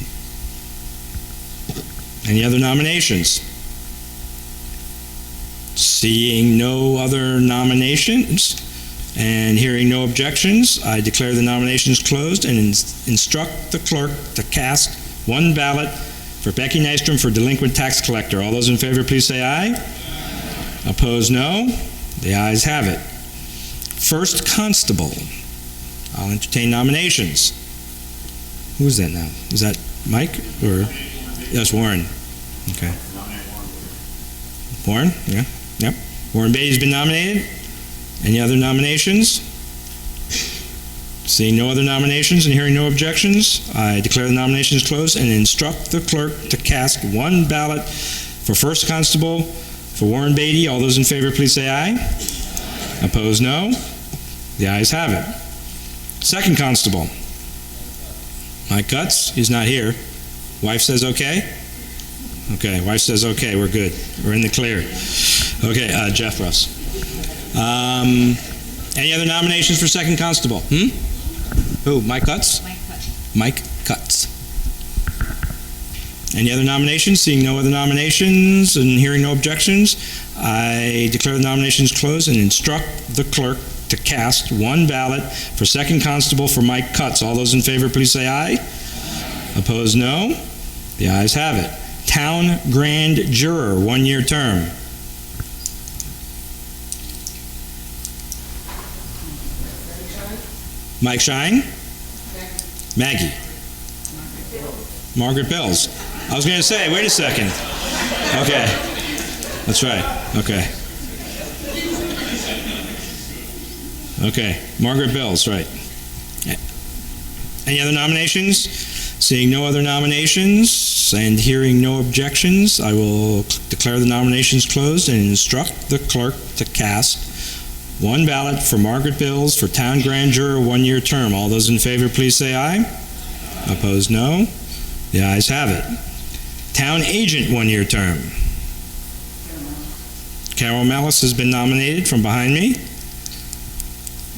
A: Any other nominations? Seeing no other nominations and hearing no objections, I declare the nominations closed and instruct the clerk to cast one ballot for Becky Nystrom for delinquent tax collector. All those in favor, please say aye. Opposed, no. The ayes have it. First constable. I'll entertain nominations. Who is that now? Is that Mike or? Yes, Warren. Okay. Warren? Yeah. Yep. Warren Beatty's been nominated. Any other nominations? Seeing no other nominations and hearing no objections, I declare the nominations closed and instruct the clerk to cast one ballot for first constable for Warren Beatty. All those in favor, please say aye. Opposed, no. The ayes have it. Second constable. Mike Cutts, he's not here. Wife says okay? Okay, wife says okay, we're good. We're in the clear. Okay, Jeff Russ. Any other nominations for second constable? Who, Mike Cutts? Mike Cutts. Any other nominations? Seeing no other nominations and hearing no objections, I declare the nominations closed and instruct the clerk to cast one ballot for second constable for Mike Cutts. All those in favor, please say aye. Opposed, no. The ayes have it. Town Grand Juror, 1-year term. Mike Shine? Maggie? Margaret Bills. I was going to say, wait a second. Okay. That's right. Okay. Okay. Margaret Bills, right. Any other nominations? Seeing no other nominations and hearing no objections, I will declare the nominations closed and instruct the clerk to cast one ballot for Margaret Bills for Town Grand Juror, 1-year term. All those in favor, please say aye. Opposed, no. The ayes have it. Town Agent, 1-year term. Carol Mellis has been nominated from behind me.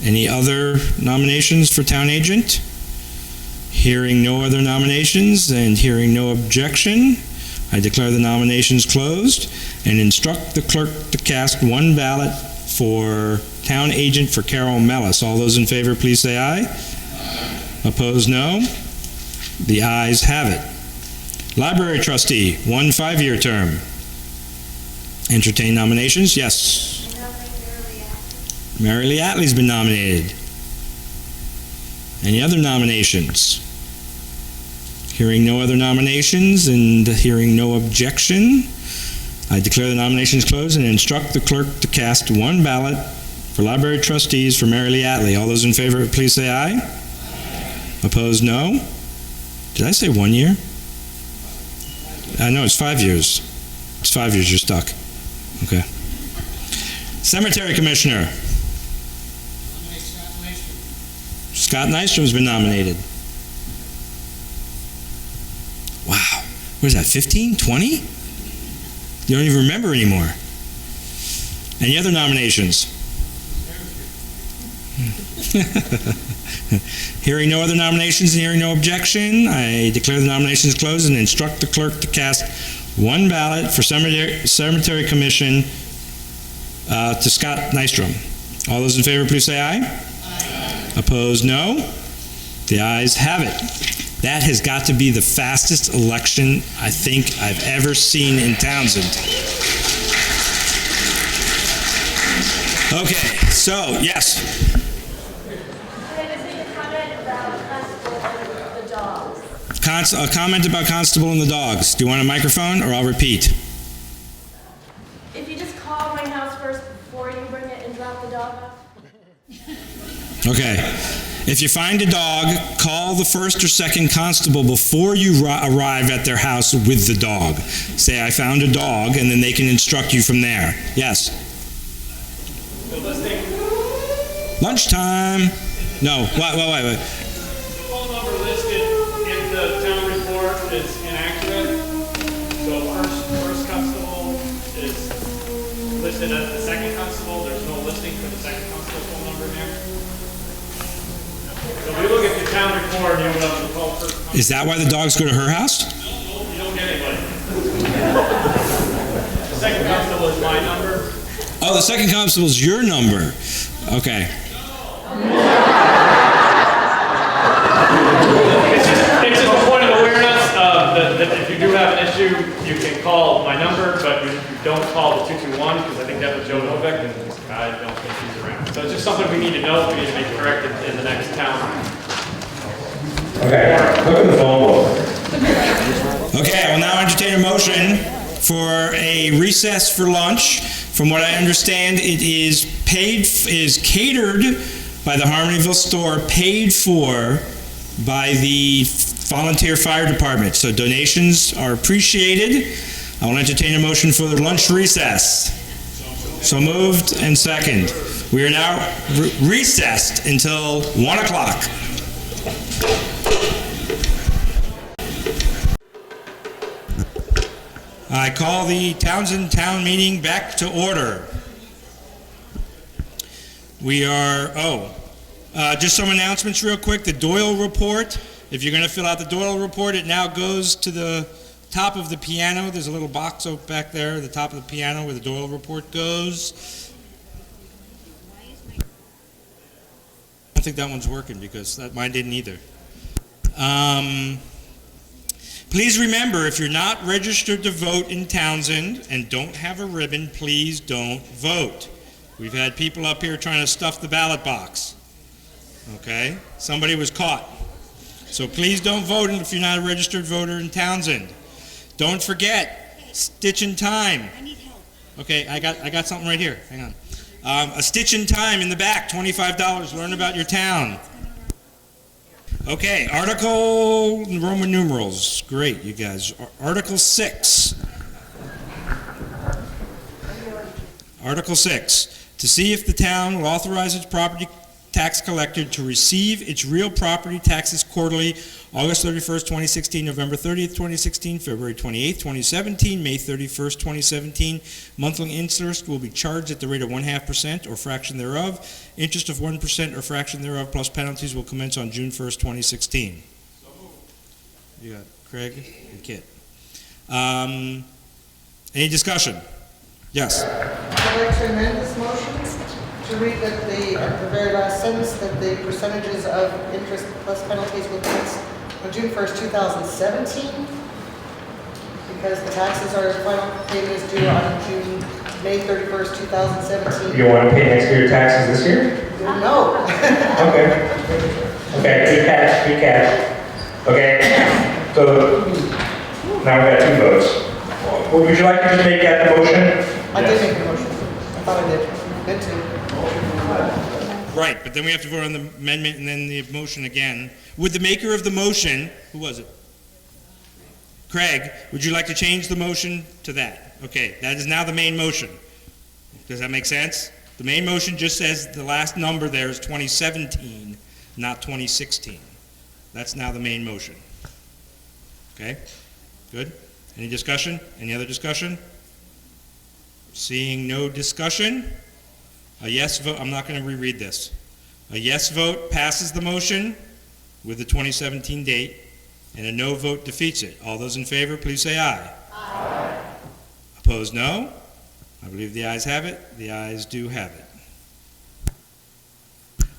A: Any other nominations for Town Agent? Hearing no other nominations and hearing no objection, I declare the nominations closed and instruct the clerk to cast one ballot for Town Agent for Carol Mellis. All those in favor, please say aye. Opposed, no. The ayes have it. Library Trustee, 1 5-year term. Entertain nominations? Yes. Mary Lee Atlee's been nominated. Any other nominations? Hearing no other nominations and hearing no objection, I declare the nominations closed and instruct the clerk to cast one ballot for Library Trustees for Mary Lee Atlee. All those in favor, please say aye. Opposed, no. Did I say 1 year? No, it's 5 years. It's 5 years, you're stuck. Okay. Cemetery Commissioner. Scott Nystrom's been nominated. Wow. What is that, 15, 20? You don't even remember anymore. Any other nominations? Hearing no other nominations and hearing no objection, I declare the nominations closed and instruct the clerk to cast one ballot for Cemetery Commission to Scott Nystrom. All those in favor, please say aye. Opposed, no. The ayes have it. That has got to be the fastest election I think I've ever seen in Townsend. Okay, so, yes. A comment about Constable and the dogs. Do you want a microphone, or I'll repeat?
D: If you just call my house first before you bring it and drop the dog off.
A: Okay. If you find a dog, call the first or second constable before you arrive at their house with the dog. Say, I found a dog, and then they can instruct you from there. Yes?
G: The listing,
A: Lunchtime. No, wait.
G: the phone number listed in the town report is inaccurate. So first constable is listed as the second constable. There's no listing for the second constable phone number in there. So if you look at the town report, you will call first constable.
A: Is that why the dogs go to her house?
G: No, you don't get anybody. The second constable is my number.
A: Oh, the second constable is your number. Okay.
G: It's just a point of awareness that if you do have an issue, you can call my number, but you don't call the 221 because I think that was Joe Novak, and I don't think he's around. So it's just something we need to know. We need to make it corrected in the next town.
S: Okay, look at the phone book.
A: Okay, I will now entertain a motion for a recess for lunch. From what I understand, it is catered by the Harmonyville store, paid for by the volunteer fire department. So donations are appreciated. I will entertain a motion for the lunch recess. So moved and second. We are now recessed until 1 o'clock. I call the Townshend Town meeting back to order. We are, just some announcements real quick. The Doyle report, if you're going to fill out the Doyle report, it now goes to the top of the piano. There's a little box up back there at the top of the piano where the Doyle report goes. I don't think that one's working because mine didn't either. Please remember, if you're not registered to vote in Townshend and don't have a ribbon, please don't vote. We've had people up here trying to stuff the ballot box. Okay? Somebody was caught. So please don't vote if you're not a registered voter in Townshend. Don't forget, Stitch in Time. I need help. Okay, I got something right here. Hang on. A Stitch in Time in the back, $25. Learn about your town. Okay, Article Roman numerals. Great, you guys. Article 6. Article 6. To see if the town will authorize its property tax collector to receive its real property taxes quarterly, August 31st, 2016, November 30th, 2016, February 28th, 2017, May 31st, 2017. Monthly interest will be charged at the rate of 0.5% or fraction thereof. Interest of 1% or fraction thereof plus penalties will commence on June 1st, 2016. You got Craig and Kit. Any discussion? Yes.
B: I'd like to amend this motion to read that the very last sentence, that the percentages of interest plus penalties will commence on June 1st, 2017, because the taxes are, final payment is due on May 31st, 2017.
S: You want to pay next year's taxes this year?
B: No.
S: Okay. Okay, good catch. Okay, so now we got 2 votes. Would you like to just make that the motion?
B: I did make the motion. I thought I did. Meant to.
A: Right, but then we have to vote on the amendment and then the motion again. Would the maker of the motion, who was it? Craig, would you like to change the motion to that? Okay, that is now the main motion. Does that make sense? The main motion just says the last number there is 2017, not 2016. That's now the main motion. Okay, good. Any discussion? Any other discussion? Seeing no discussion, a yes vote, I'm not going to reread this. A yes vote passes the motion with the 2017 date, and a no vote defeats it. All those in favor, please say aye. Aye. Opposed, no? I believe the ayes have it. The ayes do have it.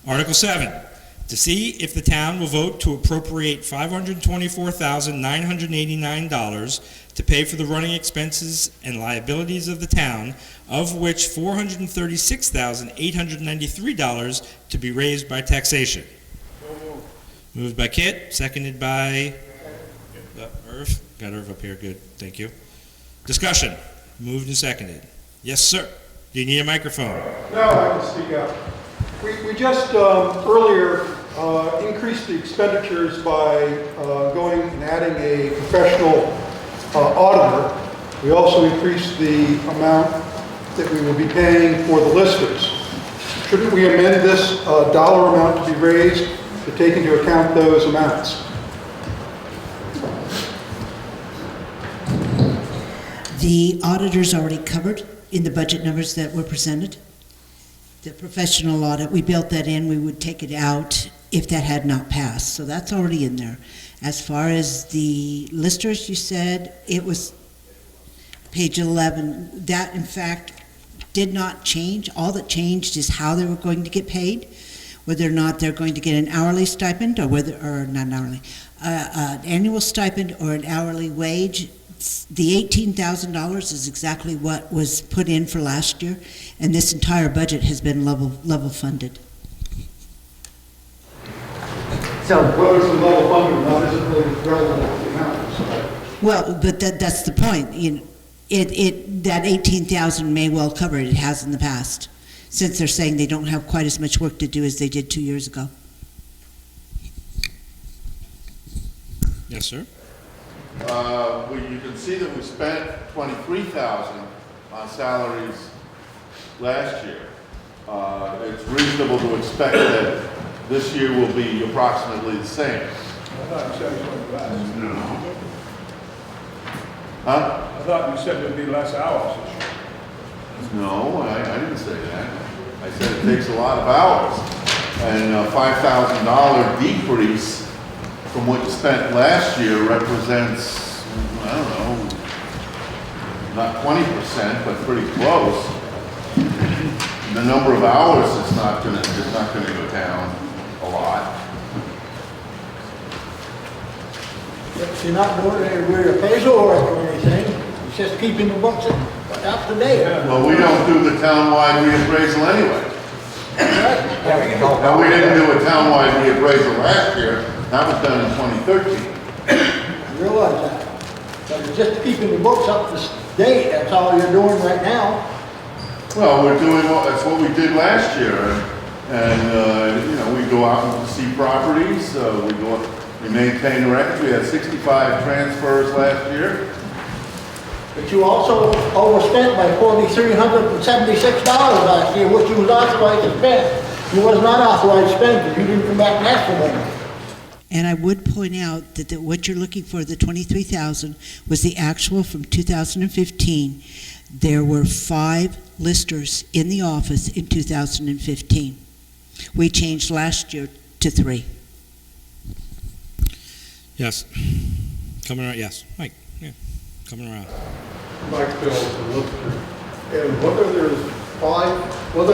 A: Article 7. To see if the town will vote to appropriate $524,989 to pay for the running expenses and liabilities of the town, of which $436,893 to be raised by taxation. Moved by Kit, seconded by Irv. Got Irv up here, good, thank you. Discussion, moved and seconded. Yes, sir. Do you need a microphone?
F: No, I can speak up. We just earlier increased the expenditures by going and adding a professional auditor. We also increased the amount that we will be paying for the listers. Shouldn't we amend this dollar amount to be raised to take into account those amounts?
P: The auditor's already covered in the budget numbers that were presented. The professional audit, we built that in, we would take it out if that had not passed. So that's already in there. As far as the listers, you said it was page 11. That, in fact, did not change. All that changed is how they were going to get paid, whether or not they're going to get an hourly stipend or whether, or not an hourly, an annual stipend or an hourly wage. The $18,000 is exactly what was put in for last year, and this entire budget has been level funded.
F: So whether it's a level funded or not isn't really relevant to the amount.
P: Well, but that's the point. You know, that $18,000 may well cover it. It has in the past, since they're saying they don't have quite as much work to do as they did 2 years ago.
A: Yes, sir.
N: Well, you can see that we spent $23,000 on salaries last year. It's reasonable to expect that this year will be approximately the same.
F: I thought you said it was less.
N: No. Huh?
F: I thought you said there'd be less hours this year.
N: No, I didn't say that. I said it takes a lot of hours. And a $5,000 decrease from what you spent last year represents, I don't know, not 20%, but pretty close. The number of hours is not going to go down a lot.
L: If you're not doing any reappraisal work or anything, it's just keeping the books up to date.
N: Well, we don't do the townwide reappraisal anyway. Now, we didn't do a townwide reappraisal last year. That was done in 2013.
L: I realize that. But it's just keeping the books up to date, that's all you're doing right now.
N: Well, we're doing, that's what we did last year. And you know, we go out and see properties, we maintain records. We had 65 transfers last year.
L: But you also overspent by $4,376 last year, which you was authorized to spend. You was not authorized to spend because you didn't come back and ask for money.
P: And I would point out that what you're looking for, the $23,000, was the actual from 2015. There were 5 listers in the office in 2015. We changed last year to 3.
A: Yes. Coming around, yes. Mike, yeah. Coming around.
O: Mike Bill, the lister. And whether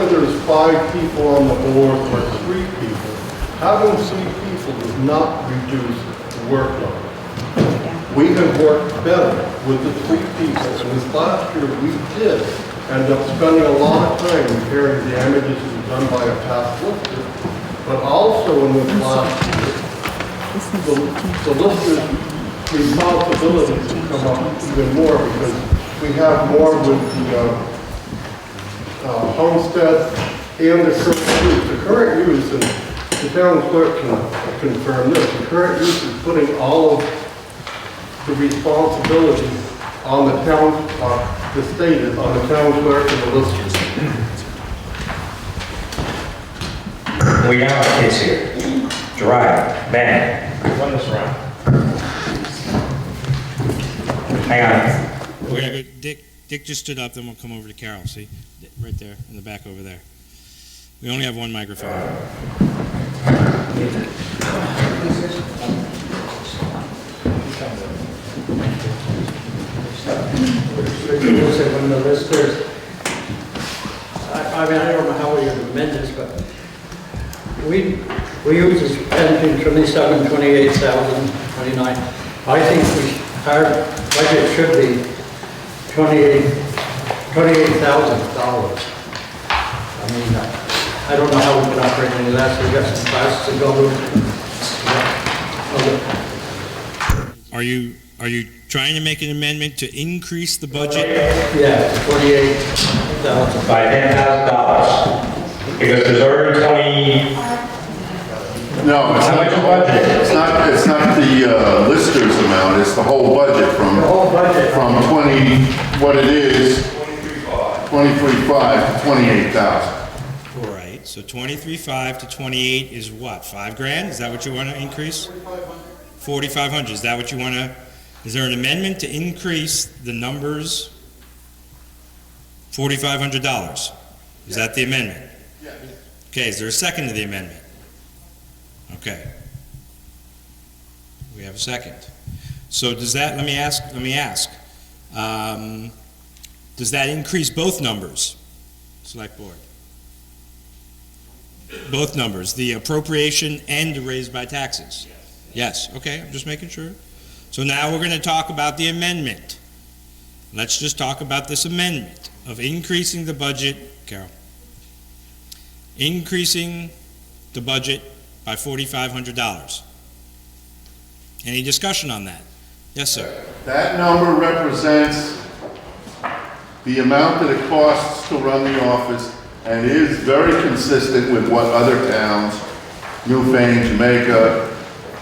O: there's 5 people on the board or 3 people, having 3 people does not reduce the workload. We have worked better with the 3 people, and this last year we did end up spending a lot of time repairing damages that were done by a past lister, but also in this last year, the lister's responsibilities have come up even more because we have more with the homestead and the current use. The current use, and the town clerk can confirm this, the current use is putting all of the responsibility on the town, the state is on the town clerk and the listers.
S: We got our kids here. Gerard, Ben.
G: Run this around.
S: Hang on.
A: We're gonna go, Dick just stood up, then we'll come over to Carol, see? Right there, in the back over there. We only have one microphone.
W: When the listers, I mean, I don't know how we amend this, but we use this pension 27, 28,000, 29. I think our budget should be $28,000. I mean, I don't know how we can operate any less. We've got some costs to go with.
A: Are you trying to make an amendment to increase the budget?
W: Yeah, $28,000.
S: By $10,000. Because there's already
I: No,
S: How much is budgeted?
I: it's not the lister's amount, it's the whole budget from.
S: The whole budget.
I: From 20, what it is, 23.5 to 28,000.
A: Right, so 23.5 to 28 is what, 5 grand? Is that what you want to increase? 4,500, is that what you want to, is there an amendment to increase the numbers? $4,500, is that the amendment? Okay, is there a second to the amendment? Okay. We have a second. So does that, let me ask, does that increase both numbers? Select Board. Both numbers, the appropriation and the raised by taxes? Yes, okay, I'm just making sure. So now we're going to talk about the amendment. Let's just talk about this amendment of increasing the budget, Carol. Increasing the budget by $4,500. Any discussion on that? Yes, sir.
I: That number represents the amount that it costs to run the office and is very consistent with what other towns, Newfane, Jamaica,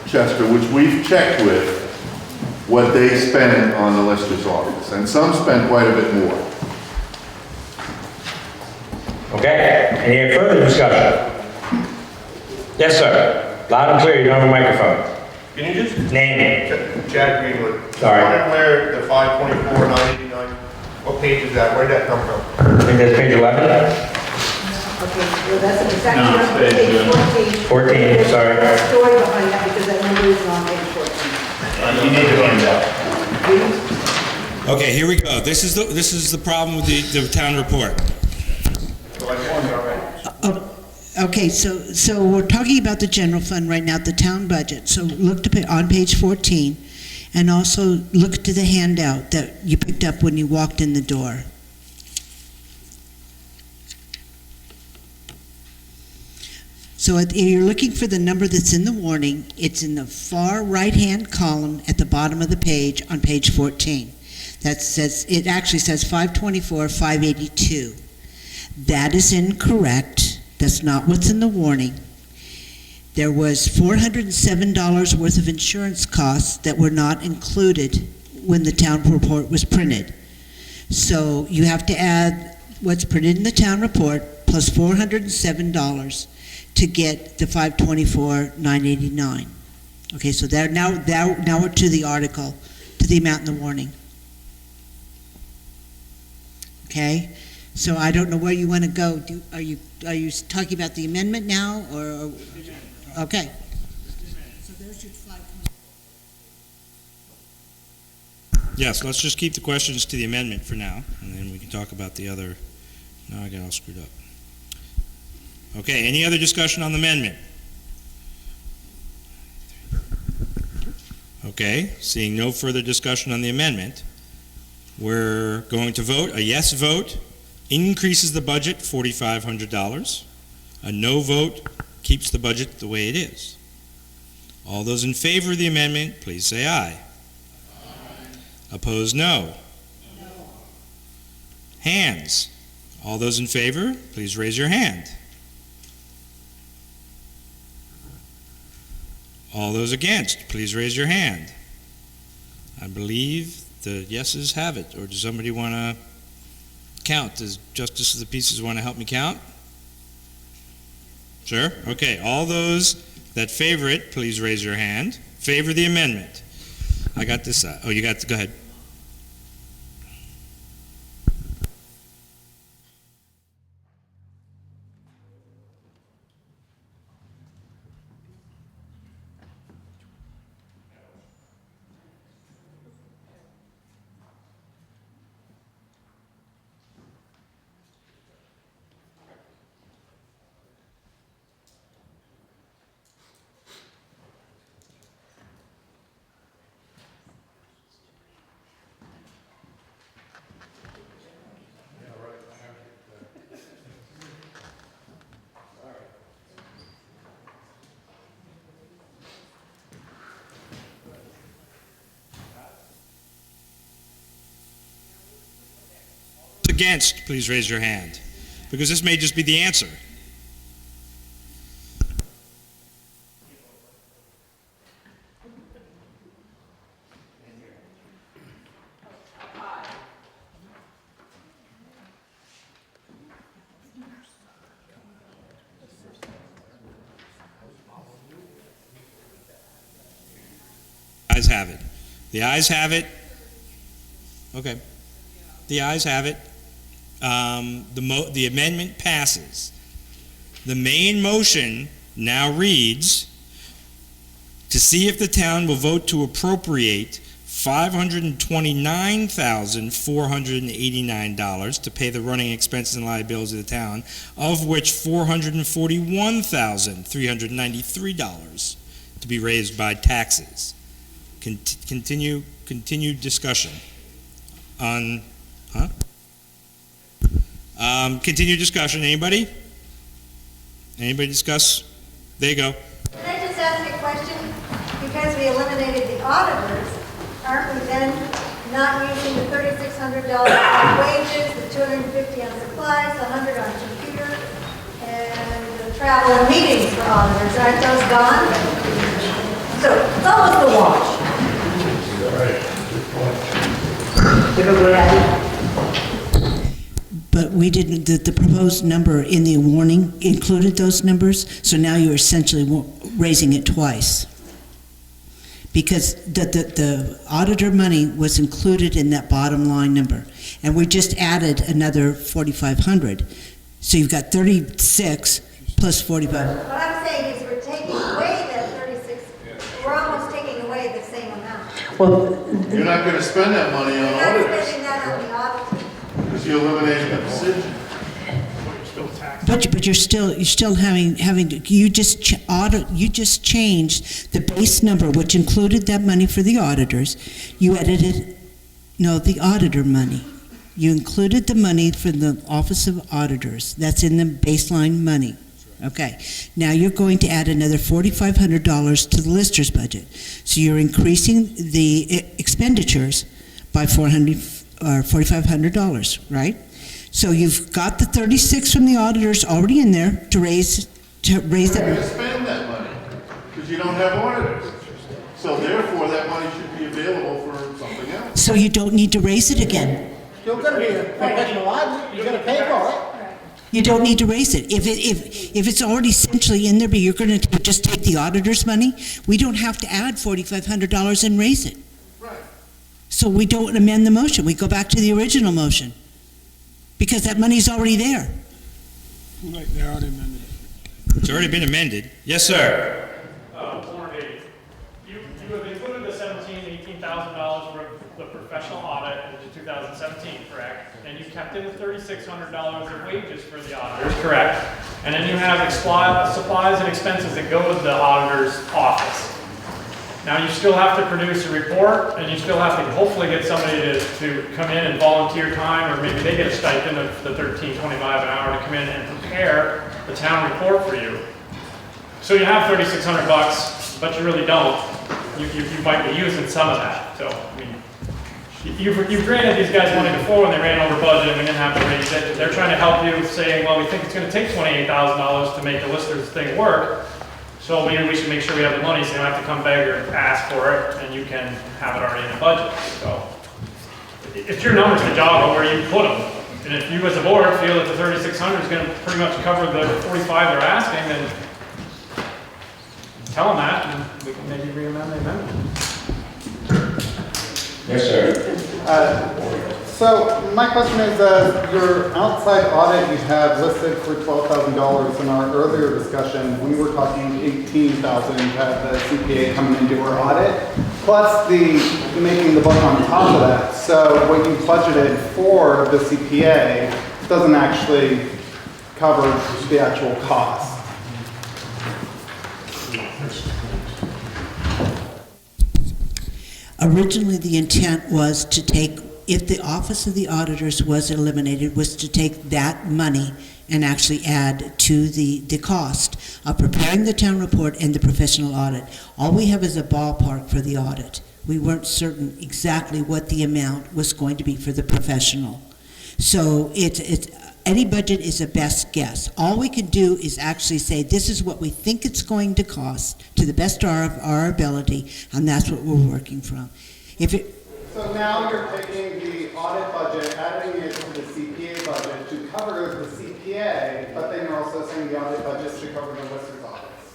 I: Chester, which we've checked with, what they spend on the lister's office. And some spend quite a bit more.
S: Okay, any further discussion? Yes, sir. Loud and clear, you don't have a microphone.
O: Can you just?
S: Name it.
O: Chad Greenwood.
S: Sorry.
O: I wonder where the 524, 989, what page is that? Where did that come from?
S: I think that's page 11.
J: Okay, well, that's a section
S: No,
J: on
S: it's
J: page 14.
S: 14, sorry.
J: There's a story behind that because that number is on page 14.
S: You need to hand that.
A: Okay, here we go. This is the problem with the town report.
P: Okay, so we're talking about the general fund right now, the town budget. So look on page 14, and also look to the handout that you picked up when you walked in the door. So if you're looking for the number that's in the warning, it's in the far right-hand column at the bottom of the page on page 14. That says, it actually says 524, 582. That is incorrect. That's not what's in the warning. There was $407 worth of insurance costs that were not included when the town report was printed. So you have to add what's printed in the town report plus $407 to get the 524,989. Okay, so there now we're to the article, to the amount in the warning. Okay, so I don't know where you want to go. Are you talking about the amendment now, or okay? So there's your 524.
A: Yes, let's just keep the questions to the amendment for now, and then we can talk about the other. Now I got all screwed up. Okay, any other discussion on the amendment? Okay, seeing no further discussion on the amendment, we're going to vote. A yes vote increases the budget $4,500. A no vote keeps the budget the way it is. All those in favor of the amendment, please say aye. Opposed, no. Hands. All those in favor, please raise your hand. All those against, please raise your hand. I believe the yeses have it. Or does somebody want to count? Does Justice of the Peace want to help me count? Sure? Okay. All those that favor it, please raise your hand. Favor the amendment. I got this. Oh, you got to go ahead. Against, please raise your hand, because this may just be the answer. ayes have it. The ayes have it. Okay. The ayes have it. The amendment passes. The main motion now reads to see if the town will vote to appropriate $529,489 to pay the running expenses and liabilities of the town, of which $441,393 to be raised by taxes. Continued discussion on, continued discussion, anybody? Anybody discuss? There you go.
C: Can I just ask a question? Because we eliminated the auditors, aren't we then not using the $3,600 on wages, the $250 on supplies, the $100 on computer, and the travel and meetings for auditors? Aren't those gone? So it's almost a wash.
P: But we didn't, the proposed number in the warning included those numbers, so now you're essentially raising it twice. Because the auditor money was included in that bottom line number, and we just added another 4,500. So you've got 36 plus 45.
C: What I'm saying is we're taking away that 36, we're almost taking away the same amount.
I: Well, you're not going to spend that money on
C: We're not
I: auditors
C: spending that on the auditor.
I: because you eliminated the decision.
P: But you're still having to, you just changed the base number, which included that money for the auditors. You edited, no, the auditor money. You included the money for the Office of Auditors. That's in the baseline money. Okay. Now you're going to add another $4,500 to the lister's budget. So you're increasing the expenditures by $4,500, right? So you've got the 36 from the auditors already in there to raise that.
I: You're not going to spend that money because you don't have auditors. So therefore, that money should be available for something else.
P: So you don't need to raise it again.
L: Still gonna be a professional audit, you're gonna pay for it.
P: You don't need to raise it. If it's already essentially in there, but you're going to just take the auditor's money, we don't have to add $4,500 and raise it.
I: Right.
P: So we don't amend the motion. We go back to the original motion. Because that money's already there.
R: Right, they already amended it.
A: It's already been amended. Yes, sir.
G: You have included the $18,000 for the professional audit into 2017, correct? And you kept in the $3,600 of wages for the auditors, correct? And then you have supplies and expenses that go to the auditor's office. Now you still have to produce a report, and you still have to hopefully get somebody to come in and volunteer time, or maybe they get a stipend of the $13.25 an hour to come in and prepare the town report for you. So you have $3,600, but you really don't. You might be using some of that. So I mean, you've granted these guys money before when they ran over budget and we didn't have to raise it. They're trying to help you, saying, well, we think it's going to take $28,000 to make the lister's thing work. So maybe we should make sure we have the money so you don't have to come beg or ask for it, and you can have it already in the budget. So it's your numbers to joggle where you put them. And if you as a board feel that the 3,600 is going to pretty much cover the 45 they're asking, then tell them that, and we can maybe re-amend the amendment.
S: Yes, sir.
U: So my question is, your outside audit you have listed for $12,000. In our earlier discussion, we were talking $18,000 to have the CPA come in and do our audit, plus the making the book on top of that. So what you budgeted for the CPA doesn't actually cover the actual cost.
P: Originally, the intent was to take, if the Office of the Auditors was eliminated, was to take that money and actually add to the cost of preparing the town report and the professional audit. All we have is a ballpark for the audit. We weren't certain exactly what the amount was going to be for the professional. So any budget is a best guess. All we can do is actually say, this is what we think it's going to cost to the best of our ability, and that's what we're working from.
U: So now you're taking the audit budget, adding it to the CPA budget to cover the CPA, but then you're also saying the audit budget to cover the lister's audits.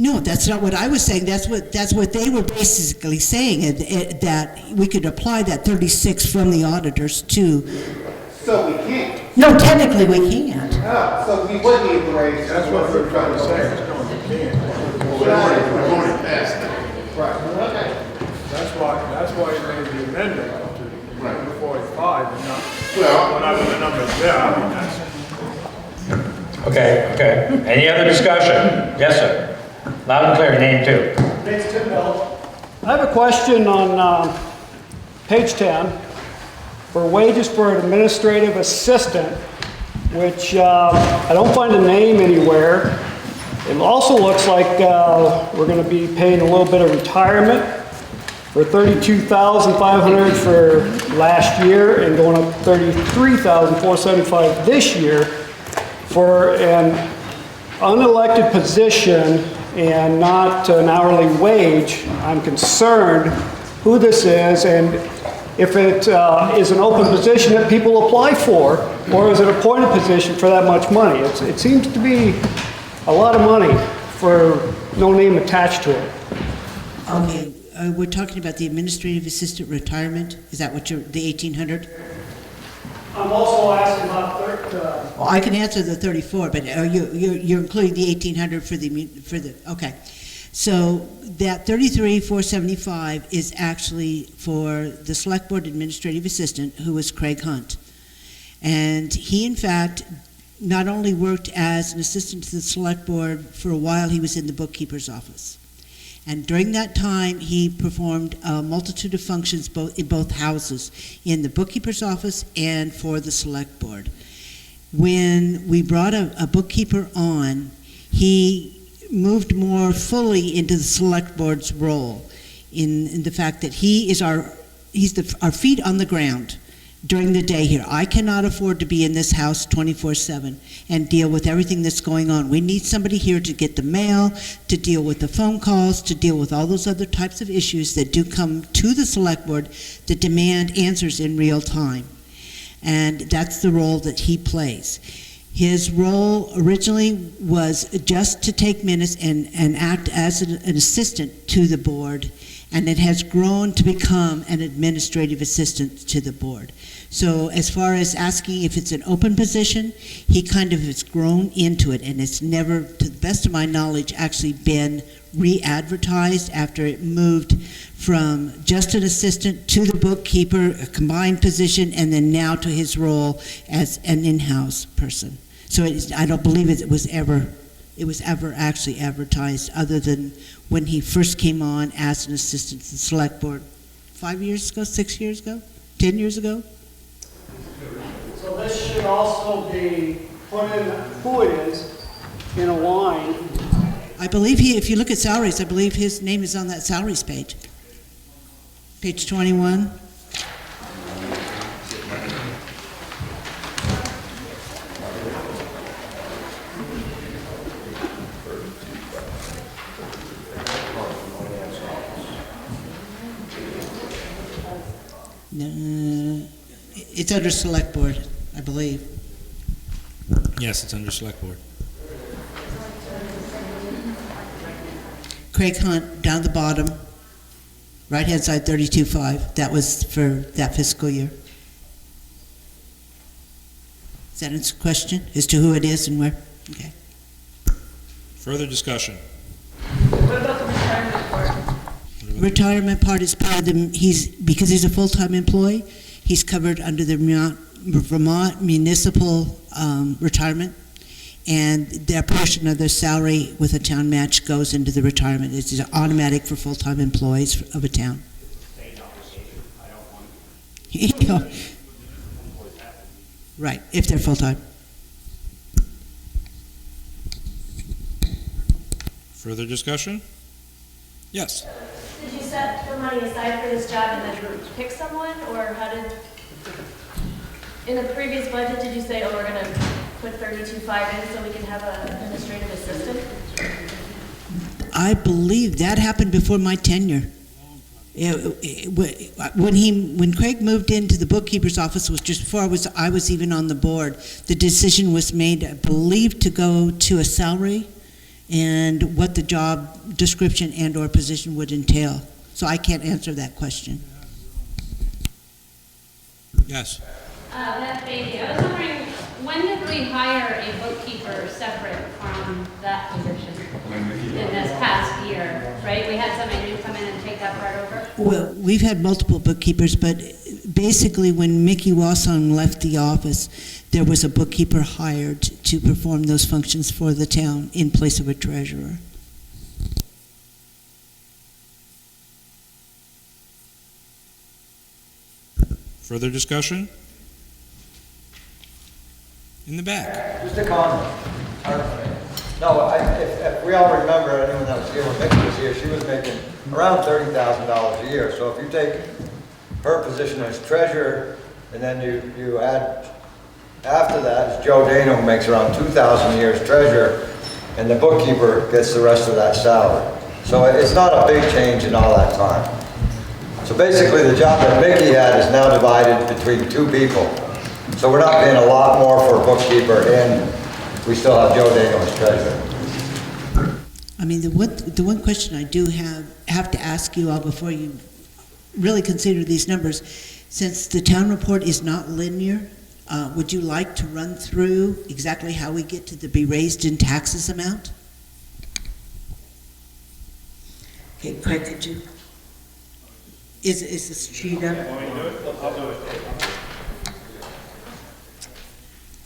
P: No, that's not what I was saying. That's what they were basically saying, that we could apply that 36 from the auditors to.
U: So we can't.
P: No, technically we can't.
U: Oh, so we would need the raise.
O: That's what we're trying to say.
U: We've already passed that. Right, okay.
O: That's why you made the amendment to 45 and not whatever the number's there. I mean, that's.
S: Okay. Any other discussion? Yes, sir. Loud and clear, name too.
E: Thanks, Tim Bell. I have a question on page 10 for wages for an administrative assistant, which I don't find a name anywhere. It also looks like we're going to be paying a little bit of retirement for $32,500 for last year and going up $33,475 this year for an unelected position and not an hourly wage. I'm concerned who this is and if it is an open position that people apply for, or is it a appointed position for that much money? It seems to be a lot of money for no name attached to it.
P: Okay, we're talking about the administrative assistant retirement. Is that what the 1,800?
E: I'm also asking about
P: Well, I can answer the 34, but you're including the 1,800 for the okay. So that 33,475 is actually for the Select Board administrative assistant, who was Craig Hunt, and he in fact not only worked as an assistant to the Select Board for a while, he was in the bookkeeper's office. And during that time, he performed a multitude of functions in both houses, in the bookkeeper's office and for the Select Board. When we brought a bookkeeper on, he moved more fully into the Select Board's role in the fact that he's our feet on the ground during the day here. I cannot afford to be in this house 24/7 and deal with everything that's going on. We need somebody here to get the mail, to deal with the phone calls, to deal with all those other types of issues that do come to the Select Board that demand answers in real time. And that's the role that he plays. His role originally was just to take minutes and act as an assistant to the board, and it has grown to become an administrative assistant to the board. So as far as asking if it's an open position, he kind of has grown into it, and it's never, to the best of my knowledge, actually been re-advertised after it moved from just an assistant to the bookkeeper, a combined position, and then now to his role as an in-house person. So I don't believe it was ever actually advertised, other than when he first came on as an assistant to the Select Board 5 years ago, 6 years ago, 10 years ago.
E: So this should also be put in who it is in a line.
P: I believe if you look at salaries, I believe his name is on that salaries page. Page 21. It's under Select Board, I believe.
A: Yes, it's under Select Board.
P: Craig Hunt, down the bottom, right-hand side, 32.5. That was for that fiscal year. Is that a question as to who it is and where? Okay.
A: Further discussion?
D: What about the retirement part?
P: Retirement part is part of because he's a full-time employee, he's covered under the Vermont municipal retirement, and their portion of their salary with a town match goes into the retirement. It's automatic for full-time employees of a town. Right, if they're full-time.
A: Further discussion? Yes.
D: Did you set the money aside for this job and then pick someone, or how did, in the previous budget, did you say, oh, we're going to put 32.5 in so we can have an administrative assistant?
P: I believe that happened before my tenure. When Craig moved into the bookkeeper's office, was just before I was even on the board. The decision was made, I believe, to go to a salary, and what the job description and/or position would entail. So I can't answer that question.
A: Yes.
K: Beth Bailey, I was wondering, when did we hire a bookkeeper separate from that position? In this past year, right? We had somebody new come in and take that part over?
P: Well, we've had multiple bookkeepers, but basically when Mickey Wassong left the office, there was a bookkeeper hired to perform those functions for the town in place of a treasurer.
A: Further discussion? In the back.
T: Just a comment. No, if we all remember, anyone that was here when Mickey was here, she was making around $30,000 a year. So if you take her position as treasurer, and then you add, after that, is Joe Dano, who makes around $2,000 a year as treasurer, and the bookkeeper gets the rest of that salary. So it's not a big change in all that time. So basically, the job that Mickey had is now divided between two people. So we're not paying a lot more for a bookkeeper, and we still have Joe Dano as treasurer.
P: I mean, the one question I do have to ask you all before you really consider these numbers, since the town report is not linear, would you like to run through exactly how we get to the be raised in taxes amount? Okay, Craig, could you? Is this sheet up?
G: I'll do it.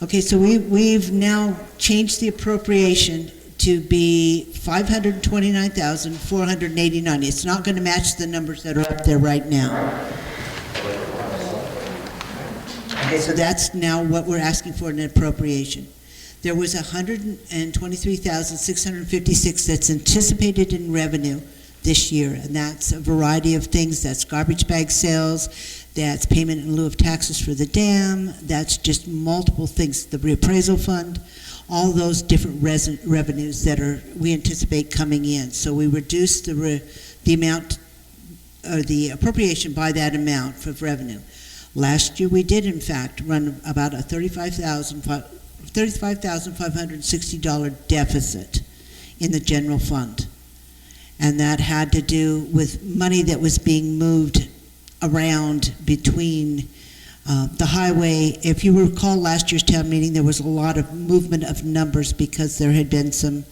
P: Okay, so we've now changed the appropriation to be $529,489. It's not going to match the numbers that are up there right now. Okay, so that's now what we're asking for in an appropriation. There was $123,656 that's anticipated in revenue this year, and that's a variety of things. That's garbage bag sales, that's payment in lieu of taxes for the dam, that's just multiple things, the reappraisal fund, all those different revenues that we anticipate coming in. So we reduced the amount, or the appropriation by that amount of revenue. Last year we did in fact run about a $35,560 deficit in the general fund. And that had to do with money that was being moved around between the highway. If you recall last year's town meeting, there was a lot of movement of numbers because there had been some,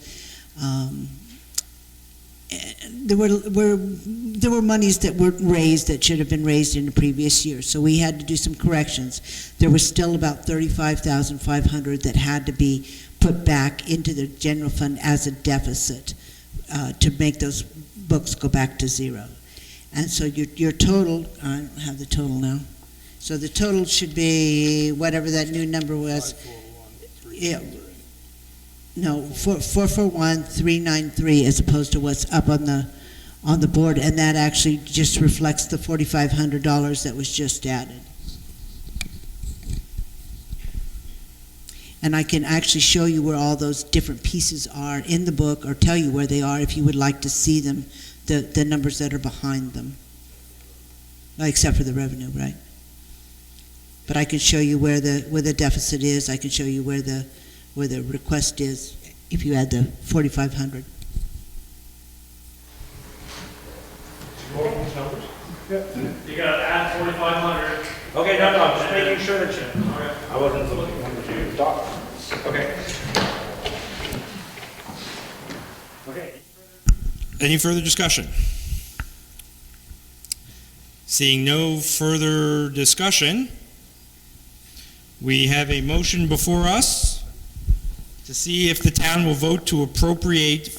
P: there were monies that weren't raised that should have been raised in the previous year. So we had to do some corrections. There was still about $35,500 that had to be put back into the general fund as a deficit. To make those books go back to zero. And so your total, I don't have the total now, so the total should be whatever that new number was. Yeah, no, 441,393 as opposed to what's up on the board, and that actually just reflects the $4,500 that was just added. And I can actually show you where all those different pieces are in the book, or tell you where they are if you would like to see them, the numbers that are behind them. Except for the revenue, right? But I can show you where the deficit is. I can show you where the request is if you add the 4,500.
G: You gotta add 4,500. Okay, no, I'm just making sure that you, I wasn't looking for you to talk. Okay. Okay.
A: Any further discussion? Seeing no further discussion, we have a motion before us to see if the town will vote to appropriate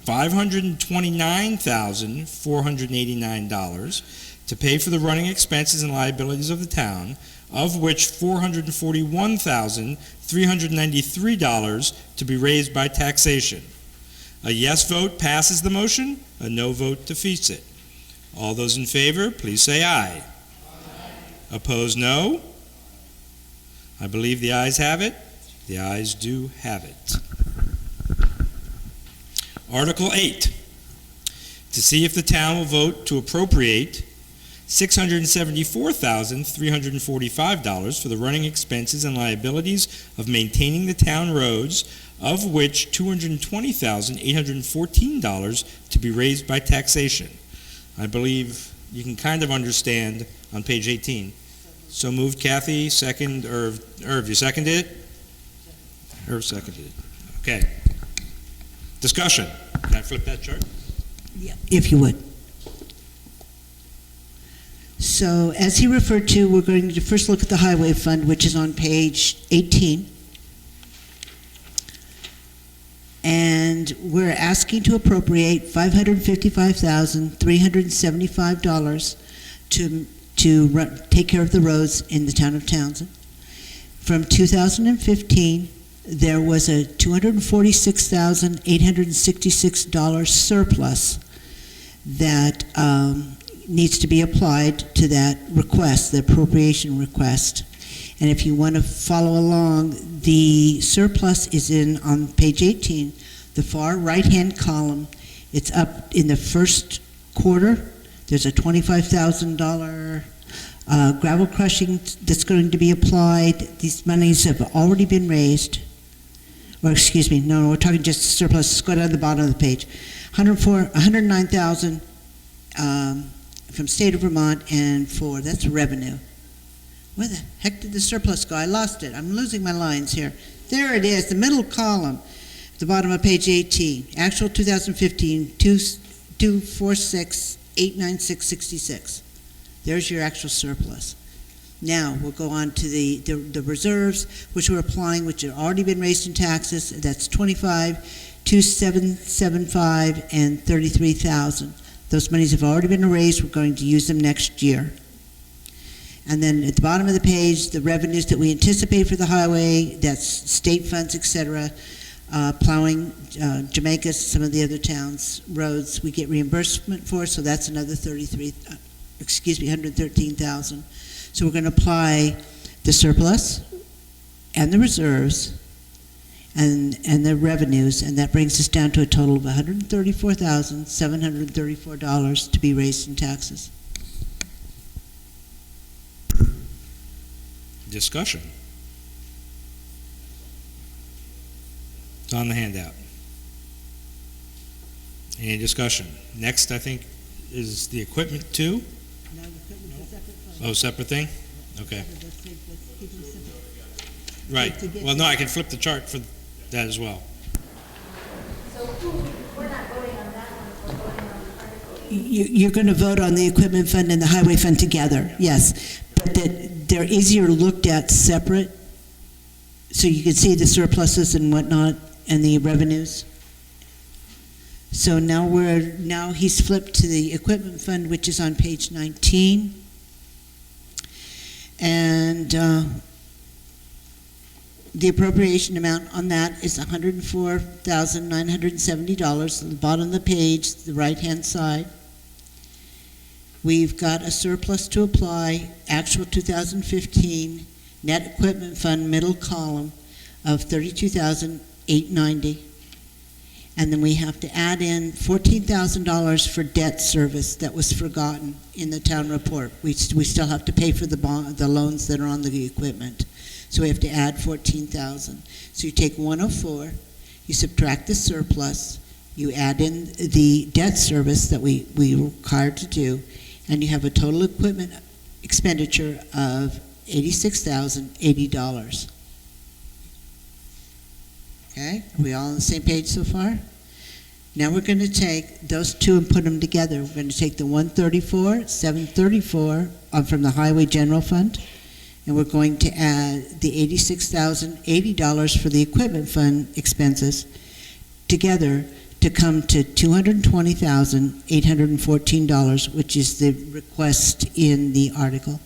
A: $529,489 to pay for the running expenses and liabilities of the town, of which $441,393 to be raised by taxation. A yes vote passes the motion, a no vote defeats it. All those in favor, please say aye. Aye. Opposed, no. I believe the ayes have it. The ayes do have it. Article 8, to see if the town will vote to appropriate $674,345 for the running expenses and liabilities of maintaining the town roads, of which $220,814 to be raised by taxation. I believe you can kind of understand on page 18. So moved, Kathy, second, Irv, you seconded it? Irv seconded it. Okay. Discussion. Can I flip that chart?
P: Yeah, if you would. So as he referred to, we're going to first look at the highway fund, which is on page 18. And we're asking to appropriate $555,375 to take care of the roads in the town of Townsend. From 2015, there was a $246,866 surplus that needs to be applied to that request, the appropriation request. And if you want to follow along, the surplus is on page 18, the far right-hand column. It's up in the first quarter. There's a $25,000 gravel crushing that's going to be applied. These monies have already been raised. Or excuse me, no, we're talking just surplus. Let's go down to the bottom of the page. $109,000 from state of Vermont, and that's revenue. Where the heck did the surplus go? I lost it. I'm losing my lines here. There it is, the middle column, at the bottom of page 18. Actual 2015, 246,896.66. There's your actual surplus. Now, we'll go on to the reserves, which we're applying, which have already been raised in taxes. That's 25,277.5 and 33,000. Those monies have already been raised. We're going to use them next year. And then at the bottom of the page, the revenues that we anticipate for the highway, that's state funds, etc. Plowing, Jamaica, some of the other towns' roads, we get reimbursement for, so that's another 113,000. So we're going to apply the surplus and the reserves and the revenues, and that brings us down to a total of $134,734 to be raised in taxes.
A: Discussion. It's on the handout. Any discussion? Next, I think, is the equipment too?
P: No, the equipment's a separate fund.
A: Oh, separate thing? Okay. Right. Well, no, I can flip the chart for that as well.
C: So we're not voting on that one, we're voting on the article.
P: You're going to vote on the equipment fund and the highway fund together, yes. But they're easier looked at separate, so you can see the surpluses and whatnot and the revenues. So now he's flipped to the equipment fund, which is on page 19. And the appropriation amount on that is $104,970 at the bottom of the page, the right-hand side. We've got a surplus to apply, actual 2015, net equipment fund, middle column, of $32,890. And then we have to add in $14,000 for debt service that was forgotten in the town report. We still have to pay for the loans that are on the equipment. So we have to add $14,000. So you take 104, you subtract the surplus, you add in the debt service that we required to do, and you have a total equipment expenditure of $86,080. Okay, are we all on the same page so far? Now we're going to take those two and put them together. We're going to take the $134,734 from the Highway General Fund, and we're going to add the $86,080 for the equipment fund expenses together to come to $220,814, which is the request in the article.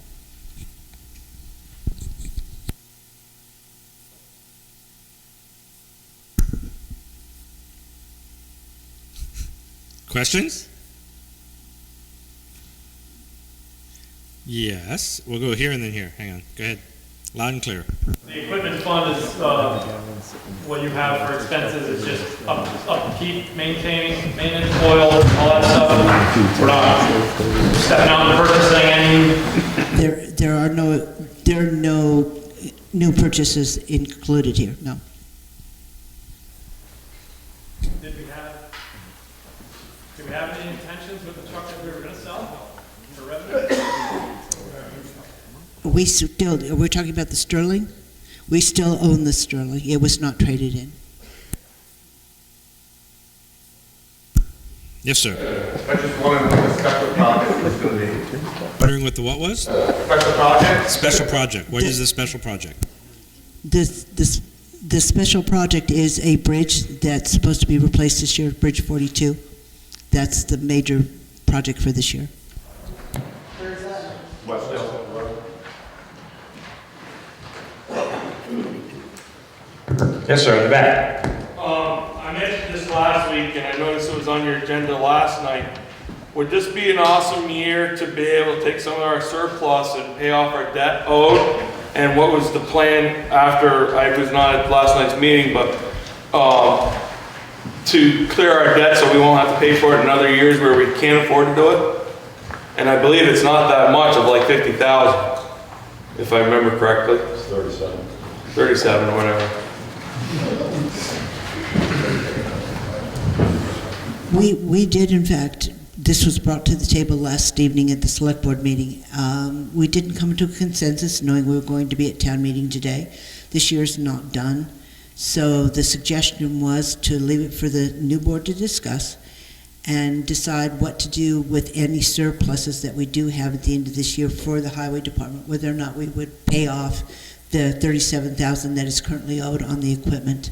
A: Questions? Yes. We'll go here and then here. Hang on. Go ahead. Loud and clear.
G: The equipment fund is what you have for expenses. It's just upkeep, maintaining, maintenance, oil, all that stuff. We're not stepping out and purchasing any.
P: There are no new purchases included here. No. we're talking about the Sterling? We still own the Sterling. It was not traded in.
A: Yes, sir.
H: I just wondered what the special project was going to be.
A: Wondering what the what was?
H: Special project?
A: Special project. What is the special project?
P: The special project is a bridge that's supposed to be replaced this year, Bridge 42. That's the major project for this year.
H: West Hill Road.
S: Yes, sir, in the back.
G: I mentioned this last week, and I noticed it was on your agenda last night. Would this be an awesome year to be able to take some of our surplus and pay off our debt owed? And what was the plan after, I was not at last night's meeting, but to clear our debt so we won't have to pay for it in other years where we can't afford to do it? And I believe it's not that much, of like 50,000, if I remember correctly. It's 37. 37 or whatever.
P: We did, in fact, this was brought to the table last evening at the select board meeting. We didn't come to a consensus knowing we were going to be at town meeting today. This year's not done. So the suggestion was to leave it for the new board to discuss and decide what to do with any surpluses that we do have at the end of this year for the highway department, whether or not we would pay off the $37,000 that is currently owed on the equipment,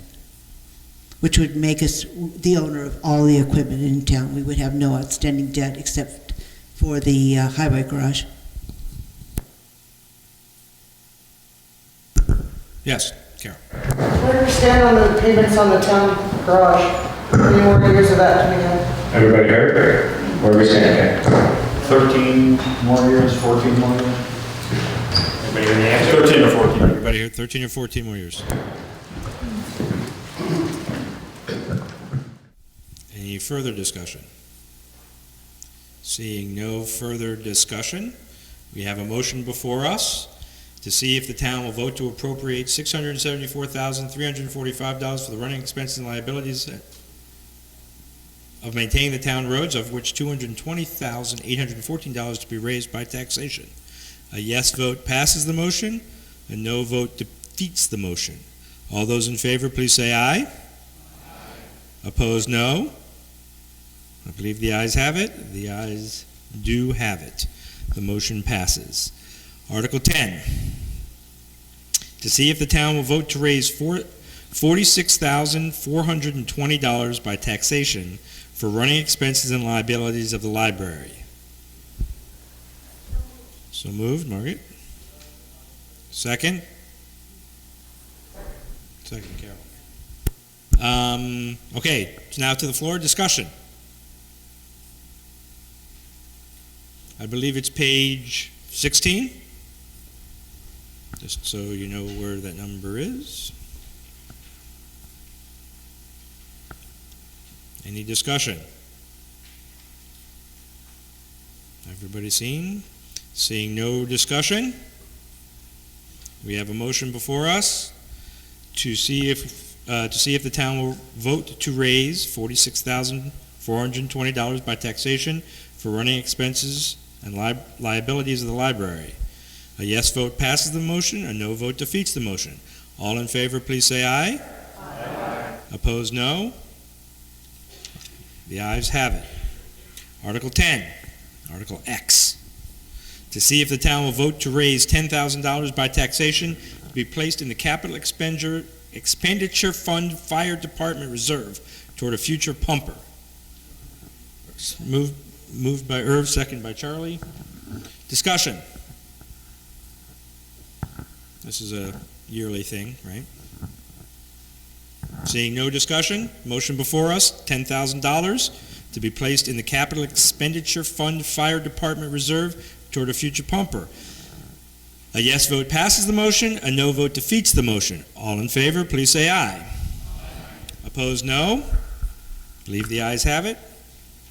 P: which would make us the owner of all the equipment in town. We would have no outstanding debt except for the highway garage.
A: Yes, Carol.
B: Where do we stand on the payments on the town garage? How many more years of that coming in?
S: Everybody heard? Where are we standing?
Q: 13 more years, 14 more years?
S: Everybody hear the answer?
A: 13 or 14. Everybody here, 13 or 14 more years. Any further discussion? Seeing no further discussion, we have a motion before us to see if the town will vote to appropriate $674,345 for the running expenses and liabilities of maintaining the town roads, of which $220,814 to be raised by taxation. A yes vote passes the motion, a no vote defeats the motion. All those in favor, please say aye. Opposed, no. I believe the ayes have it. The ayes do have it. The motion passes. Article 10, to see if the town will vote to raise $46,420 by taxation for running expenses and liabilities of the library. So moved, Margaret. Second? Second, Carol. Okay, so now to the floor, discussion. I believe it's page 16, just so you know where that number is. Any discussion? Everybody seen? Seeing no discussion, we have a motion before us to see if the town will vote to raise $46,420 by taxation for running expenses and liabilities of the library. A yes vote passes the motion, a no vote defeats the motion. All in favor, please say aye. Aye. Opposed, no. The ayes have it. Article 10, Article X. To see if the town will vote to raise $10,000 by taxation to be placed in the capital expenditure fund fire department reserve toward a future pumper. Moved by Irv, second by Charlie. Discussion. This is a yearly thing, right? Seeing no discussion, motion before us, $10,000 to be placed in the capital expenditure fund fire department reserve toward a future pumper. A yes vote passes the motion, a no vote defeats the motion. All in favor, please say aye. Opposed, no. Believe the ayes have it.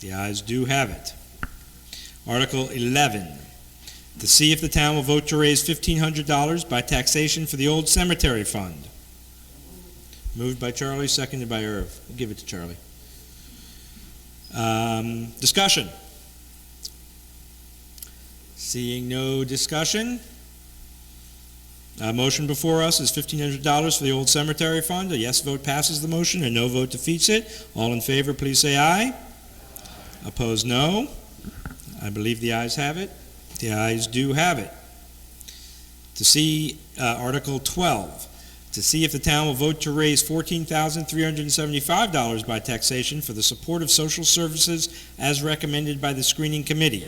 A: The ayes do have it. Article 11, to see if the town will vote to raise $1,500 by taxation for the old cemetery fund. Moved by Charlie, seconded by Irv. We'll give it to Charlie. Discussion. Seeing no discussion, Motion before us is $1,500 for the old cemetery fund. A yes vote passes the motion, a no vote defeats it. All in favor, please say aye. Opposed, no. I believe the ayes have it. The ayes do have it. To see Article 12, to see if the town will vote to raise $14,375 by taxation for the support of social services as recommended by the screening committee.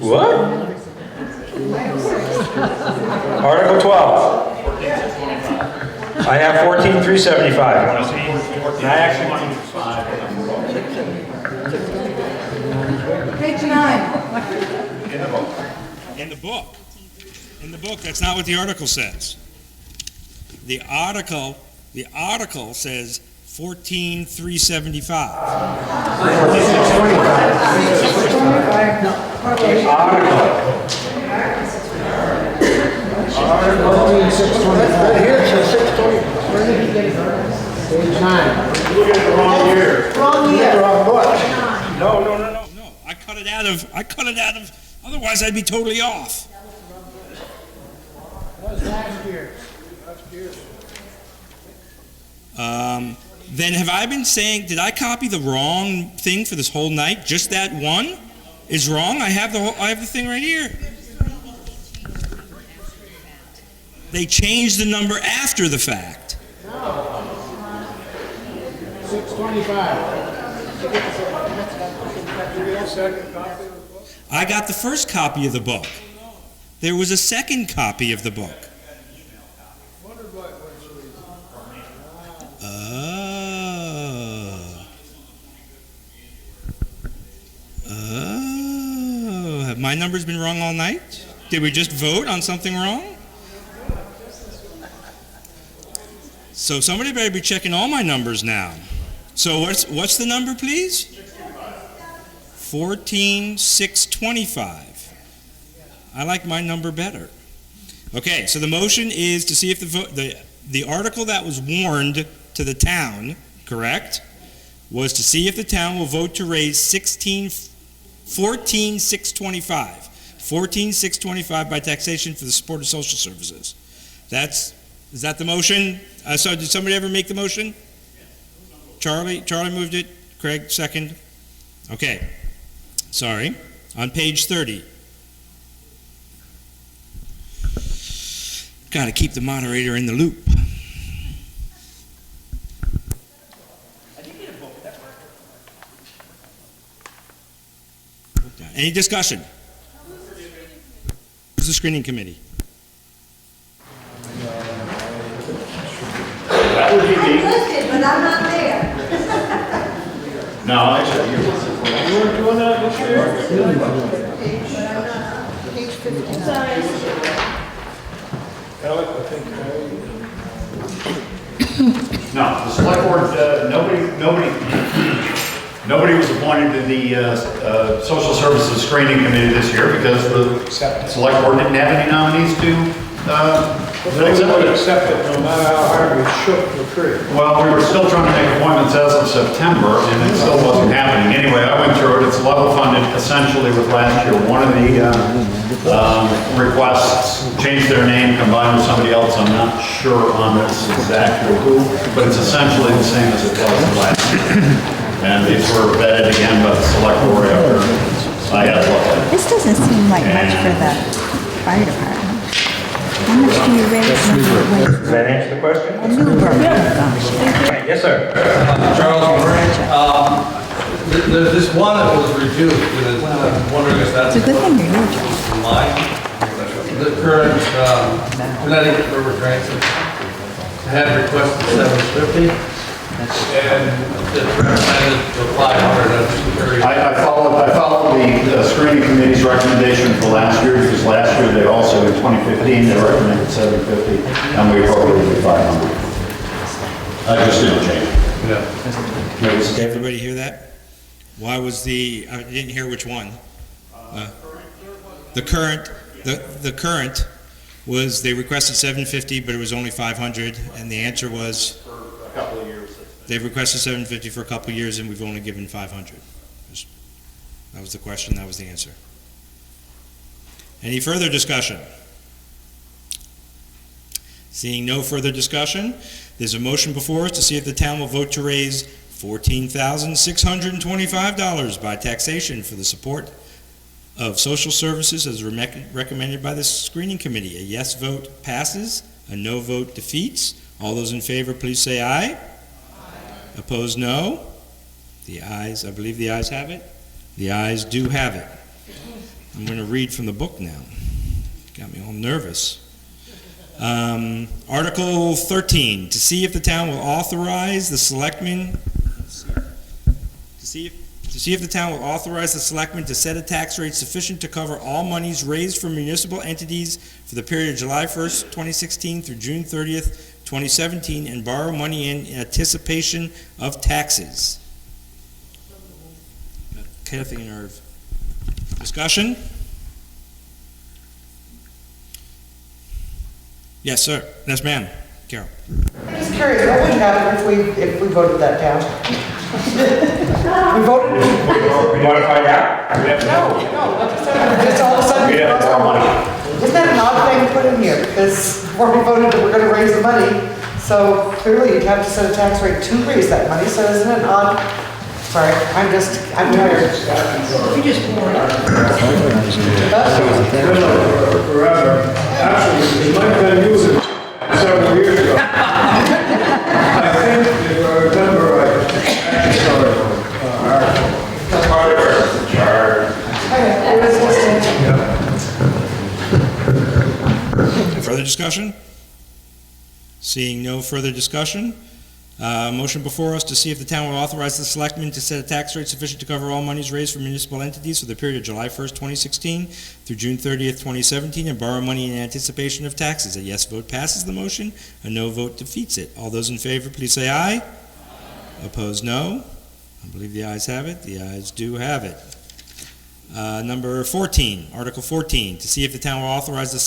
S: What? Article 12. I have 14,375.
G: And I actually want to
C: Page 9.
A: In the book. In the book, that's not what the article says. The article says 14,375.
L: Here it says 620.
U: Page 9.
G: look at the wrong year.
L: Wrong year. Wrong book.
A: No. I cut it out of, otherwise I'd be totally off.
U: That was last year.
A: Then have I been saying, did I copy the wrong thing for this whole night? Just that one is wrong? I have the thing right here. They changed the number after the fact.
U: 625.
A: I got the first copy of the book. There was a second copy of the book. Oh, have my numbers been wrong all night? Did we just vote on something wrong? So somebody better be checking all my numbers now. So what's the number, please? 14,625. I like my number better. Okay, so the motion is to see if the article that was warned to the town, correct, was to see if the town will vote to raise 14,625. 14,625 by taxation for the support of social services. Is that the motion? So did somebody ever make the motion? Charlie moved it. Craig, second. Okay. Sorry. On page 30. Got to keep the moderator in the loop. Any discussion? Who's the screening committee?
S: That would be
C: I'm
S: me.
C: listed, but I'm not there.
S: No, actually, you weren't doing that this year?
B: Page 59.
G: Alec, I think.
F: No, the select board, nobody was appointed to the social services screening committee this year because the select board didn't have any nominees to
U: They would accept it no matter how hard we shook the tree.
F: Well, we were still trying to make appointments as of September, and it still wasn't happening. Anyway, I went through it. It's level funded essentially with last year. One of the requests changed their name, combined with somebody else. I'm not sure on this exactly who, but it's essentially the same as it was last year. And these were vetted again by the select board after I had looked at it.
M: This doesn't seem like much for the fire department. How much do you raise?
S: Does that answer the question?
M: A new burger.
S: Right, yes, sir.
H: Charles Moran, this one that was reduced, and I'm wondering if that's
M: It's a good thing you're here, Joe.
H: in line. The current Connecticut River Transit had requested $750, and it's recommended for $500.
F: I followed the screening committee's recommendation for last year, because last year they also, in 2015, they recommended $750, and we appropriated $500. I just didn't change it.
A: Did everybody hear that? Why was I didn't hear which one. The current was, they requested $750, but it was only $500, and the answer was?
F: For a couple of years.
A: They've requested 750 for a couple of years, and we've only given 500. That was the question, that was the answer. Any further discussion? Seeing no further discussion, there's a motion before us to see if the town will vote to raise $14,625 by taxation for the support of social services as recommended by the screening committee. A yes vote passes, a no vote defeats. All those in favor, please say aye. Opposed, no. The ayes, I believe the ayes have it. The ayes do have it. I'm going to read from the book now. Got me all nervous. Article 13, to see if the town will authorize the selectmen, to see if the town will authorize the selectmen to set a tax rate sufficient to cover all monies raised from municipal entities for the period of July 1st, 2016 through June 30th, 2017, and borrow money in anticipation of taxes. Kathy and Irv. Discussion? Yes, sir. Yes, ma'am. Carol.
J: I'm just curious, what would happen if we voted that down? We voted.
S: You want to find out?
J: No, just all of a sudden. Isn't that an odd thing to put in here? Because before we voted that we're going to raise the money, so clearly you'd have to set a tax rate to raise that money, so isn't it odd? Sorry, I'm tired. We just poured it.
R: Forever. Actually, it might have been used several years ago. I think, if I remember right,
A: Further discussion? Seeing no further discussion, motion before us to see if the town will authorize the selectmen to set a tax rate sufficient to cover all monies raised from municipal entities for the period of July 1st, 2016 through June 30th, 2017, and borrow money in anticipation of taxes. A yes vote passes the motion, a no vote defeats it. All those in favor, please say aye. Opposed, no. I believe the ayes have it. The ayes do have it. Number 14, Article 14, to see if the town will authorize the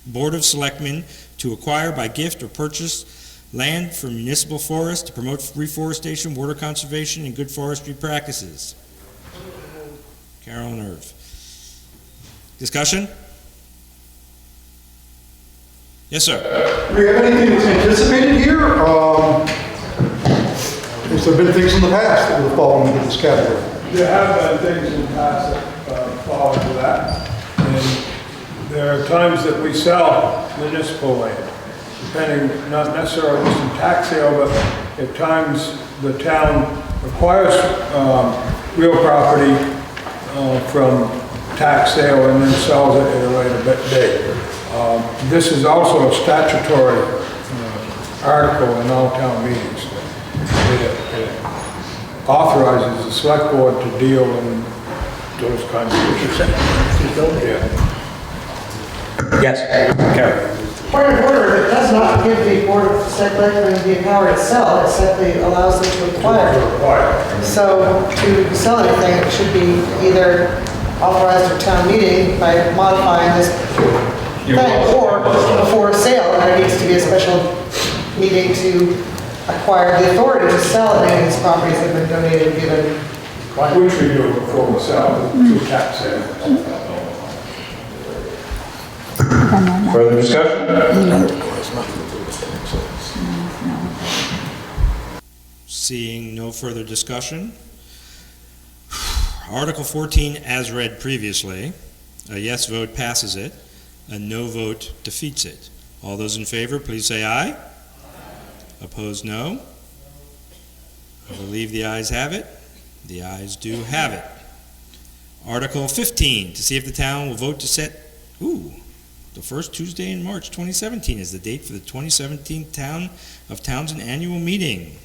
A: Board of Selectmen to acquire by gift or purchase land for municipal forests to promote reforestation, water conservation, and good forestry practices. Carol and Irv. Discussion? Yes, sir.
O: Do we have anything that's anticipated here? Has there been things in the past that would fall into this category?
R: There have been things in the past that fall into that. And there are times that we sell municipal land, depending not necessarily just in tax sale, but at times the town acquires real property from tax sale and then sells it at a later date. This is also a statutory article in all town meetings. It authorizes the select board to deal in those kinds of issues.
S: Yes, Karen.
J: Point of order, it does not give the Board of Selectmen the power to sell, it simply allows them to acquire. So to sell anything, it should be either authorized at town meeting by modifying this thing, or before a sale, and there needs to be a special meeting to acquire the authority to sell any of these properties that have been donated and given.
R: Which we do before we sell to tax sale.
S: Further discussion?
A: Seeing no further discussion. Article 14, as read previously, a yes vote passes it, a no vote defeats it. All those in favor, please say aye. Opposed, no. I believe the ayes have it. The ayes do have it. Article 15, to see if the town will vote to set, the first Tuesday in March 2017 is the date for the 2017 Town of Townshend annual meeting.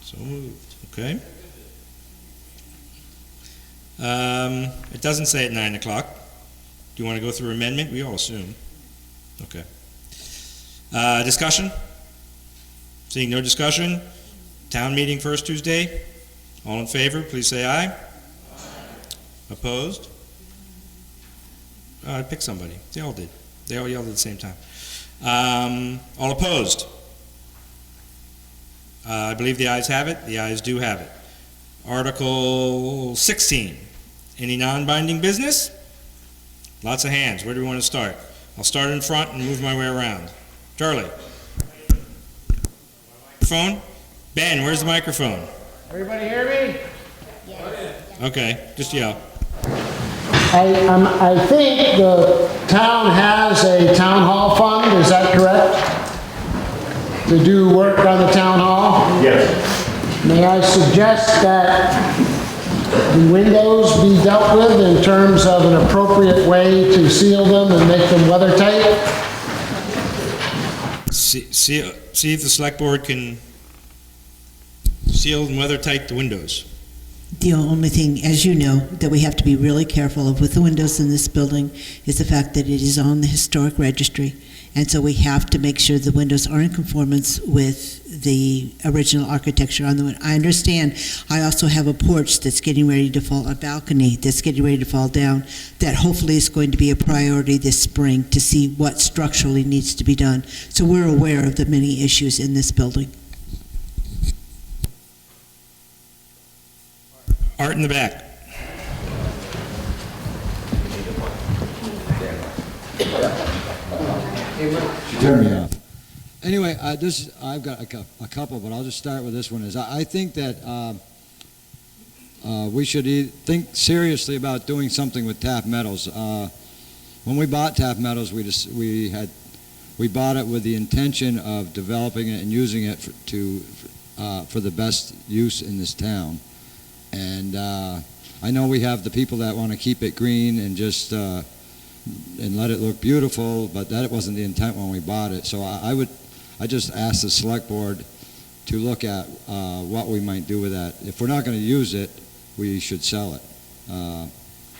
A: So moved, okay. It doesn't say at 9 o'clock. Do you want to go through amendment? We all assume. Okay. Discussion? Seeing no discussion, town meeting first Tuesday. All in favor, please say aye. Opposed? Pick somebody. They all did. They all yelled at the same time. All opposed? I believe the ayes have it. The ayes do have it. Article 16. Any non-binding business? Lots of hands. Where do we want to start? I'll start in front and move my way around. Charlie. Microphone? Ben, where's the microphone?
L: Everybody hear me?
A: Okay, just yell.
L: I think the town has a town hall fund, is that correct? To do work on the town hall?
F: Yes.
L: May I suggest that the windows be dealt with in terms of an appropriate way to seal them and make them weather tight?
A: See if the select board can seal and weather tight the windows.
P: The only thing, as you know, that we have to be really careful of with the windows in this building is the fact that it is on the historic registry. And so we have to make sure the windows are in conformance with the original architecture on the window. I understand. I also have a porch that's getting ready to fall, a balcony that's getting ready to fall down, that hopefully is going to be a priority this spring to see what structurally needs to be done. So we're aware of the many issues in this building.
A: Art in the back.
N: She turned me off. Anyway, I've got a couple, but I'll just start with this one. I think that we should think seriously about doing something with Taft Meadows. When we bought Taft Meadows, we bought it with the intention of developing it and using it for the best use in this town. And I know we have the people that want to keep it green and just and let it look beautiful, but that wasn't the intent when we bought it. So I just ask the select board to look at what we might do with that. If we're not going to use it, we should sell it.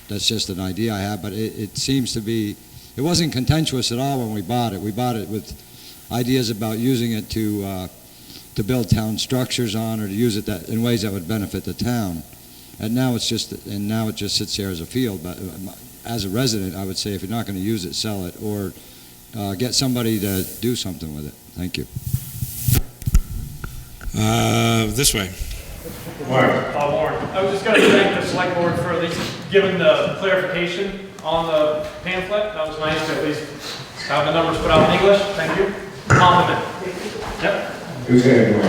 N: That's just an idea I have, but it seems to be, it wasn't contentious at all when we bought it. We bought it with ideas about using it to build town structures on, or to use it in ways that would benefit the town. And now it just sits here as a field. But as a resident, I would say if you're not going to use it, sell it, or get somebody to do something with it. Thank you.
A: This way.
G: Warren. I was just going to thank the select board for at least giving the clarification on the pamphlet. That was nice to at least have the numbers put out in English. Thank you. Compliment. Yep.
S: Who's going to do it?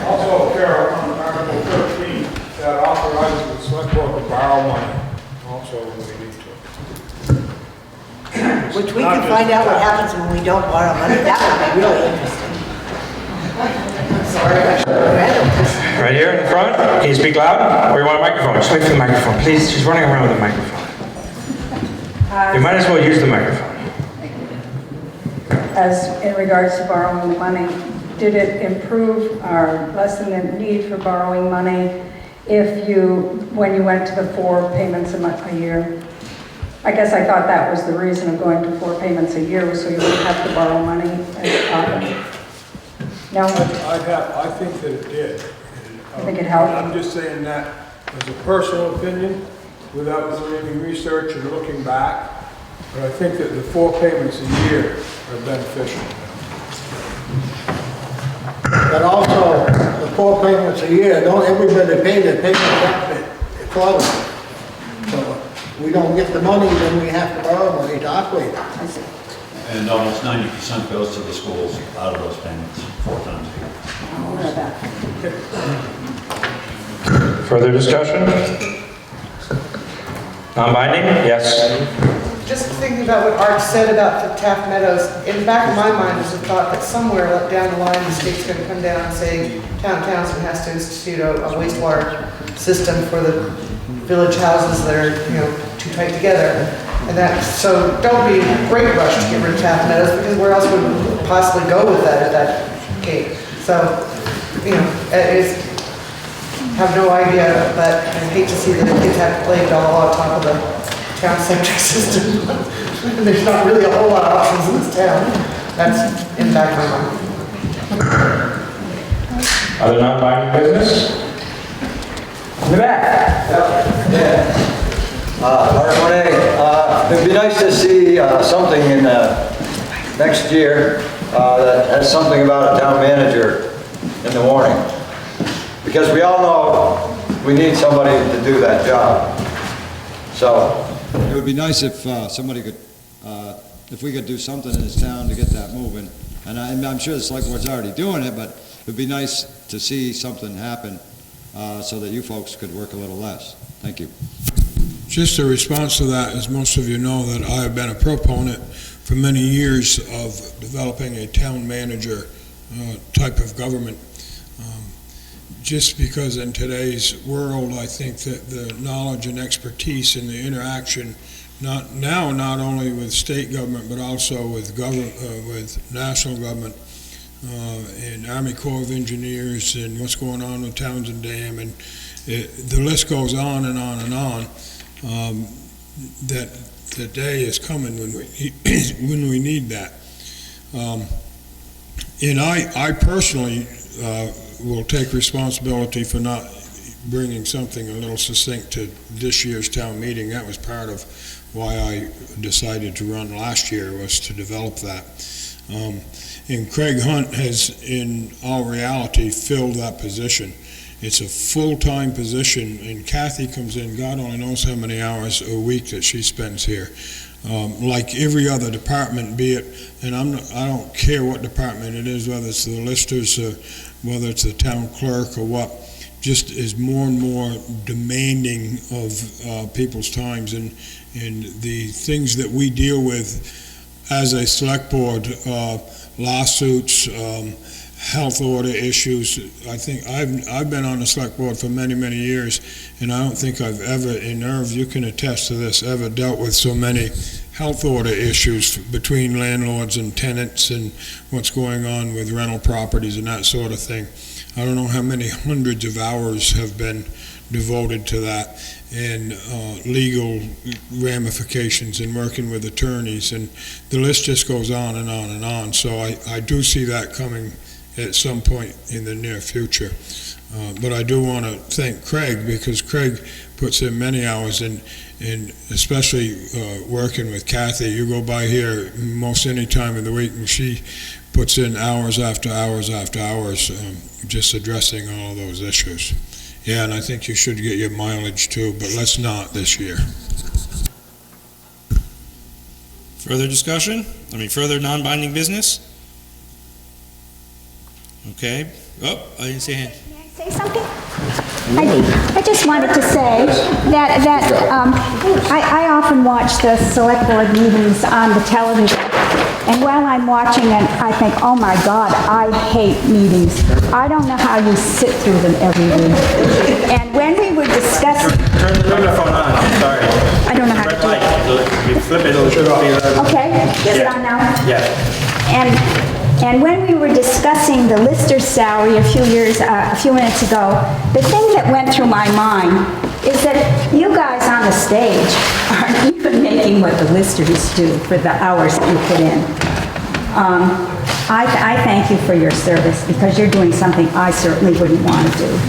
R: Also, Carol, on Article 13, that authorizes the select board to borrow money, also when we need to.
J: Which we can find out what happens when we don't borrow money. That would be really interesting. I'm sorry, I should have read it.
S: Right here in the front. Can you speak loud? Or you want a microphone? Just wait for the microphone, please. She's running around with the microphone. You might as well use the microphone.
V: As in regards to borrowing the money, did it improve or lessen the need for borrowing money when you went to the 4 payments a year? I guess I thought that was the reason of going to 4 payments a year, was so you wouldn't have to borrow money as often. No?
R: I think that it did.
V: I think it helped.
R: I'm just saying that as a personal opinion, without doing any research and looking back, but I think that the 4 payments a year are beneficial.
L: But also, the 4 payments a year, don't everybody pay their payment quarterly. So we don't get the money, then we have to borrow money to operate it.
F: And almost 90% goes to the schools out of those payments 4 times a year.
S: Further discussion? Non-binding? Yes.
B: Just thinking about what Art said about the Taft Meadows, in the back of my mind was the thought that somewhere down the line, the state's going to come down and say, Townshend has to institute a wastewater system for the village houses that are, too tight together. And so don't be in a great rush to get rid of Taft Meadows, because where else would we possibly go with that at that gate? So, have no idea, but I hate to see that the kids have to play it all on top of the town-centric system. There's not really a whole lot of options in this town. That's in the back of my mind.
S: Other non-binding business? In the back.
T: Yeah. Article A, it'd be nice to see something in next year that has something about a town manager in the warning. Because we all know we need somebody to do that job. So.
N: It would be nice if somebody could, if we could do something in this town to get that moving. And I'm sure the select board's already doing it, but it'd be nice to see something happen so that you folks could work a little less. Thank you.
R: Just a response to that, as most of you know, that I have been a proponent for many years of developing a town manager type of government. Just because in today's world, I think that the knowledge and expertise and the interaction, not only with state government, but also with with national government, and Army Corps of Engineers, and what's going on with Townshend Dam, and the list goes on and on and on. That the day is coming when we need that. And I personally will take responsibility for not bringing something a little succinct to this year's town meeting. That was part of why I decided to run last year, was to develop that. And Craig Hunt has, in all reality, filled that position. It's a full-time position, and Kathy comes in, God only knows how many hours a week that she spends here. Like every other department, be it, and I don't care what department it is, whether it's the listers, whether it's the town clerk or what, just is more and more demanding of people's times, and the things that we deal with as a select board, lawsuits, health order issues. I think I've been on the select board for many, many years, and I don't think I've ever, and Irv, you can attest to this, ever dealt with so many health order issues between landlords and tenants and what's going on with rental properties and that sort of thing. I don't know how many hundreds of hours have been devoted to that, and legal ramifications and working with attorneys, and the list just goes on and on and on. So I do see that coming at some point in the near future. But I do want to thank Craig, because Craig puts in many hours, and especially working with Kathy. You go by here most any time of the week, and she puts in hours after hours after hours just addressing all of those issues. Yeah, and I think you should get your mileage too, but let's not this year.
A: Further discussion? Further non-binding business? Okay. Oh, I didn't see a hand.
E: Say something? I just wanted to say that I often watch the select board meetings on the television, and while I'm watching it, I think, oh my God, I hate meetings. I don't know how you sit through them every week. And when we were discussing...
S: Turn the microphone on, I'm sorry.
E: I don't know how to do it.
S: You flip it, it'll show up.
E: Okay, is it on now?
S: Yeah.
E: And when we were discussing the lister's salary a few minutes ago, the thing that went through my mind is that you guys on the stage aren't even making what the listers do for the hours that you put in. I thank you for your service, because you're doing something I certainly wouldn't want to do.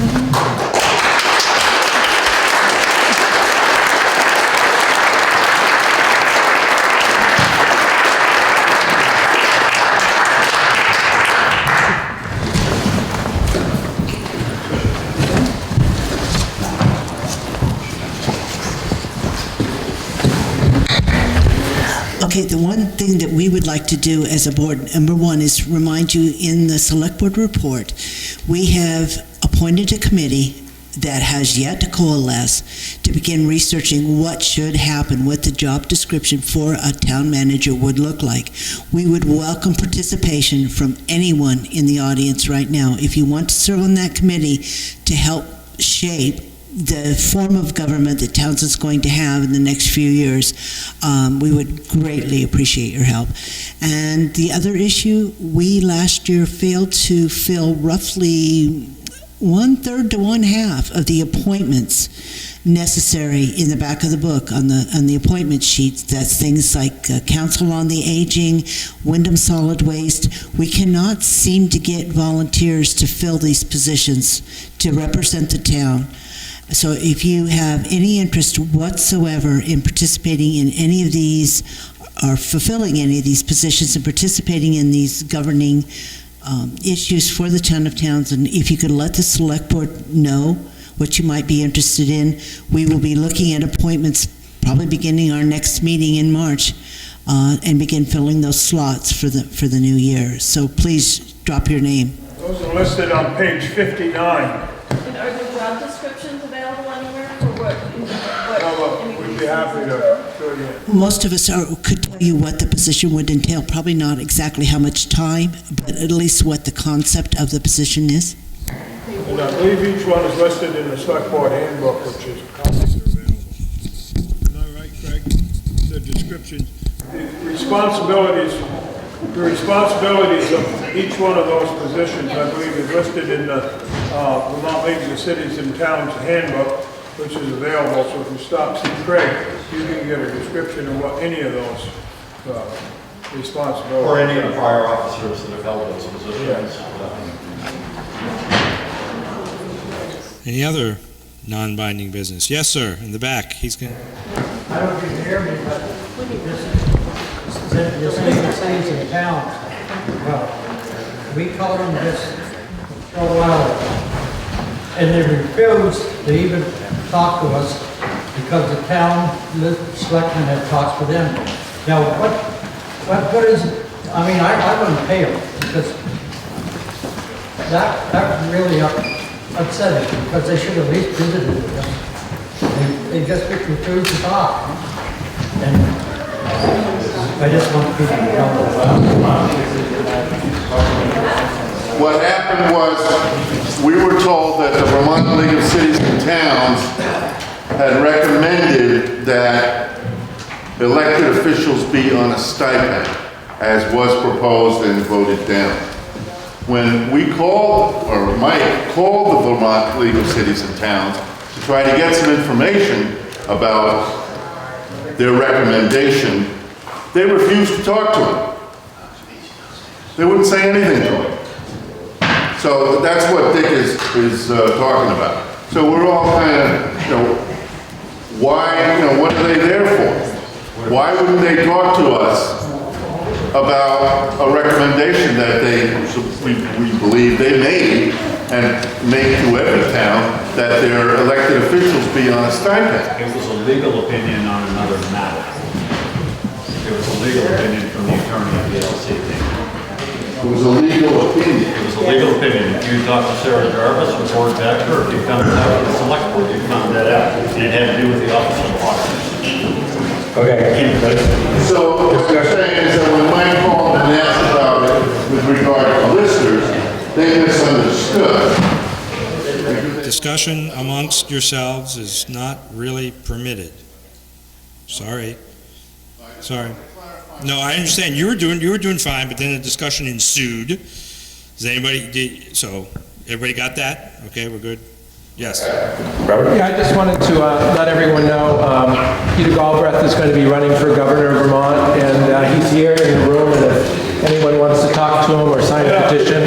P: Okay, the one thing that we would like to do as a board, number one, is remind you in the select board report, we have appointed a committee that has yet to coalesce to begin researching what should happen, what the job description for a town manager would look like. We would welcome participation from anyone in the audience right now. If you want to serve on that committee to help shape the form of government that Townsend's going to have in the next few years, we would greatly appreciate your help. And the other issue, we last year failed to fill roughly 1/3 to 1/2 of the appointments necessary in the back of the book on the appointment sheets. That's things like Council on the Aging, Wyndham Solid Waste. We cannot seem to get volunteers to fill these positions to represent the town. So if you have any interest whatsoever in participating in any of these, or fulfilling any of these positions and participating in these governing issues for the town of Townsend, if you could let the select board know what you might be interested in, we will be looking at appointments probably beginning our next meeting in March, and begin filling those slots for the new year. So please drop your name.
D: Those are listed on page 59.
I: Are the job descriptions available anywhere, or what?
D: We'd be happy to show you.
P: Most of us could tell you what the position would entail, probably not exactly how much time, but at least what the concept of the position is.
D: And I believe each one is listed in the Selectboard handbook, which is copies are available. Am I right, Craig? The description. The responsibilities of each one of those positions, I believe, is listed in the Vermont League of Cities and Towns handbook, which is available. So if you stop, see Craig, you can get a description of what any of those responsibilities.
F: Or any of the prior officers that have held those positions.
A: Any other non-binding business? Yes, sir, in the back. He's going to...
W: I don't know if you can hear me, but this league of cities and towns, well, we called them this for a while, and they refused to even talk to us because the town selectmen had talked to them. Now, what good is it? I mean, I wouldn't pay them because that really upsetting, because they should have at least visited with us. They just refused to talk. And I just want people to know.
O: What happened was, we were told that the Vermont League of Cities and Towns had recommended that elected officials be on a stipend, as was proposed and voted down. When we called, or Mike called the Vermont League of Cities and Towns to try to get some information about their recommendation, they refused to talk to him. They wouldn't say anything to him. So that's what Dick is talking about. So we're all kind of, why, what are they there for? Why wouldn't they talk to us about a recommendation that we believe they made and make to every town, that their elected officials be on a stipend?
F: It was a legal opinion on another matter. It was a legal opinion from the attorney of the LCD.
O: It was a legal opinion.
F: It was a legal opinion. If you talk to Sarah Jarvis or Ford Becker, or if you come out to the Selectboard, you found that out. And it had to do with the Office of Auditor.
S: Okay.
O: So what they're saying is that when Mike called and asked about it with regard to listers, they misunderstood.
A: Discussion amongst yourselves is not really permitted. Sorry. No, I understand. You were doing fine, but then a discussion ensued. Does anybody, so everybody got that? Okay, we're good? Yes.
X: Robert? Yeah, I just wanted to let everyone know Peter Galbraith is going to be running for governor of Vermont, and he's here in the room, and if anyone wants to talk to him or sign a petition,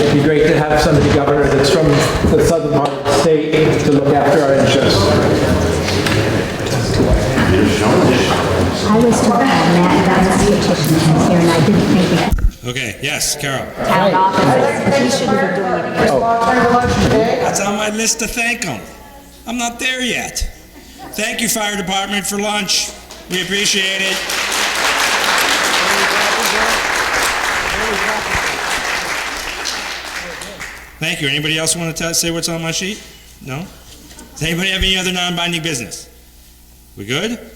X: it'd be great to have somebody governor that's from the southern part of the state to look after our interests.
E: I was told by Matt about this petition here, and I didn't think it.
A: Okay, yes, Carol.
E: Town office, he should have been doing it.
A: That's on my list to thank them. I'm not there yet. Thank you, Fire Department, for lunch. We appreciate it. Thank you. Anybody else want to say what's on my sheet? No? Does anybody have any other non-binding business? We good?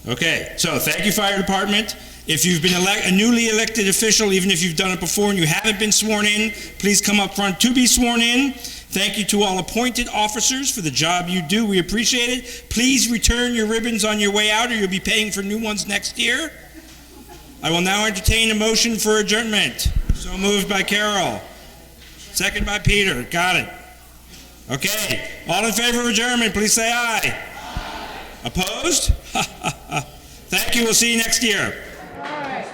A: Okay, so thank you, Fire Department. If you've been a newly elected official, even if you've done it before and you haven't been sworn in, please come up front to be sworn in. Thank you to all appointed officers for the job you do. We appreciate it. Please return your ribbons on your way out, or you'll be paying for new ones next year. I will now entertain a motion for adjournment. So moved by Carol. Second by Peter. Got it. Okay. All in favor of adjournment, please say aye. Opposed? Thank you. We'll see you next year.
I: All right.